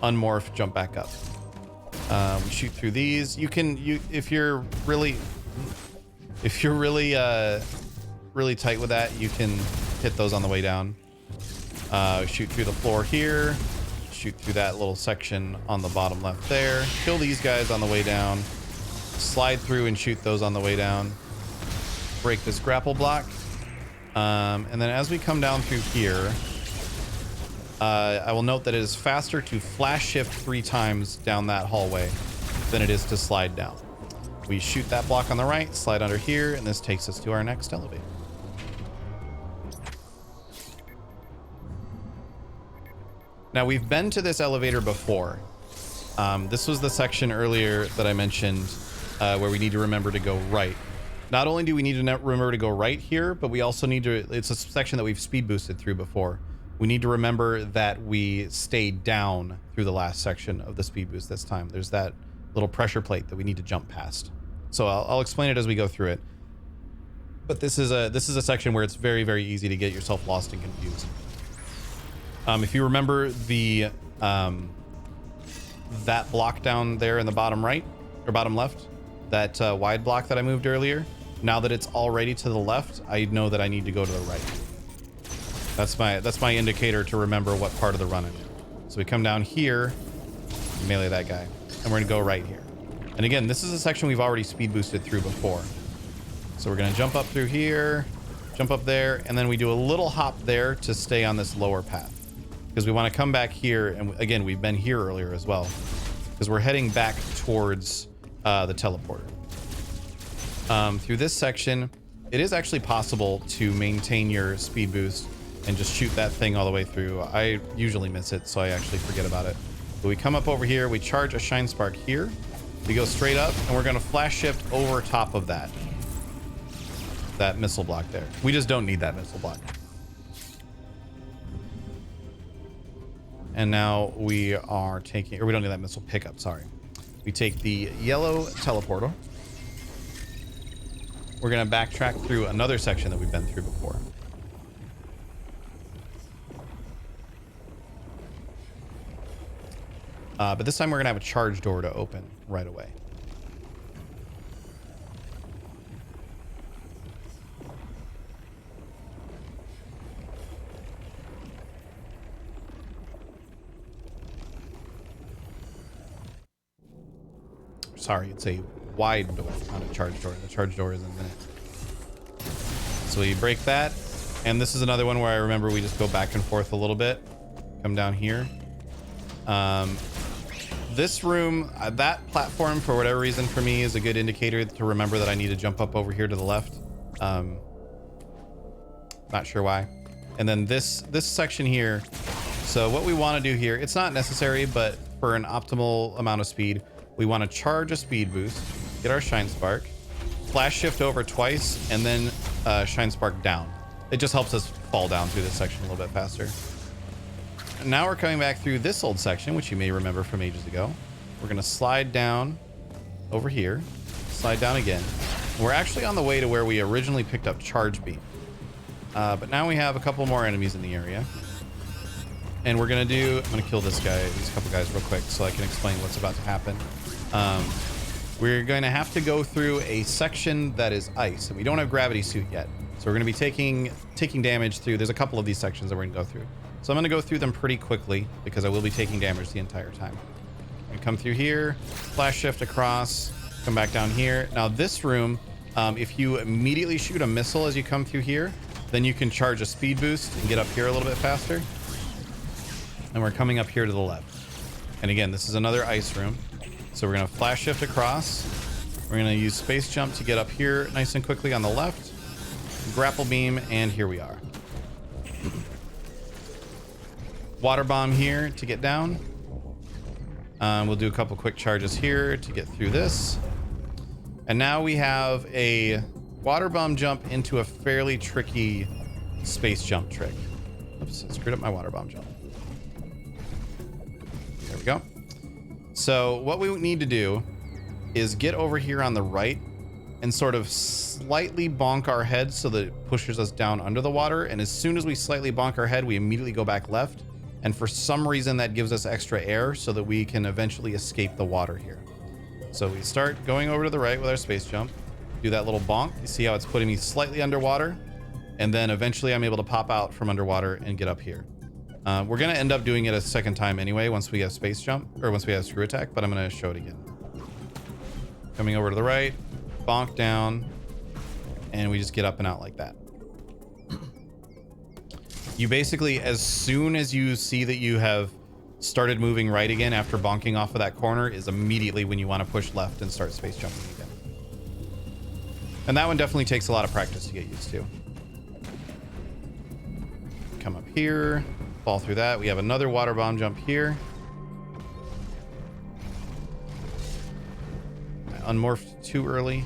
unmorph, jump back up. We shoot through these. If you're really tight with that, you can hit those on the way down. Shoot through the floor here, shoot through that little section on the bottom left there, kill these guys on the way down, slide through and shoot those on the way down, break this grapple block. And then as we come down through here, I will note that it is faster to flash shift 3 times down that hallway than it is to slide down. We shoot that block on the right, slide under here, and this takes us to our next elevator. Now we've been to this elevator before. This was the section earlier that I mentioned where we need to remember to go right. Not only do we need to remember to go right here, but we also need to, it's a section that we've speed boosted through before. We need to remember that we stayed down through the last section of the speed boost this time. There's that little pressure plate that we need to jump past. So I'll explain it as we go through it. But this is a section where it's very, very easy to get yourself lost and confused. If you remember the that block down there in the bottom right or bottom left, that wide block that I moved earlier, now that it's already to the left, I know that I need to go to the right. That's my indicator to remember what part of the run I'm in. So we come down here, melee that guy, and we're gonna go right here. And again, this is a section we've already speed boosted through before. So we're gonna jump up through here, jump up there, and then we do a little hop there to stay on this lower path. Because we want to come back here, and again, we've been here earlier as well. Because we're heading back towards the teleporter. Through this section, it is actually possible to maintain your speed boost and just shoot that thing all the way through. I usually miss it, so I actually forget about it. But we come up over here, we charge a shine spark here, we go straight up, and we're going to flash shift over top of that. that missile block there. We just don't need that missile block. And now we are taking, or we don't need that missile pickup, sorry. We take the yellow teleporter. We're gonna backtrack through another section that we've been through before. But this time we're gonna have a charge door to open right away. Sorry, it's a wide door, not a charge door. The charge door is in a minute. So we break that. And this is another one where I remember we just go back and forth a little bit. Come down here. This room, that platform, for whatever reason for me, is a good indicator to remember that I need to jump up over here to the left. Not sure why. And then this section here. So what we want to do here, it's not necessary, but for an optimal amount of speed, we want to charge a speed boost, get our Shine Spark, flash shift over twice, and then Shine Spark down. It just helps us fall down through this section a little bit faster. And now we're coming back through this old section, which you may remember from ages ago. We're going to slide down over here, slide down again. And we're actually on the way to where we originally picked up Charge Beam. But now we have a couple more enemies in the area. And we're going to do, I'm going to kill this guy, these couple guys real quick so I can explain what's about to happen. We're going to have to go through a section that is ice, and we don't have gravity suit yet. So we're going to be taking damage through, there's a couple of these sections that we're going to go through. So I'm going to go through them pretty quickly because I will be taking damage the entire time. I'm going to come through here, flash shift across, come back down here. Now this room, if you immediately shoot a missile as you come through here, then you can charge a speed boost and get up here a little bit faster. And we're coming up here to the left. And again, this is another ice room. So we're going to flash shift across. We're going to use space jump to get up here nice and quickly on the left. Grapple beam, and here we are. Water bomb here to get down. We'll do a couple quick charges here to get through this. And now we have a water bomb jump into a fairly tricky space jump trick. Oops, I screwed up my water bomb jump. There we go. So what we need to do is get over here on the right and sort of slightly bonk our head so that it pushes us down under the water. And as soon as we slightly bonk our head, we immediately go back left. And for some reason that gives us extra air so that we can eventually escape the water here. So we start going over to the right with our space jump, do that little bonk. You see how it's putting me slightly underwater? And then eventually I'm able to pop out from underwater and get up here. We're going to end up doing it a second time anyway once we have space jump, or once we have screw attack, but I'm going to show it again. Coming over to the right, bonk down, and we just get up and out like that. You basically, as soon as you see that you have started moving right again after bonking off of that corner, is immediately when you want to push left and start space jumping again. And that one definitely takes a lot of practice to get used to. Come up here, fall through that. We have another water bomb jump here. I unmorphed too early.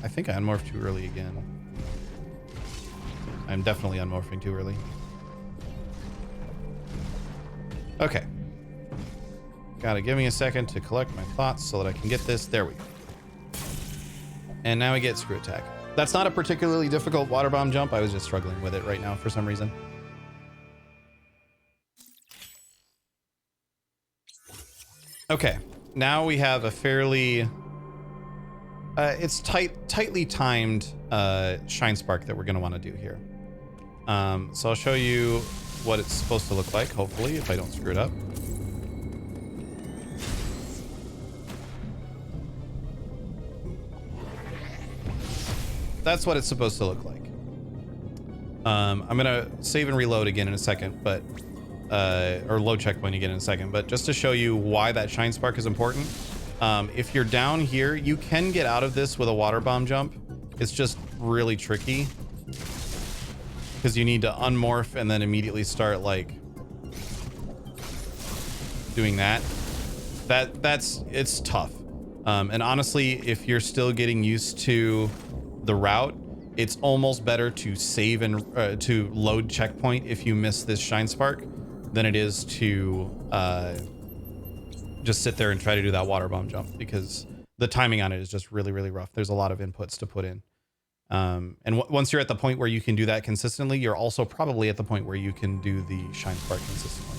I think I unmorphed too early again. I'm definitely unmorphing too early. Okay. Gotta give me a second to collect my thoughts so that I can get this. There we go. And now we get screw attack. That's not a particularly difficult water bomb jump. I was just struggling with it right now for some reason. Okay. Now we have a fairly... it's tightly timed Shine Spark that we're going to want to do here. So I'll show you what it's supposed to look like, hopefully, if I don't screw it up. That's what it's supposed to look like. I'm going to save and reload again in a second, but or load checkpoint again in a second, but just to show you why that Shine Spark is important. If you're down here, you can get out of this with a water bomb jump. It's just really tricky because you need to unmorph and then immediately start like doing that. It's tough. And honestly, if you're still getting used to the route, it's almost better to save and to load checkpoint if you miss this shine spark than it is to just sit there and try to do that water bomb jump, because the timing on it is just really, really rough. There's a lot of inputs to put in. And once you're at the point where you can do that consistently, you're also probably at the point where you can do the shine spark consistently.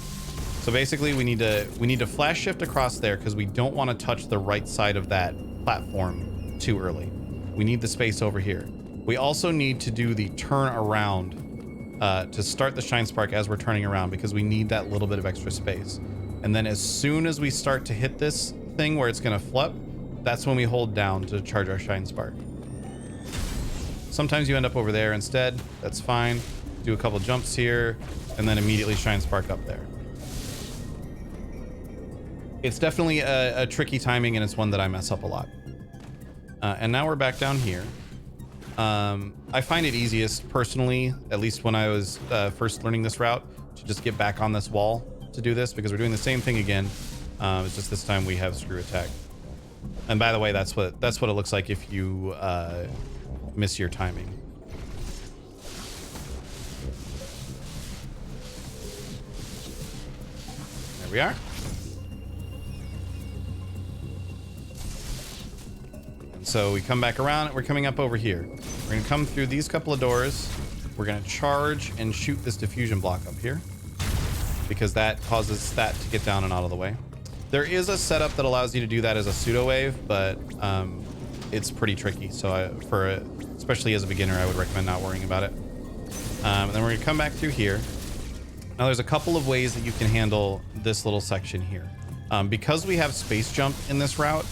So basically we need to flash shift across there because we don't want to touch the right side of that platform too early. We need the space over here. We also need to do the turn around to start the shine spark as we're turning around, because we need that little bit of extra space. And then as soon as we start to hit this thing where it's going to flip, that's when we hold down to charge our shine spark. Sometimes you end up over there instead. That's fine. Do a couple jumps here and then immediately shine spark up there. It's definitely a tricky timing, and it's one that I mess up a lot. And now we're back down here. I find it easiest personally, at least when I was first learning this route, to just get back on this wall to do this, because we're doing the same thing again. It's just this time we have screw attack. And by the way, that's what it looks like if you miss your timing. There we are. And so we come back around. We're coming up over here. We're going to come through these couple of doors. We're going to charge and shoot this diffusion block up here, because that causes that to get down and out of the way. There is a setup that allows you to do that as a pseudo wave, but it's pretty tricky. So especially as a beginner, I would recommend not worrying about it. And then we're going to come back through here. Now there's a couple of ways that you can handle this little section here. Because we have space jump in this route,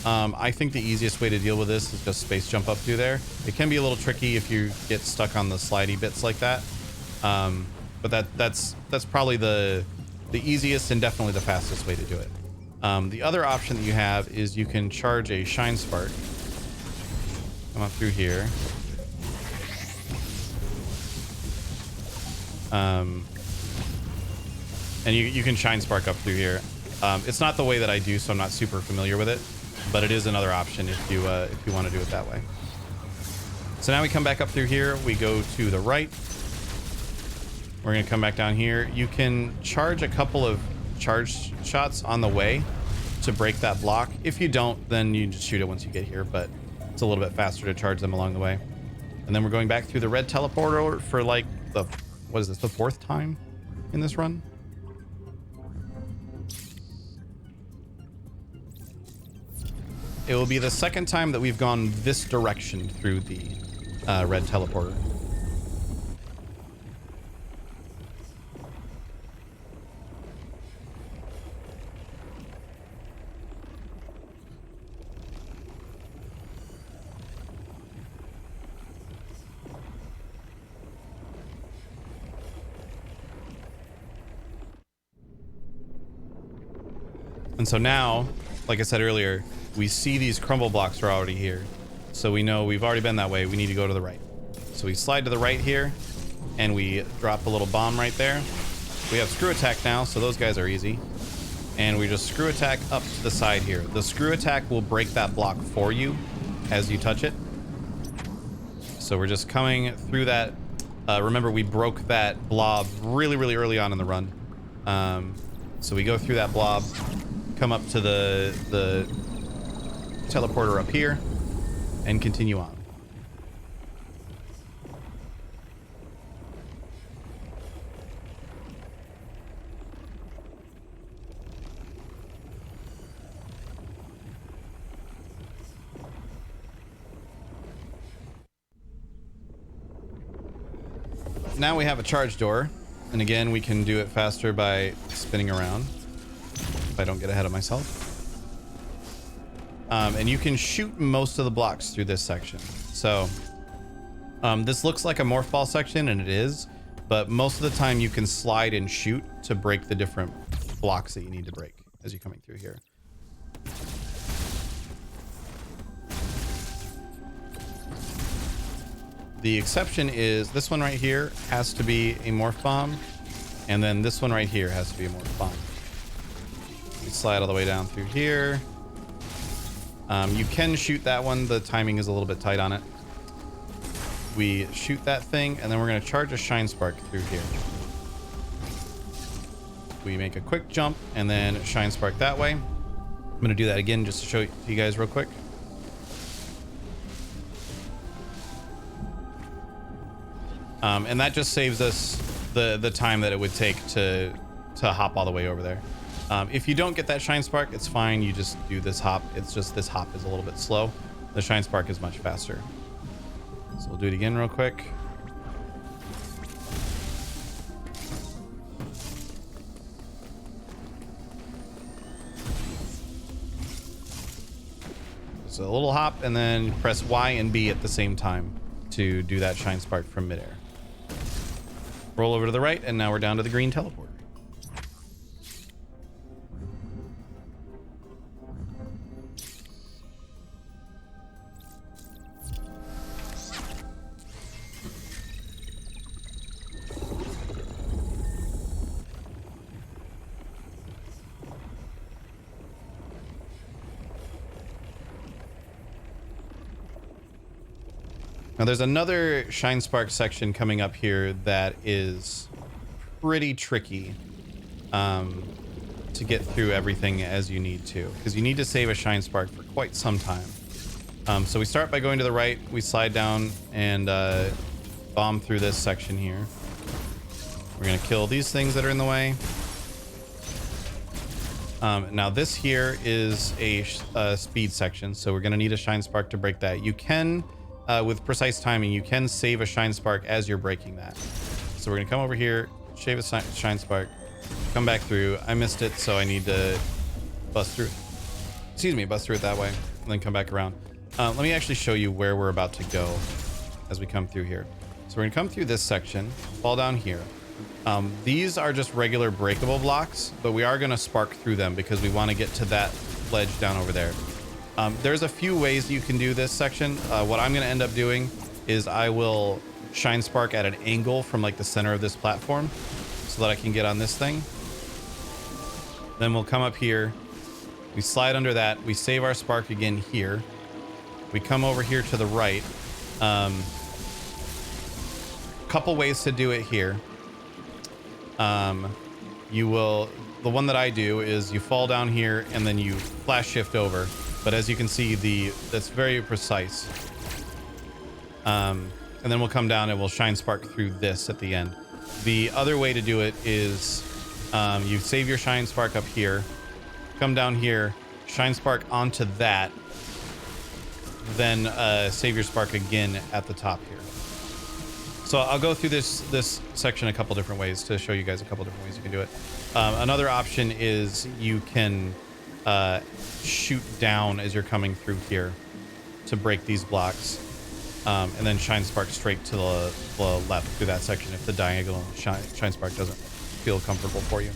I think the easiest way to deal with this is just space jump up through there. It can be a little tricky if you get stuck on the slidey bits like that. But that's probably the easiest and definitely the fastest way to do it. The other option that you have is you can charge a shine spark. Come up through here. And you can shine spark up through here. It's not the way that I do, so I'm not super familiar with it, but it is another option if you want to do it that way. So now we come back up through here. We go to the right. We're going to come back down here. You can charge a couple of charge shots on the way to break that block. If you don't, then you just shoot it once you get here, but it's a little bit faster to charge them along the way. And then we're going back through the red teleporter for like the fourth time in this run? It will be the second time that we've gone this direction through the red teleporter. And so now, like I said earlier, we see these crumble blocks are already here. So we know we've already been that way. We need to go to the right. So we slide to the right here, and we drop a little bomb right there. We have screw attack now, so those guys are easy. And we just screw attack up to the side here. The screw attack will break that block for you as you touch it. So we're just coming through that. Remember, we broke that blob really, really early on in the run. So we go through that blob, come up to the teleporter up here, and continue on. Now we have a charge door, and again we can do it faster by spinning around if I don't get ahead of myself. And you can shoot most of the blocks through this section. So this looks like a morph ball section, and it is, but most of the time you can slide and shoot to break the different blocks that you need to break as you're coming through here. The exception is this one right here has to be a morph bomb, and then this one right here has to be a morph bomb. You slide all the way down through here. You can shoot that one. The timing is a little bit tight on it. We shoot that thing, and then we're going to charge a Shine Spark through here. We make a quick jump, and then Shine Spark that way. I'm going to do that again just to show you guys real quick. And that just saves us the time that it would take to hop all the way over there. If you don't get that Shine Spark, it's fine. You just do this hop. It's just this hop is a little bit slow. The Shine Spark is much faster. So we'll do it again real quick. So a little hop, and then press Y and B at the same time to do that Shine Spark from midair. Roll over to the right, and now we're down to the green teleporter. Now there's another Shine Spark section coming up here that is pretty tricky to get through everything as you need to, because you need to save a Shine Spark for quite some time. So we start by going to the right, we slide down and bomb through this section here. We're gonna kill these things that are in the way. Now this here is a speed section, so we're gonna need a Shine Spark to break that. You can with precise timing, you can save a Shine Spark as you're breaking that. So we're gonna come over here, shave a Shine Spark, come back through. I missed it, so I need to bust through. Excuse me, bust through it that way, and then come back around. Let me actually show you where we're about to go as we come through here. So we're gonna come through this section, fall down here. These are just regular breakable blocks, but we are gonna spark through them because we want to get to that ledge down over there. There's a few ways you can do this section. What I'm going to end up doing is I will Shine Spark at an angle from like the center of this platform so that I can get on this thing. Then we'll come up here. We slide under that. We save our spark again here. We come over here to the right. Couple ways to do it here. The one that I do is you fall down here and then you flash shift over. But as you can see, that's very precise. And then we'll come down and we'll Shine Spark through this at the end. The other way to do it is you save your Shine Spark up here, come down here, Shine Spark onto that, then save your spark again at the top here. So I'll go through this section a couple different ways to show you guys a couple different ways you can do it. Another option is you can shoot down as you're coming through here to break these blocks, and then Shine Spark straight to the left through that section if the diagonal Shine Spark doesn't feel comfortable for you.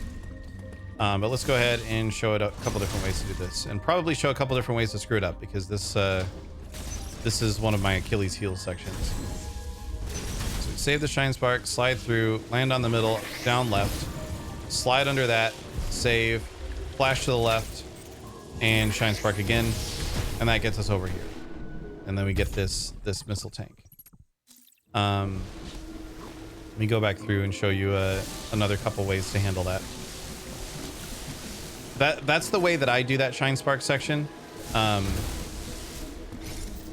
But let's go ahead and show it a couple different ways to do this, and probably show a couple different ways to screw it up, because this is one of my Achilles heel sections. So we save the Shine Spark, slide through, land on the middle, down left, slide under that, save, flash to the left, and Shine Spark again, and that gets us over here. And then we get this missile tank. Let me go back through and show you another couple ways to handle that. That's the way that I do that Shine Spark section. But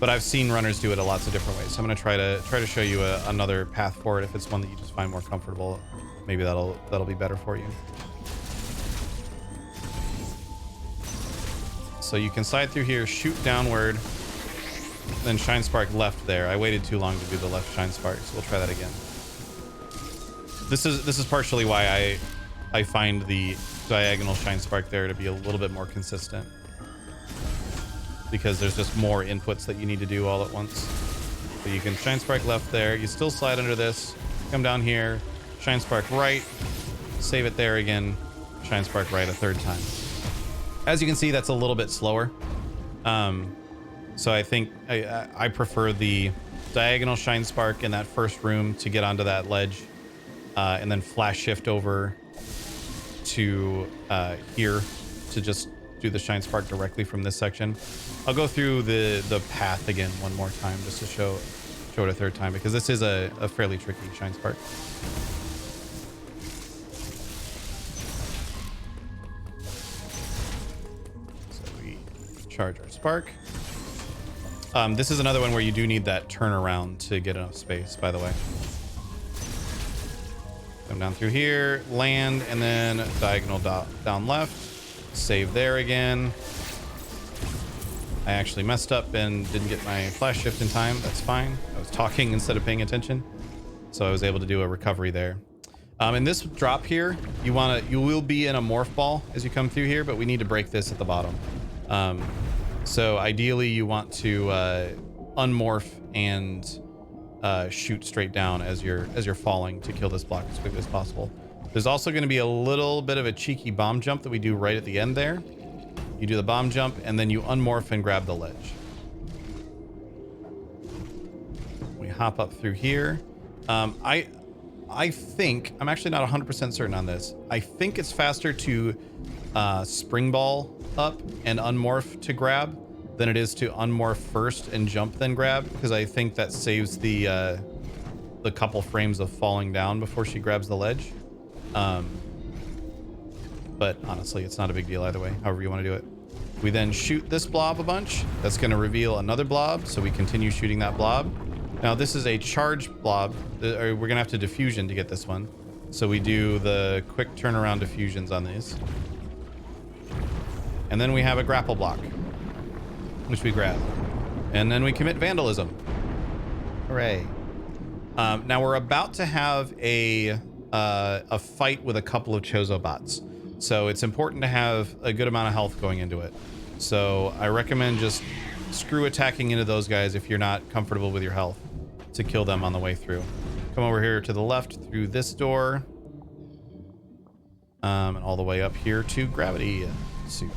I've seen runners do it lots of different ways. So I'm gonna try to show you another path for it. If it's one that you just find more comfortable, maybe that'll be better for you. So you can slide through here, shoot downward, then Shine Spark left there. I waited too long to do the left Shine Spark, so we'll try that again. This is partially why I find the diagonal Shine Spark there to be a little bit more consistent, because there's just more inputs that you need to do all at once. So you can Shine Spark left there. You still slide under this, come down here, Shine Spark right, save it there again, Shine Spark right a third time. As you can see, that's a little bit slower. So I think I prefer the diagonal Shine Spark in that first room to get onto that ledge, and then flash shift over to here to just do the Shine Spark directly from this section. I'll go through the path again one more time just to show it a third time, because this is a fairly tricky Shine Spark. So we charge our spark. This is another one where you do need that turnaround to get enough space, by the way. Come down through here, land, and then diagonal down left. Save there again. I actually messed up and didn't get my flash shift in time. That's fine. I was talking instead of paying attention, so I was able to do a recovery there. In this drop here, you will be in a morph ball as you come through here, but we need to break this at the bottom. So ideally, you want to unmorph and shoot straight down as you're falling to kill this block as quickly as possible. There's also going to be a little bit of a cheeky bomb jump that we do right at the end there. You do the bomb jump and then you unmorph and grab the ledge. We hop up through here. I think, I'm actually not 100% certain on this. I think it's faster to spring ball up and unmorph to grab than it is to unmorph first and jump then grab, because I think that saves the couple frames of falling down before she grabs the ledge. But honestly, it's not a big deal either way, however you want to do it. We then shoot this blob a bunch. That's going to reveal another blob, so we continue shooting that blob. Now this is a charge blob. We're going to have to diffusion to get this one. So we do the quick turnaround diffusions on these. And then we have a grapple block, which we grab. And then we commit vandalism. Hooray. Now we're about to have a fight with a couple of Chozobots. So it's important to have a good amount of health going into it. So I recommend just screw attacking into those guys if you're not comfortable with your health, to kill them on the way through. Come over here to the left through this door. And all the way up here to Gravity Suit.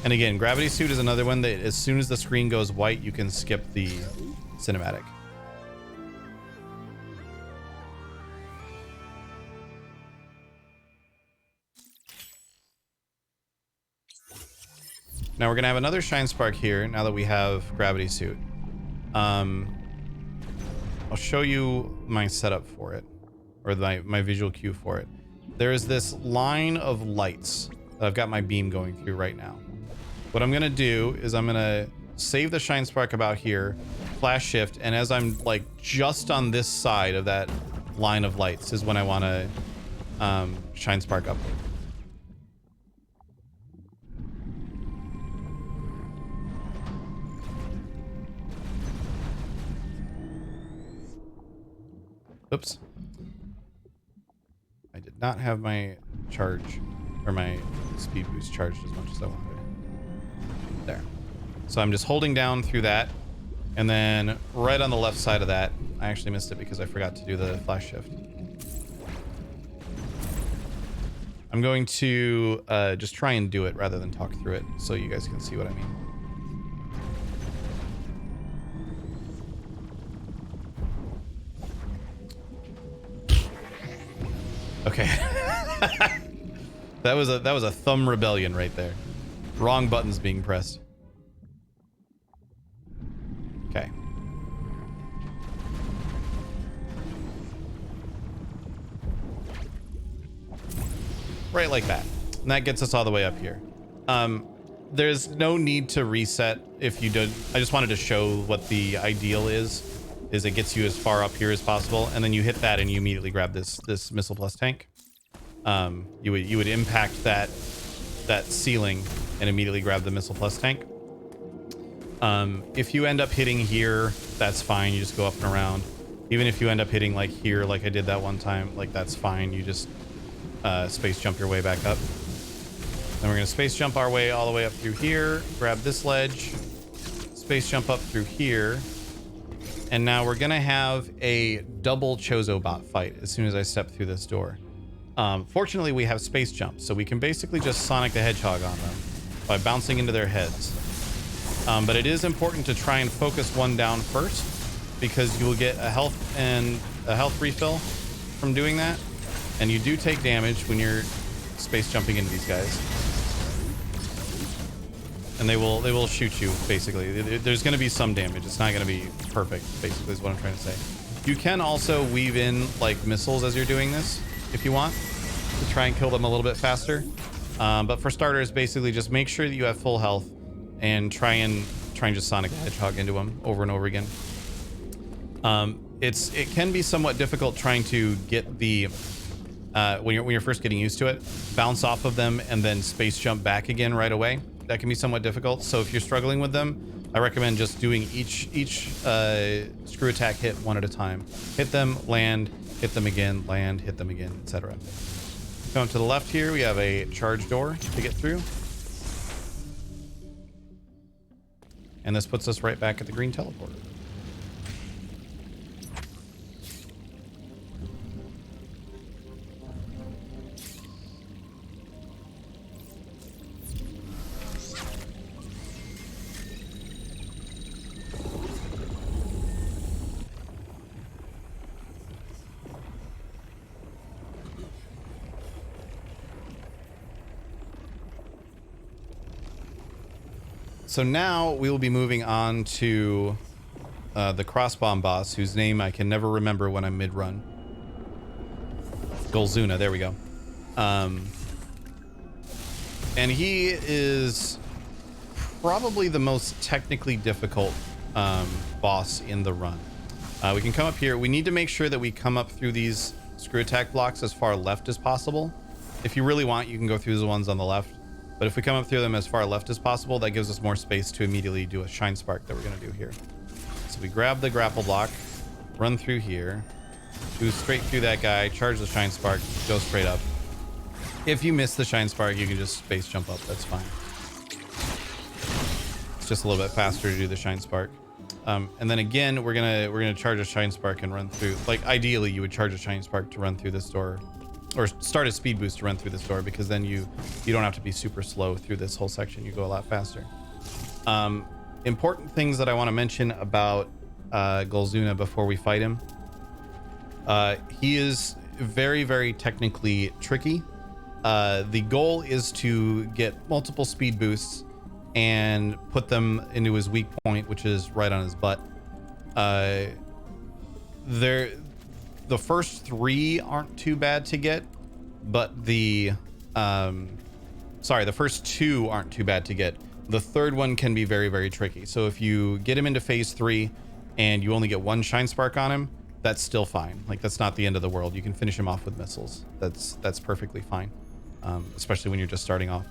And again, Gravity Suit is another one that as soon as the screen goes white, you can skip the cinematic. Now we're gonna have another Shine Spark here now that we have Gravity Suit. I'll show you my setup for it, or my visual cue for it. There is this line of lights that I've got my beam going through right now. What I'm gonna do is I'm gonna save the Shine Spark about here, flash shift, and as I'm like just on this side of that line of lights is when I wanna Shine Spark upward. Oops. I did not have my charge or my speed boost charged as much as I wanted. There. So I'm just holding down through that. And then right on the left side of that, I actually missed it because I forgot to do the flash shift. I'm going to just try and do it rather than talk through it so you guys can see what I mean. Okay. that was a thumb rebellion right there. Wrong buttons being pressed. Okay. Right like that. And that gets us all the way up here. There's no need to reset if you don't. I just wanted to show what the ideal is it gets you as far up here as possible, and then you hit that and you immediately grab this missile plus tank. You would impact that ceiling and immediately grab the missile plus tank. If you end up hitting here, that's fine. You just go up and around. Even if you end up hitting like here, like I did that one time, like that's fine. You just space jump your way back up. Then we're gonna space jump our way all the way up through here, grab this ledge, space jump up through here. And now we're gonna have a double Chozobot fight as soon as I step through this door. Fortunately, we have space jump, so we can basically just Sonic the Hedgehog on them by bouncing into their heads. But it is important to try and focus one down first, because you will get a health refill from doing that, and you do take damage when you're space jumping into these guys. and they will shoot you basically. There's going to be some damage. It's not going to be perfect, basically, is what I'm trying to say. You can also weave in like missiles as you're doing this if you want to try and kill them a little bit faster. But for starters, basically just make sure that you have full health and try and just Sonic the Hedgehog into them over and over again. It can be somewhat difficult trying to get the when you're first getting used to it, bounce off of them and then space jump back again right away. That can be somewhat difficult. So if you're struggling with them, I recommend just doing each screw attack hit one at a time. Hit them, land, hit them again, land, hit them again, etc. Going to the left here, we have a charge door to get through. And this puts us right back at the green teleporter. So now we will be moving on to the crossbomb boss, whose name I can never remember when I'm mid-run. Golzuna, there we go. And he is probably the most technically difficult boss in the run. We can come up here. We need to make sure that we come up through these screw attack blocks as far left as possible. If you really want, you can go through the ones on the left. But if we come up through them as far left as possible, that gives us more space to immediately do a shine spark that we're going to do here. So we grab the grapple block, run through here, do straight through that guy, charge the shine spark, go straight up. If you miss the shine spark, you can just space jump up. That's fine. It's just a little bit faster to do the shine spark. And then again, we're gonna charge a shine spark and run through. Like ideally, you would charge a shine spark to run through this door. Or start a speed boost to run through this door, because then you don't have to be super slow through this whole section. You go a lot faster. Important things that I want to mention about Golzuna before we fight him. He is very, very technically tricky. The goal is to get multiple speed boosts and put them into his weak point, which is right on his butt. The first three aren't too bad to get, but the first two aren't too bad to get. The third one can be very, very tricky. So if you get him into phase 3 and you only get one shine spark on him, that's still fine. Like, that's not the end of the world. You can finish him off with missiles. That's perfectly fine, especially when you're just starting off.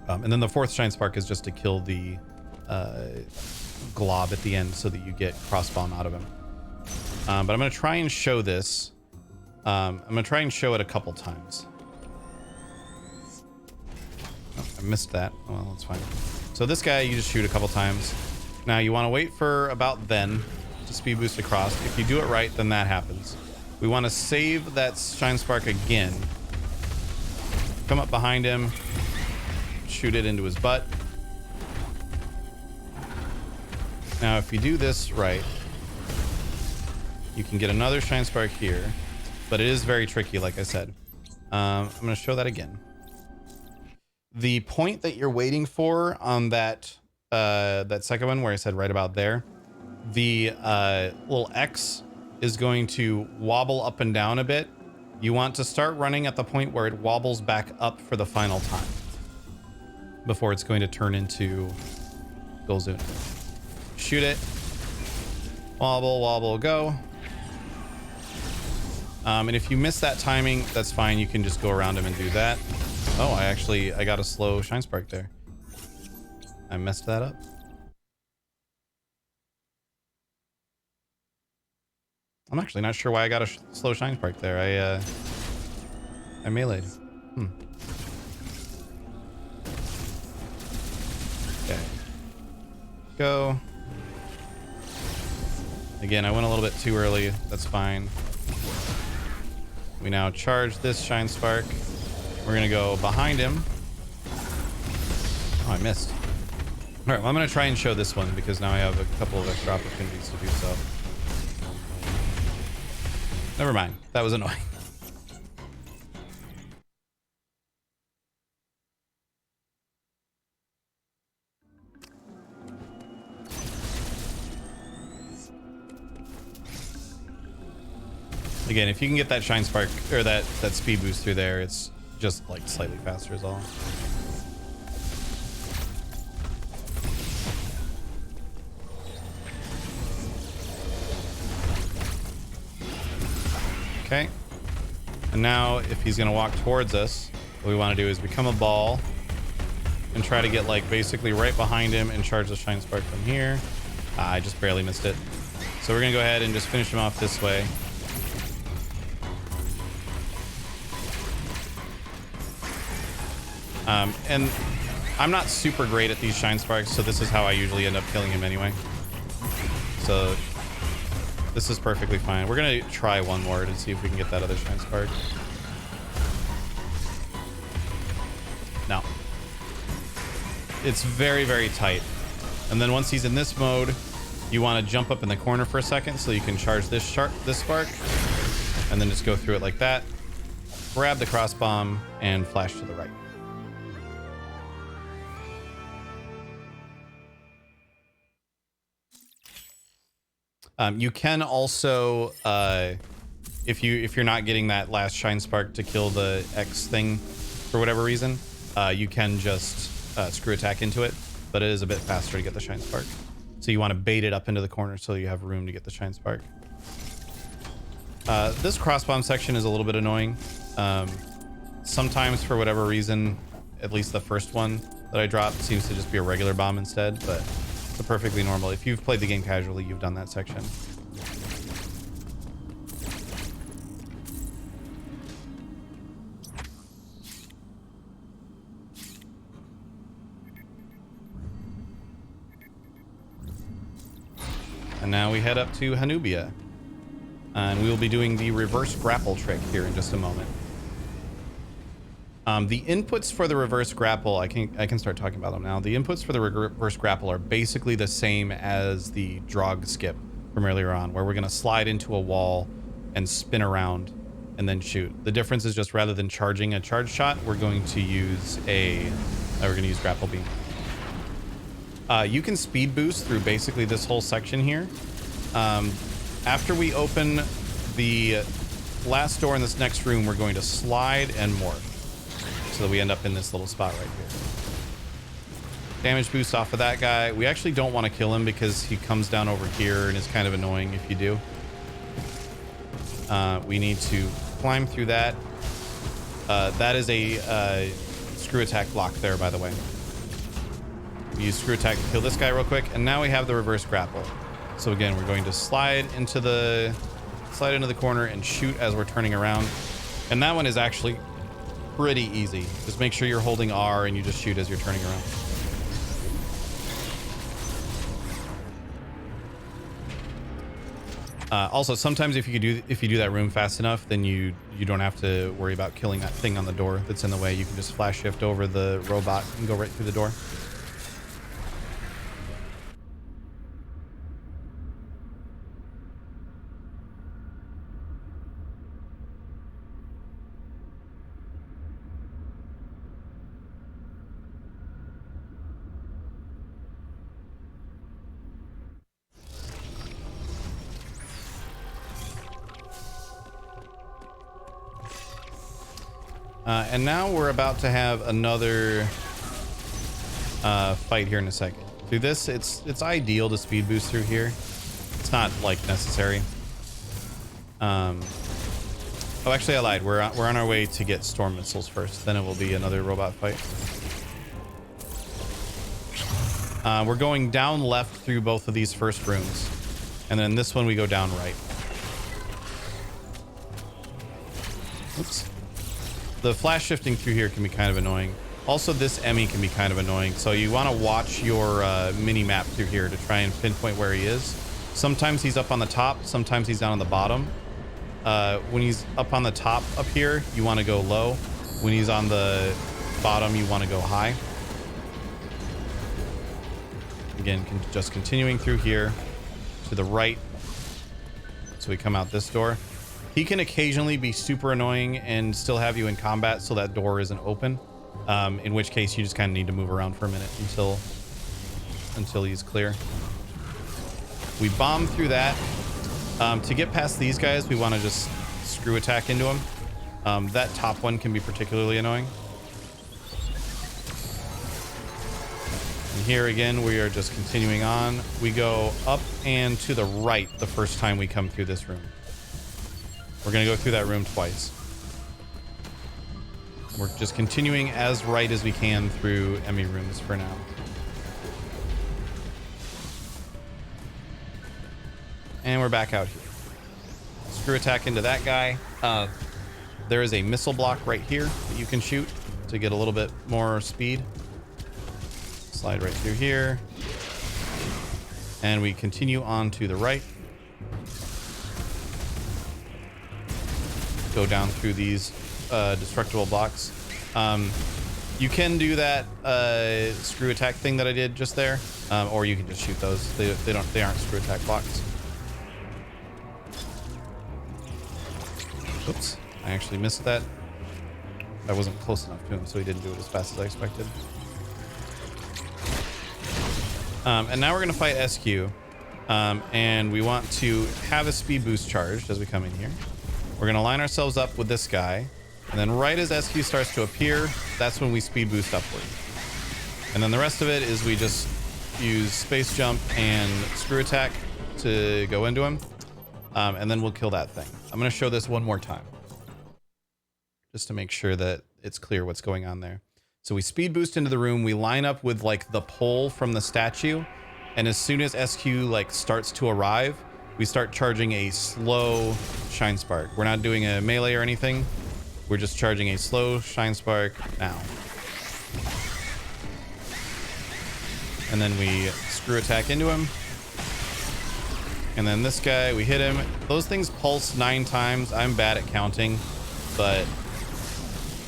And then the fourth shine spark is just to kill the glob at the end so that you get crossbomb out of him. But I'm going to try and show this. I'm going to try and show it a couple times. Oh, I missed that. Well, that's fine. So this guy, you just shoot a couple times. Now you want to wait for about then to speed boost across. If you do it right, then that happens. We want to save that shine spark again. Come up behind him. Shoot it into his butt. Now, if you do this right, you can get another shine spark here, but it is very tricky, like I said. I'm going to show that again. The point that you're waiting for on that second one, where I said right about there, the little X is going to wobble up and down a bit. You want to start running at the point where it wobbles back up for the final time before it's going to turn into Golzuna. Shoot it. Wobble, wobble, go. And if you miss that timing, that's fine. You can just go around him and do that. Oh, I got a slow shine spark there. I messed that up. I'm actually not sure why I got a slow shine spark there. I meleeed. Okay. Go. Again, I went a little bit too early. That's fine. We now charge this shine spark. We're gonna go behind him. Oh, I missed. All right, well, I'm gonna try and show this one because now I have a couple of extra opportunities to do so. Never mind, that was annoying. Again, if you can get that shine spark or that speed boost through there, it's just like slightly faster is all. Okay. And now if he's gonna walk towards us, what we want to do is become a ball and try to get like basically right behind him and charge the shine spark from here. I just barely missed it. So we're gonna go ahead and just finish him off this way. And I'm not super great at these shine sparks, so this is how I usually end up killing him anyway. So this is perfectly fine. We're gonna try one more to see if we can get that other shine spark. No. It's very, very tight. And then once he's in this mode, you want to jump up in the corner for a second so you can charge this spark, and then just go through it like that. Grab the cross bomb and flash to the right. You can also, if you're not getting that last shine spark to kill the X thing for whatever reason, you can just screw attack into it, but it is a bit faster to get the shine spark. So you want to bait it up into the corner so you have room to get the shine spark. This cross bomb section is a little bit annoying. Sometimes for whatever reason, at least the first one that I dropped seems to just be a regular bomb instead, but it's perfectly normal. If you've played the game casually, you've done that section. And now we head up to Hanubia, and we will be doing the reverse grapple trick here in just a moment. The inputs for the reverse grapple, I can start talking about them now. The inputs for the reverse grapple are basically the same as the drog skip from earlier on, where we're going to slide into a wall and spin around and then shoot. The difference is just rather than charging a charge shot, we're going to use Grapple Beam. You can speed boost through basically this whole section here. After we open the last door in this next room, we're going to slide and morph so that we end up in this little spot right here. Damage boost off of that guy. We actually don't want to kill him because he comes down over here and is kind of annoying if you do. We need to climb through that. That is a screw attack block there, by the way. We use screw attack to kill this guy real quick, and now we have the reverse grapple. So again, we're going to slide into the corner and shoot as we're turning around. And that one is actually pretty easy. Just make sure you're holding R and you just shoot as you're turning around. Also, sometimes if you do that room fast enough, then you don't have to worry about killing that thing on the door that's in the way. You can just flash shift over the robot and go right through the door. And now we're about to have another fight here in a second. Through this, it's ideal to speed boost through here. It's not like necessary. Oh, actually, I lied. We're on our way to get storm missiles first. Then it will be another robot fight. We're going down left through both of these first rooms, and then this one we go down right. Oops. The flash shifting through here can be kind of annoying. Also, this Emmy can be kind of annoying. So you want to watch your mini map through here to try and pinpoint where he is. Sometimes he's up on the top. Sometimes he's down on the bottom. When he's up on the top up here, you want to go low. When he's on the bottom, you want to go high. Again, just continuing through here to the right. So we come out this door. He can occasionally be super annoying and still have you in combat so that door isn't open. In which case you just kind of need to move around for a minute until he's clear. We bomb through that. To get past these guys, we want to just screw attack into him. That top one can be particularly annoying. And here again, we are just continuing on. We go up and to the right the first time we come through this room. We're going to go through that room twice. We're just continuing as right as we can through Emmy rooms for now. And we're back out here. Screw attack into that guy. There is a missile block right here that you can shoot to get a little bit more speed. Slide right through here. And we continue on to the right. Go down through these destructible blocks. You can do that screw attack thing that I did just there, or you can just shoot those. They aren't screw attack blocks. Oops, I actually missed that. I wasn't close enough to him, so he didn't do it as fast as I expected. And now we're going to fight SQ. And we want to have a speed boost charged as we come in here. We're going to line ourselves up with this guy. And then right as SQ starts to appear, that's when we speed boost upward. And then the rest of it is we just use space jump and screw attack to go into him. And then we'll kill that thing. I'm going to show this one more time, just to make sure that it's clear what's going on there. So we speed boost into the room. We line up with like the pole from the statue. And as soon as SQ like starts to arrive, we start charging a slow shine spark. We're not doing a melee or anything. We're just charging a slow shine spark now. And then we screw attack into him. And then this guy, we hit him. Those things pulse 9 times. I'm bad at counting, but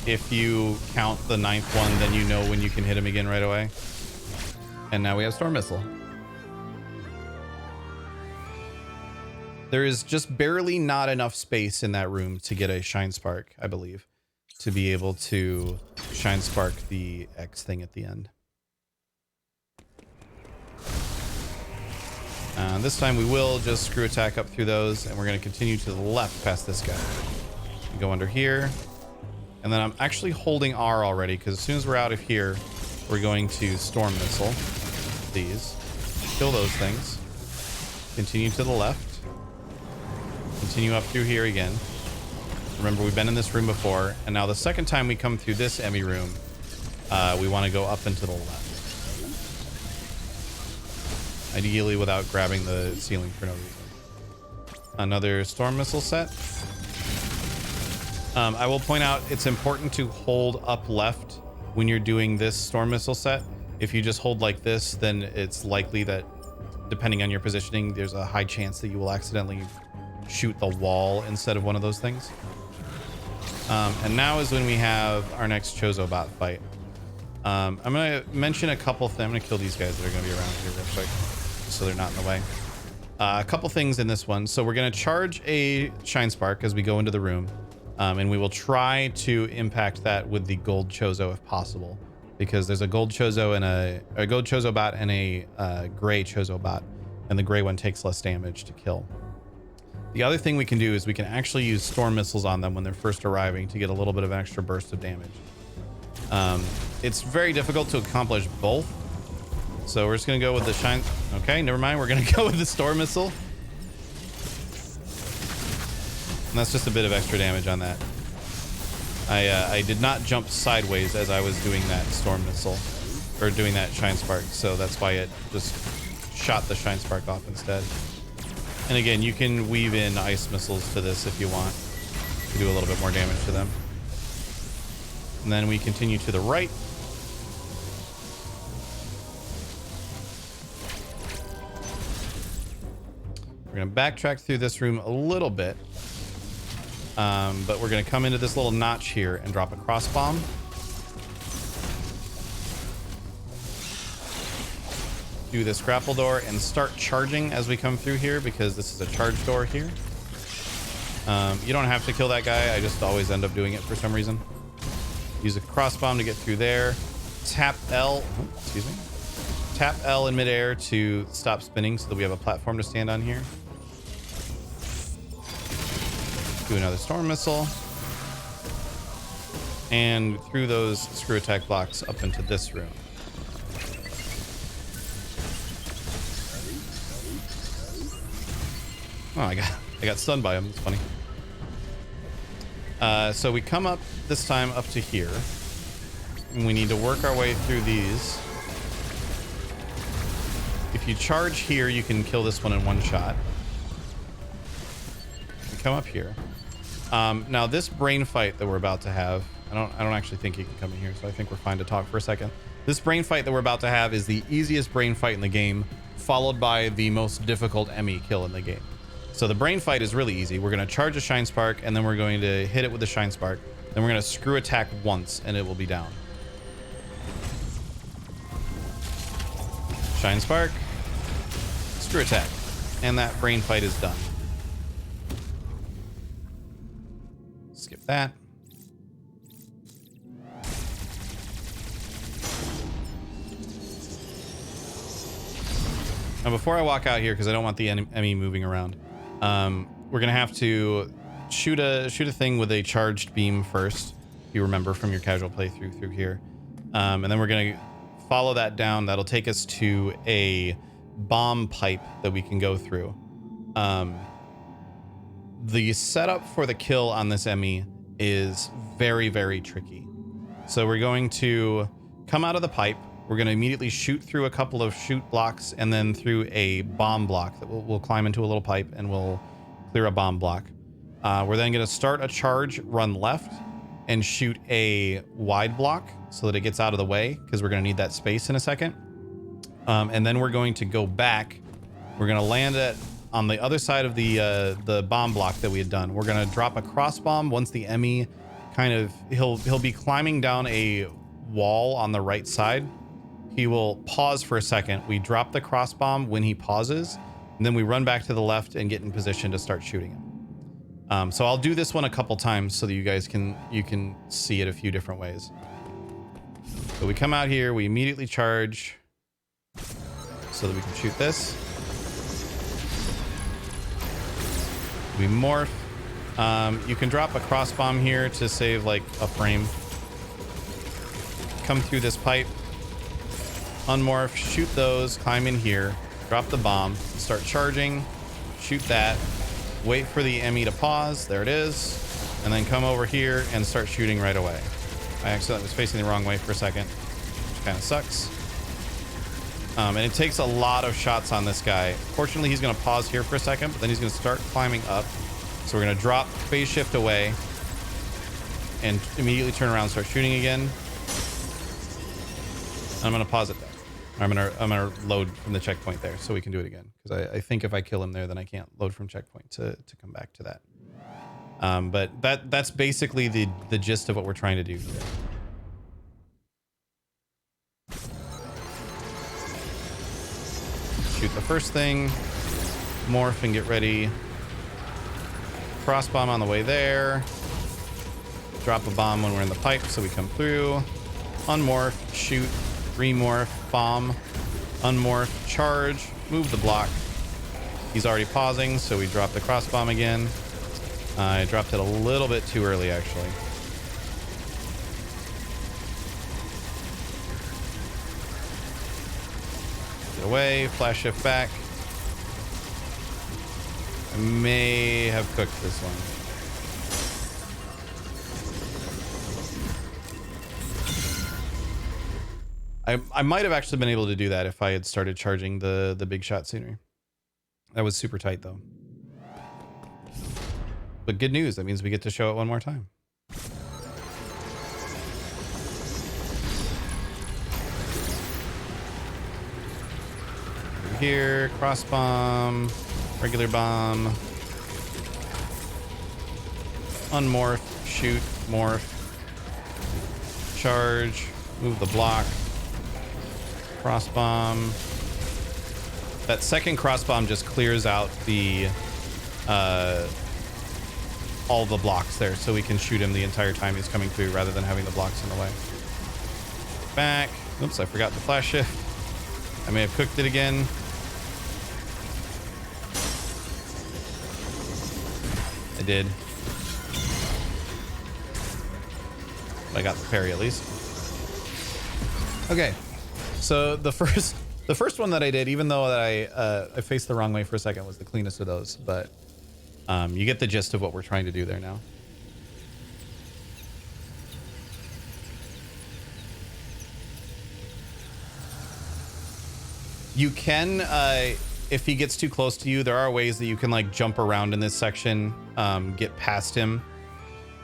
if you count the 9th one, then you know when you can hit him again right away. And now we have Storm Missile. There is just barely not enough space in that room to get a Shine Spark, I believe, to be able to Shine Spark the X thing at the end. This time we will just screw attack up through those, and we're going to continue to the left past this guy. We go under here, and then I'm actually holding R already, because as soon as we're out of here, we're going to Storm Missile these. Kill those things. Continue to the left. Continue up through here again. Remember, we've been in this room before, and now the second time we come through this Emmy room, we want to go up and to the left. Ideally without grabbing the ceiling for no reason. Another Storm Missile set. I will point out it's important to hold up left when you're doing this Storm Missile set. If you just hold like this, then it's likely that, depending on your positioning, there's a high chance that you will accidentally shoot the wall instead of one of those things. And now is when we have our next Chozobot fight. I'm going to mention a couple things. I'm going to kill these guys that are going to be around here real quick, so they're not in the way. A couple things in this one. So we're going to charge a Shine Spark as we go into the room. And we will try to impact that with the gold Chozo if possible, because there's a gold Chozo and a gold Chozobot and a gray Chozobot, and the gray one takes less damage to kill. The other thing we can do is we can actually use storm missiles on them when they're first arriving to get a little bit of an extra burst of damage. It's very difficult to accomplish both, so we're just gonna go with the shine. Okay, never mind. We're gonna go with the storm missile. And that's just a bit of extra damage on that. I did not jump sideways as I was doing that storm missile, or doing that shine spark, so that's why it just shot the shine spark off instead. And again, you can weave in ice missiles to this if you want to do a little bit more damage to them. And then we continue to the right. We're going to backtrack through this room a little bit. But we're going to come into this little notch here and drop a cross bomb. Do this grapple door and start charging as we come through here, because this is a charge door here. You don't have to kill that guy. I just always end up doing it for some reason. Use a cross bomb to get through there. Tap L, excuse me. Tap L in midair to stop spinning so that we have a platform to stand on here. do another storm missile. And through those screw attack blocks up into this room. Oh, I got stunned by him. It's funny. So we come up this time up to here. And we need to work our way through these. If you charge here, you can kill this one in one shot. We come up here. Now this brain fight that we're about to have, I don't actually think he can come in here, so I think we're fine to talk for a second. This brain fight that we're about to have is the easiest brain fight in the game, followed by the most difficult Emmy kill in the game. So the brain fight is really easy. We're going to charge a Shine Spark, and then we're going to hit it with the Shine Spark. Then we're going to screw attack once, and it will be down. Shine Spark, screw attack, and that brain fight is done. Skip that. Now, before I walk out here, because I don't want the enemy moving around, we're gonna have to shoot a thing with a charged beam first, if you remember from your casual playthrough through here, and then we're gonna follow that down. That'll take us to a bomb pipe that we can go through. The setup for the kill on this Emmy is very, very tricky. So we're going to come out of the pipe. We're going to immediately shoot through a couple of shoot blocks and then through a bomb block that we'll climb into a little pipe and we'll clear a bomb block. We're then going to start a charge, run left, and shoot a wide block so that it gets out of the way, because we're going to need that space in a second. And then we're going to go back. We're going to land it on the other side of the bomb block that we had done. We're going to drop a cross bomb once the Emmy kind of, he'll be climbing down a wall on the right side. He will pause for a second. We drop the cross bomb when he pauses, and then we run back to the left and get in position to start shooting him. So I'll do this one a couple times so that you guys can see it a few different ways. So we come out here, we immediately charge so that we can shoot this. We morph. You can drop a cross bomb here to save like a frame. Come through this pipe, unmorph, shoot those, climb in here, drop the bomb, start charging, shoot that, wait for the Emmy to pause, there it is, and then come over here and start shooting right away. I accidentally was facing the wrong way for a second, which kind of sucks. And it takes a lot of shots on this guy. Fortunately, he's going to pause here for a second, but then he's going to start climbing up. So we're going to drop phase shift away and immediately turn around and start shooting again. And I'm going to pause it there. I'm gonna load from the checkpoint there so we can do it again, because I think if I kill him there, then I can't load from checkpoint to come back to that. But that's basically the gist of what we're trying to do here. Shoot the first thing, morph and get ready. Cross bomb on the way there. Drop a bomb when we're in the pipe so we come through. Unmorph, shoot, remorph, bomb, unmorph, charge, move the block. He's already pausing, so we drop the cross bomb again. I dropped it a little bit too early, actually. Get away, flash shift back. I may have cooked this one. I might have actually been able to do that if I had started charging the big shot sooner. That was super tight though. But good news, that means we get to show it one more time. Over here, cross bomb, regular bomb, unmorph, shoot, morph, charge, move the block. Cross bomb. That second cross bomb just clears out the all the blocks there, so we can shoot him the entire time he's coming through rather than having the blocks in the way. Back. Oops, I forgot the flash shift. I may have cooked it again. I did. I got the parry at least. Okay, so the first one that I did, even though that I faced the wrong way for a second, was the cleanest of those. But you get the gist of what we're trying to do there now. You can, if he gets too close to you, there are ways that you can like jump around in this section, get past him.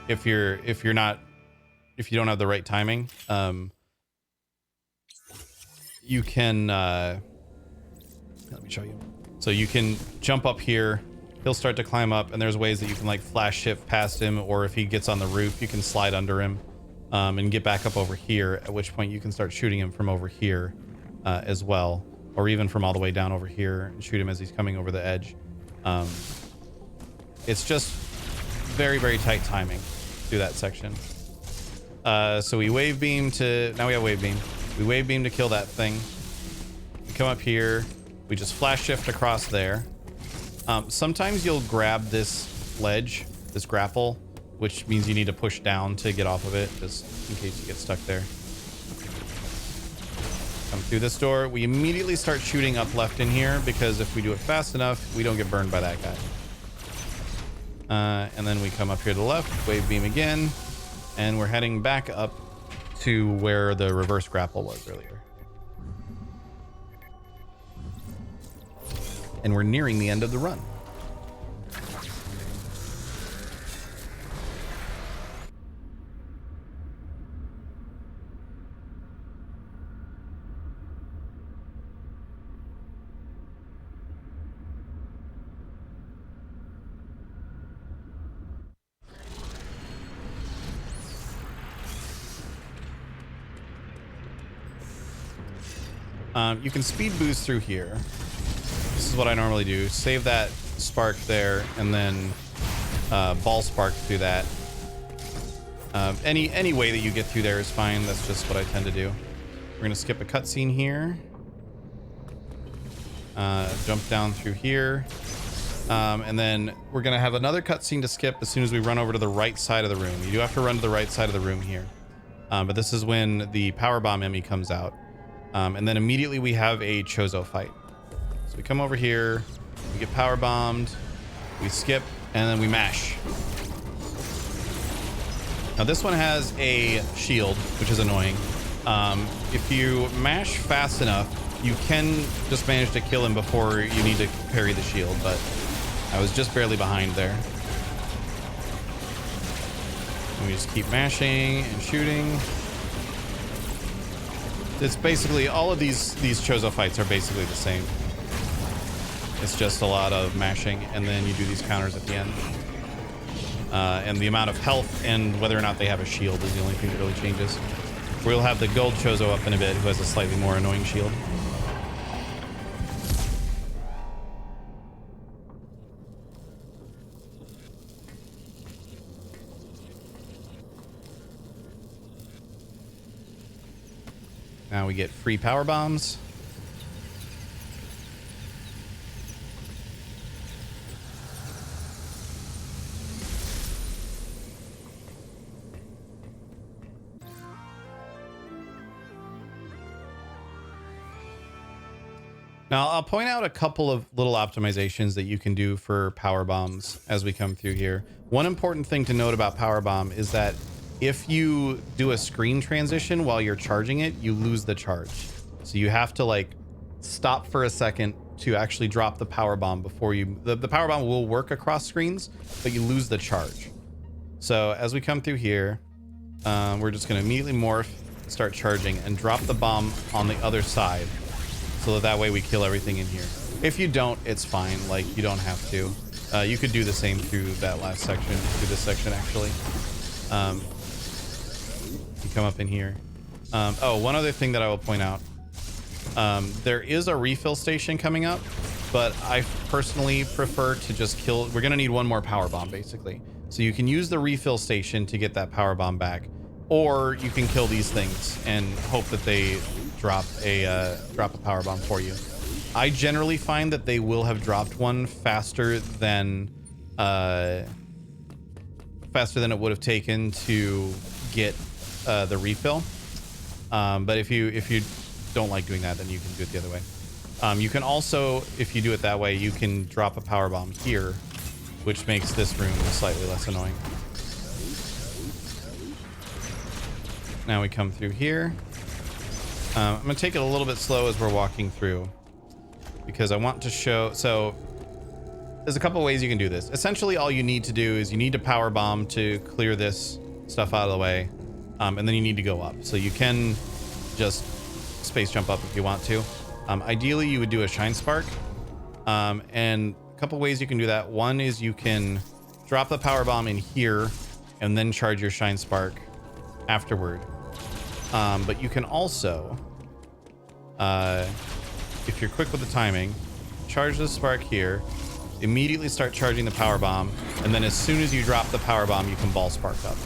If you don't have the right timing, you can, let me show you. So you can jump up here, he'll start to climb up, and there's ways that you can like flash shift past him, or if he gets on the roof, you can slide under him, and get back up over here, at which point you can start shooting him from over here, as well. Or even from all the way down over here and shoot him as he's coming over the edge. It's just very, very tight timing through that section. So we wave beam to, now we have wave beam. We wave beam to kill that thing. We come up here, we just flash shift across there. Sometimes you'll grab this ledge, this grapple, which means you need to push down to get off of it, just in case you get stuck there. Come through this door. We immediately start shooting up left in here, because if we do it fast enough, we don't get burned by that guy. And then we come up here to the left, wave beam again, and we're heading back up to where the reverse grapple was earlier. And we're nearing the end of the run. You can speed boost through here. This is what I normally do. Save that spark there, and then ball spark through that. Any way that you get through there is fine. That's just what I tend to do. We're gonna skip a cutscene here. Jump down through here. And then we're gonna have another cutscene to skip as soon as we run over to the right side of the room. You do have to run to the right side of the room here. But this is when the power bomb Emmy comes out. And then immediately we have a Chozo fight. So we come over here, we get power bombed, we skip, and then we mash. Now this one has a shield, which is annoying. If you mash fast enough, you can just manage to kill him before you need to parry the shield, but I was just barely behind there. And we just keep mashing and shooting. It's basically, all of these Chozo fights are basically the same. It's just a lot of mashing, and then you do these counters at the end. And the amount of health and whether or not they have a shield is the only thing that really changes. We'll have the gold Chozo up in a bit, who has a slightly more annoying shield. Now we get free power bombs. Now I'll point out a couple of little optimizations that you can do for power bombs as we come through here. One important thing to note about power bomb is that if you do a screen transition while you're charging it, you lose the charge. So you have to like stop for a second to actually drop the power bomb before you, the power bomb will work across screens, but you lose the charge. So as we come through here, we're just gonna immediately morph, start charging, and drop the bomb on the other side, so that way we kill everything in here. If you don't, it's fine. Like, you don't have to. You could do the same through that last section, through this section actually. You come up in here. Oh, one other thing that I will point out. There is a refill station coming up, but I personally prefer to just kill. We're gonna need one more power bomb basically. So you can use the refill station to get that power bomb back, or you can kill these things and hope that they drop a power bomb for you. I generally find that they will have dropped one faster than it would have taken to get the refill. But if you don't like doing that, then you can do it the other way. You can also, if you do it that way, you can drop a power bomb here, which makes this room slightly less annoying. Now we come through here. I'm gonna take it a little bit slow as we're walking through, because I want to show. So there's a couple ways you can do this. Essentially, all you need to do is you need to power bomb to clear this stuff out of the way, and then you need to go up. So you can just space jump up if you want to. Ideally, you would do a shine spark, and a couple ways you can do that. One is you can drop the power bomb in here and then charge your shine spark afterward. But you can also, if you're quick with the timing, charge the spark here, immediately start charging the power bomb, and then as soon as you drop the power bomb, you can ball spark up.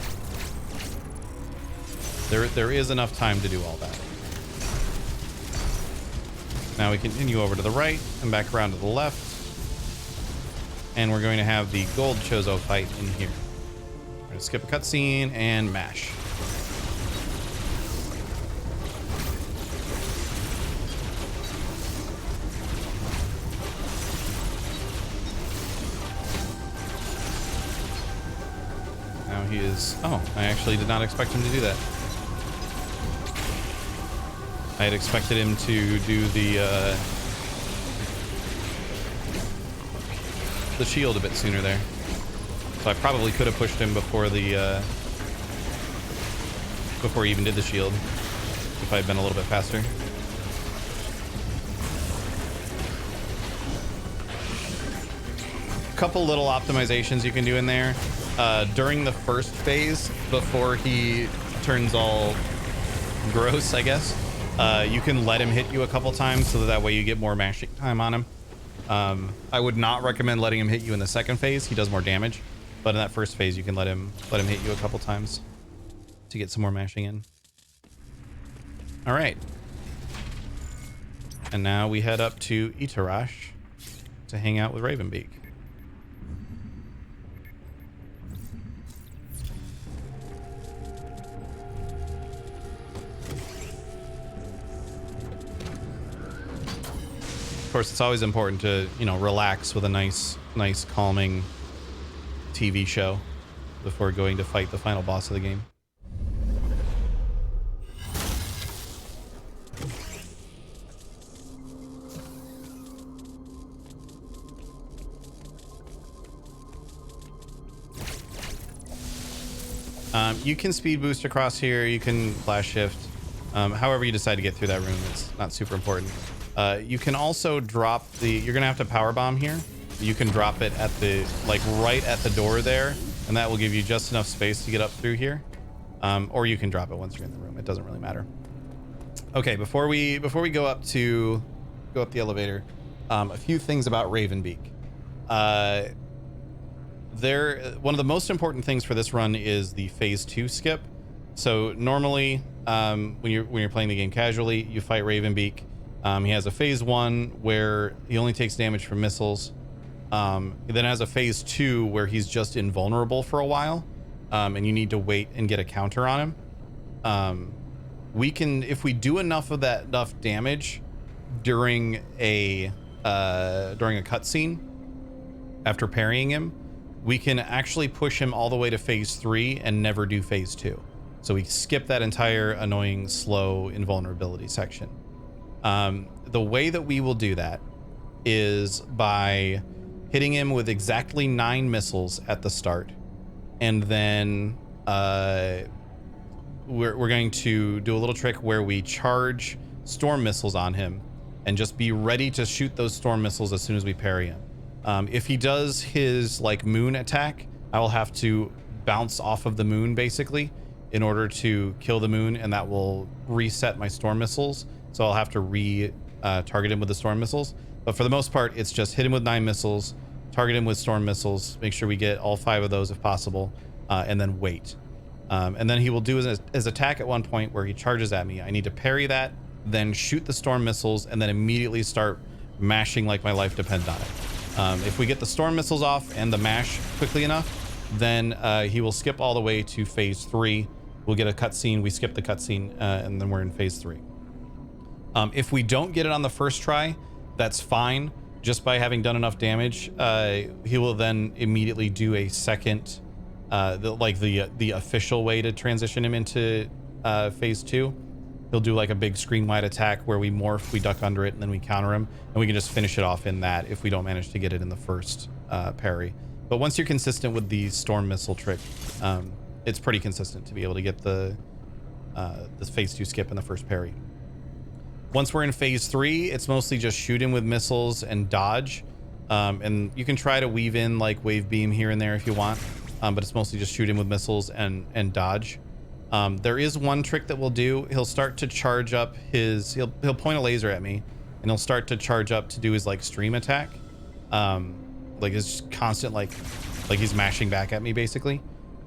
There is enough time to do all that. Now we continue over to the right and back around to the left, and we're going to have the gold Chozobot Fight in here. We're going to skip a cutscene and mash. Now he is... Oh, I actually did not expect him to do that. I had expected him to do the shield a bit sooner there. So I probably could have pushed him before the before he even did the shield, if I had been a little bit faster. Couple little optimizations you can do in there. During the first phase, before he turns all gross, I guess, you can let him hit you a couple times so that way you get more mashing time on him. I would not recommend letting him hit you in the second phase. He does more damage, but in that first phase, you can let him hit you a couple times to get some more mashing in. All right. And now we head up to Itarash to hang out with Ravenbeak. Of course, it's always important to, you know, relax with a nice calming TV show before going to fight the final boss of the game. You can speed boost across here. You can flash shift. However you decide to get through that room, it's not super important. You can also drop the... You're gonna have to power bomb here. You can drop it at the, like, right at the door there, and that will give you just enough space to get up through here. Or you can drop it once you're in the room. It doesn't really matter. Okay, before we go up the elevator, a few things about Ravenbeak. One of the most important things for this run is the phase 2 skip. So normally, when you're playing the game casually, you fight Ravenbeak. He has a phase 1 where he only takes damage from missiles. He then has a phase 2 where he's just invulnerable for a while, and you need to wait and get a counter on him. We can, if we do enough damage during a cutscene after parrying him, we can actually push him all the way to phase 3 and never do phase 2. So we skip that entire annoying, slow invulnerability section. The way that we will do that is by hitting him with exactly 9 missiles at the start, and then we're going to do a little trick where we charge storm missiles on him and just be ready to shoot those storm missiles as soon as we parry him. If he does his like moon attack, I will have to bounce off of the moon basically in order to kill the moon, and that will reset my storm missiles. So I'll have to target him with the storm missiles. But for the most part, it's just hit him with 9 missiles, target him with storm missiles, make sure we get all 5 of those if possible, and then wait. And then he will do his attack at one point where he charges at me. I need to parry that, then shoot the storm missiles, and then immediately start mashing like my life depends on it. If we get the storm missiles off and the mash quickly enough, then he will skip all the way to phase 3, we'll get a cutscene. We skip the cutscene, and then we're in phase 3. If we don't get it on the first try, that's fine. Just by having done enough damage, he will then immediately do a second, the official way to transition him into phase 2. He'll do like a big screen-wide attack where we morph, we duck under it, and then we counter him, and we can just finish it off in that if we don't manage to get it in the first parry. But once you're consistent with the storm missile trick, it's pretty consistent to be able to get the phase 2 skip in the first parry. Once we're in phase 3, it's mostly just shoot him with missiles and dodge. And you can try to weave in like wave beam here and there if you want, but it's mostly just shoot him with missiles and dodge. There is one trick that we'll do. He'll start to charge up his, he'll point a laser at me, and he'll start to charge up to do his like stream attack. Like it's just constant, like he's mashing back at me basically.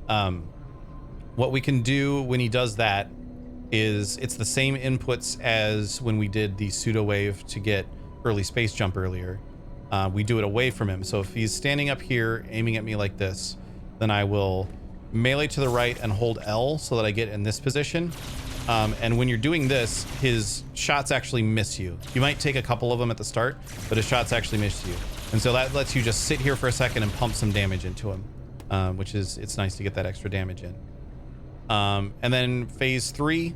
What we can do when he does that is it's the same inputs as when we did the pseudo wave to get early space jump earlier. We do it away from him. So if he's standing up here aiming at me like this, then I will melee to the right and hold L so that I get in this position. And when you're doing this, his shots actually miss you. You might take a couple of them at the start, but his shots actually miss you. And so that lets you just sit here for a second and pump some damage into him, which is, it's nice to get that extra damage in. And then phase 3,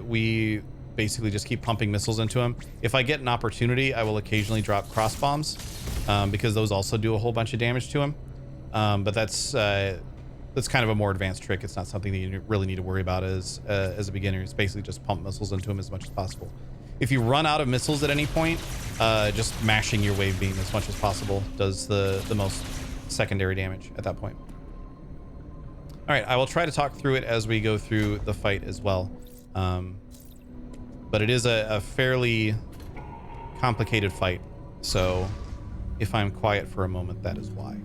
we basically just keep pumping missiles into him. If I get an opportunity, I will occasionally drop cross bombs, because those also do a whole bunch of damage to him. But that's kind of a more advanced trick. It's not something that you really need to worry about as a beginner. It's basically just pump missiles into him as much as possible. If you run out of missiles at any point, just mashing your wave beam as much as possible does the most secondary damage at that point. All right, I will try to talk through it as we go through the fight as well. But it is a fairly complicated fight. So if I'm quiet for a moment, that is why.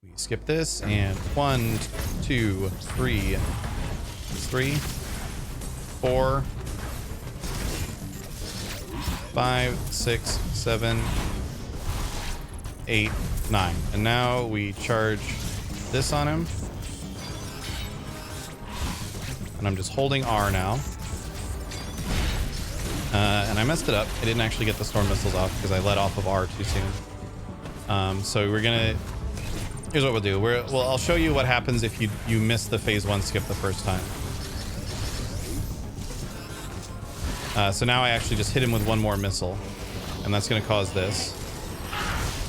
We skip this, and 1, 2, 3, 4, 5, 6, 7, 8, 9. And now we charge this on him. And I'm just holding R now. And I messed it up. I didn't actually get the storm missiles off because I let off of R too soon. So we're gonna, here's what we'll do. Well, I'll show you what happens if you miss the phase 1 skip the first time. So now I actually just hit him with one more missile, and that's gonna cause this.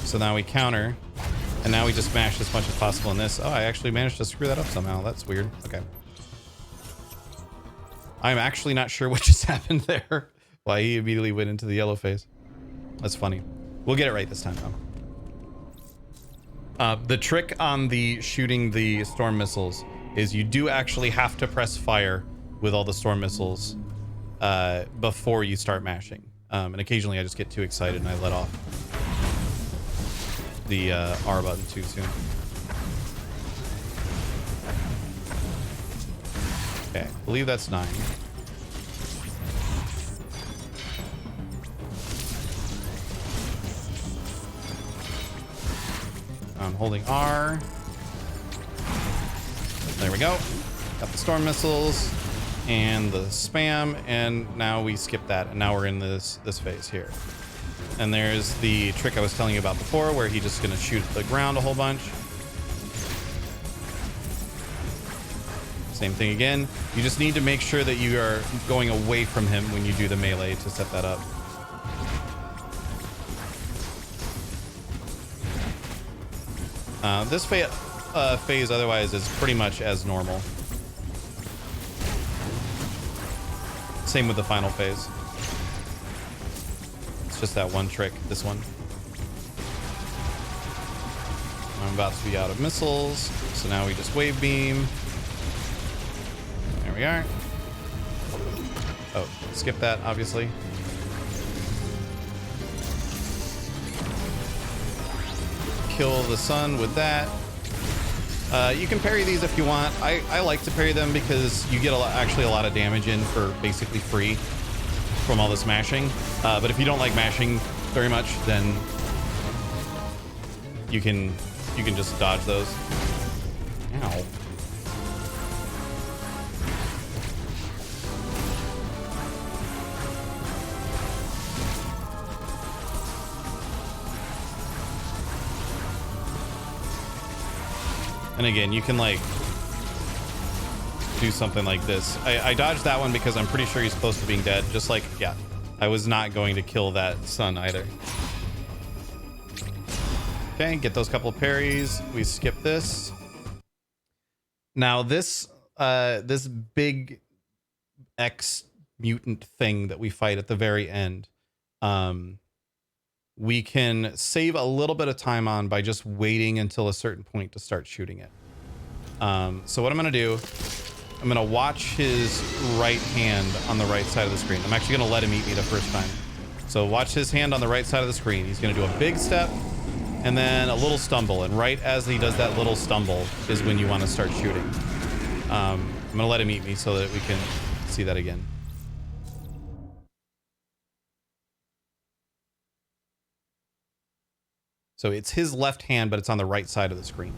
So now we counter, and now we just mash as much as possible in this. Oh, I actually managed to screw that up somehow. That's weird. Okay. I'm actually not sure what just happened there. Why he immediately went into the yellow phase. That's funny. We'll get it right this time though. The trick on the shooting the storm missiles is you do actually have to press fire with all the storm missiles before you start mashing. And occasionally I just get too excited and I let off the R button too soon. Okay, I believe that's 9. I'm holding R. There we go. Got the storm missiles and the spam, and now we skip that, and now we're in this phase here. And there's the trick I was telling you about before, where he's just gonna shoot the ground a whole bunch. Same thing again. You just need to make sure that you are going away from him when you do the melee to set that up. This phase otherwise is pretty much as normal. Same with the final phase. It's just that one trick, this one. I'm about to be out of missiles, so now we just wave beam. There we are. Oh, skip that, obviously. Kill the sun with that. You can parry these if you want. I like to parry them because you get actually a lot of damage in for basically free from all this mashing. But if you don't like mashing very much, then you can just dodge those. And again, you can like do something like this. I dodged that one because I'm pretty sure he's close to being dead. Just like, yeah, I was not going to kill that sun either. Okay, get those couple of parries. We skip this. Now this this big X mutant thing that we fight at the very end, we can save a little bit of time on by just waiting until a certain point to start shooting it. So what I'm gonna do, I'm gonna watch his right hand on the right side of the screen. I'm actually gonna let him eat me the first time. So watch his hand on the right side of the screen. He's gonna do a big step and then a little stumble. And right as he does that little stumble is when you wanna start shooting. I'm gonna let him eat me so that we can see that again. So it's his left hand, but it's on the right side of the screen.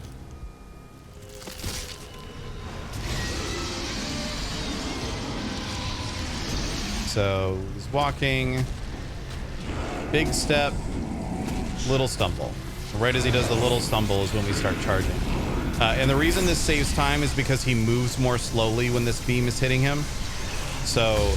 So he's walking, big step, little stumble. Right as he does the little stumble is when we start charging. And the reason this saves time is because he moves more slowly when this beam is hitting him. So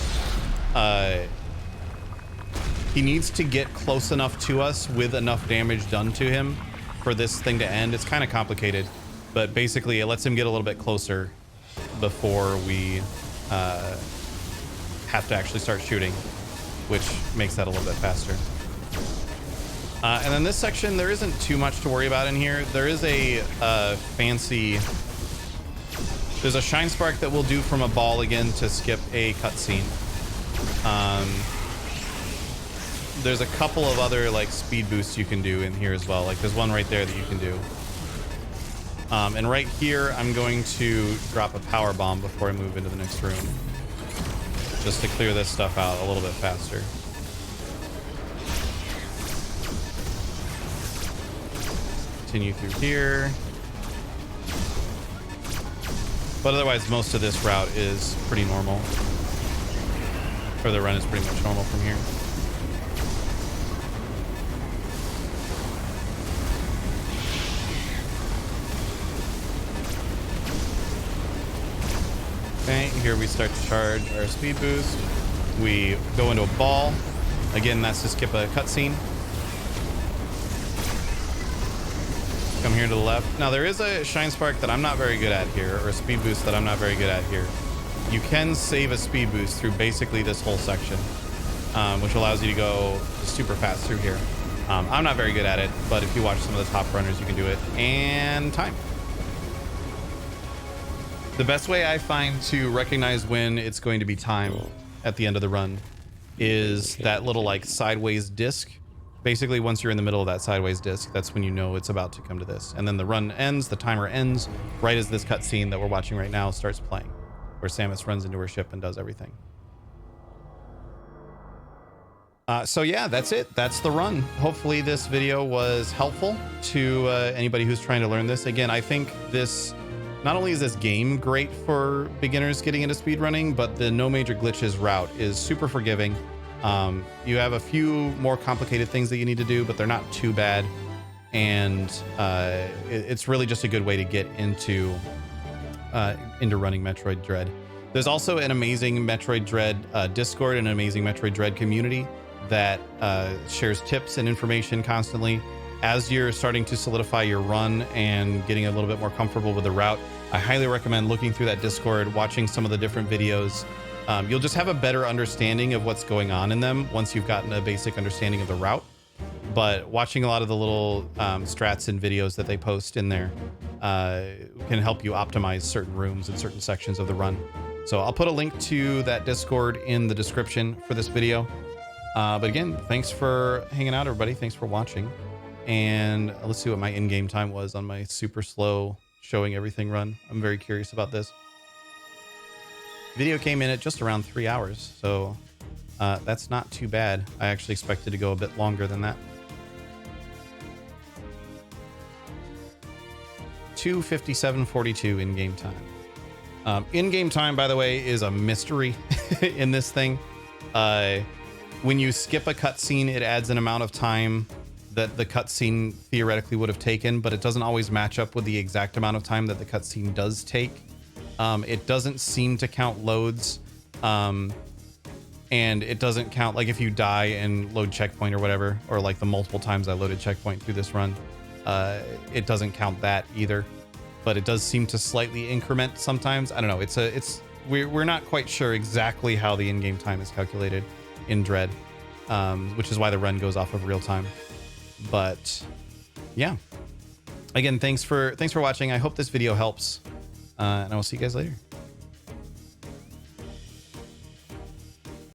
he needs to get close enough to us with enough damage done to him for this thing to end. It's kind of complicated, but basically it lets him get a little bit closer before we have to actually start shooting, which makes that a little bit faster. And then this section, there isn't too much to worry about in here. There is a fancy... There's a shine spark that we'll do from a ball again to skip a cutscene. There's a couple of other like speed boosts you can do in here as well. Like there's one right there that you can do. And right here, I'm going to drop a power bomb before I move into the next room, just to clear this stuff out a little bit faster. Continue through here. But otherwise, most of this route is pretty normal. Or the run is pretty much normal from here. Okay, here we start to charge our speed boost. We go into a ball. Again, that's to skip a cutscene. Come here to the left. Now there is a shine spark that I'm not very good at here, or a speed boost that I'm not very good at here. You can save a speed boost through basically this whole section, which allows you to go super fast through here. I'm not very good at it, but if you watch some of the top runners, you can do it. And time. The best way I find to recognize when it's going to be time at the end of the run is that little like sideways disc. Basically, once you're in the middle of that sideways disc, that's when you know it's about to come to this. And then the run ends, the timer ends, right as this cutscene that we're watching right now starts playing, where Samus runs into her ship and does everything. So yeah, that's it. That's the run. Hopefully this video was helpful to anybody who's trying to learn this. Again, I think this... Not only is this game great for beginners getting into speedrunning, but the no major glitches route is super forgiving. You have a few more complicated things that you need to do, but they're not too bad. And it's really just a good way to get into running Metroid Dread. There's also an amazing Metroid Dread Discord and an amazing Metroid Dread community that shares tips and information constantly. As you're starting to solidify your run and getting a little bit more comfortable with the route, I highly recommend looking through that Discord, watching some of the different videos. You'll just have a better understanding of what's going on in them once you've gotten a basic understanding of the route. But watching a lot of the little strats and videos that they post in there can help you optimize certain rooms and certain sections of the run. So I'll put a link to that Discord in the description for this video. But again, thanks for hanging out, everybody. Thanks for watching. And let's see what my in-game time was on my super slow showing everything run. I'm very curious about this. Video came in at just around 3 hours, so that's not too bad. I actually expected to go a bit longer than that. 2:57:42 in-game time. In-game time, by the way, is a mystery in this thing. When you skip a cutscene, it adds an amount of time that the cutscene theoretically would have taken, but it doesn't always match up with the exact amount of time that the cutscene does take. It doesn't seem to count loads, and it doesn't count like if you die and load checkpoint or whatever, or like the multiple times I loaded checkpoint through this run. It doesn't count that either, but it does seem to slightly increment sometimes. I don't know. We're not quite sure exactly how the in-game time is calculated in Dread, which is why the run goes off of real time. But yeah, again, thanks for watching. I hope this video helps, and I will see you guys later.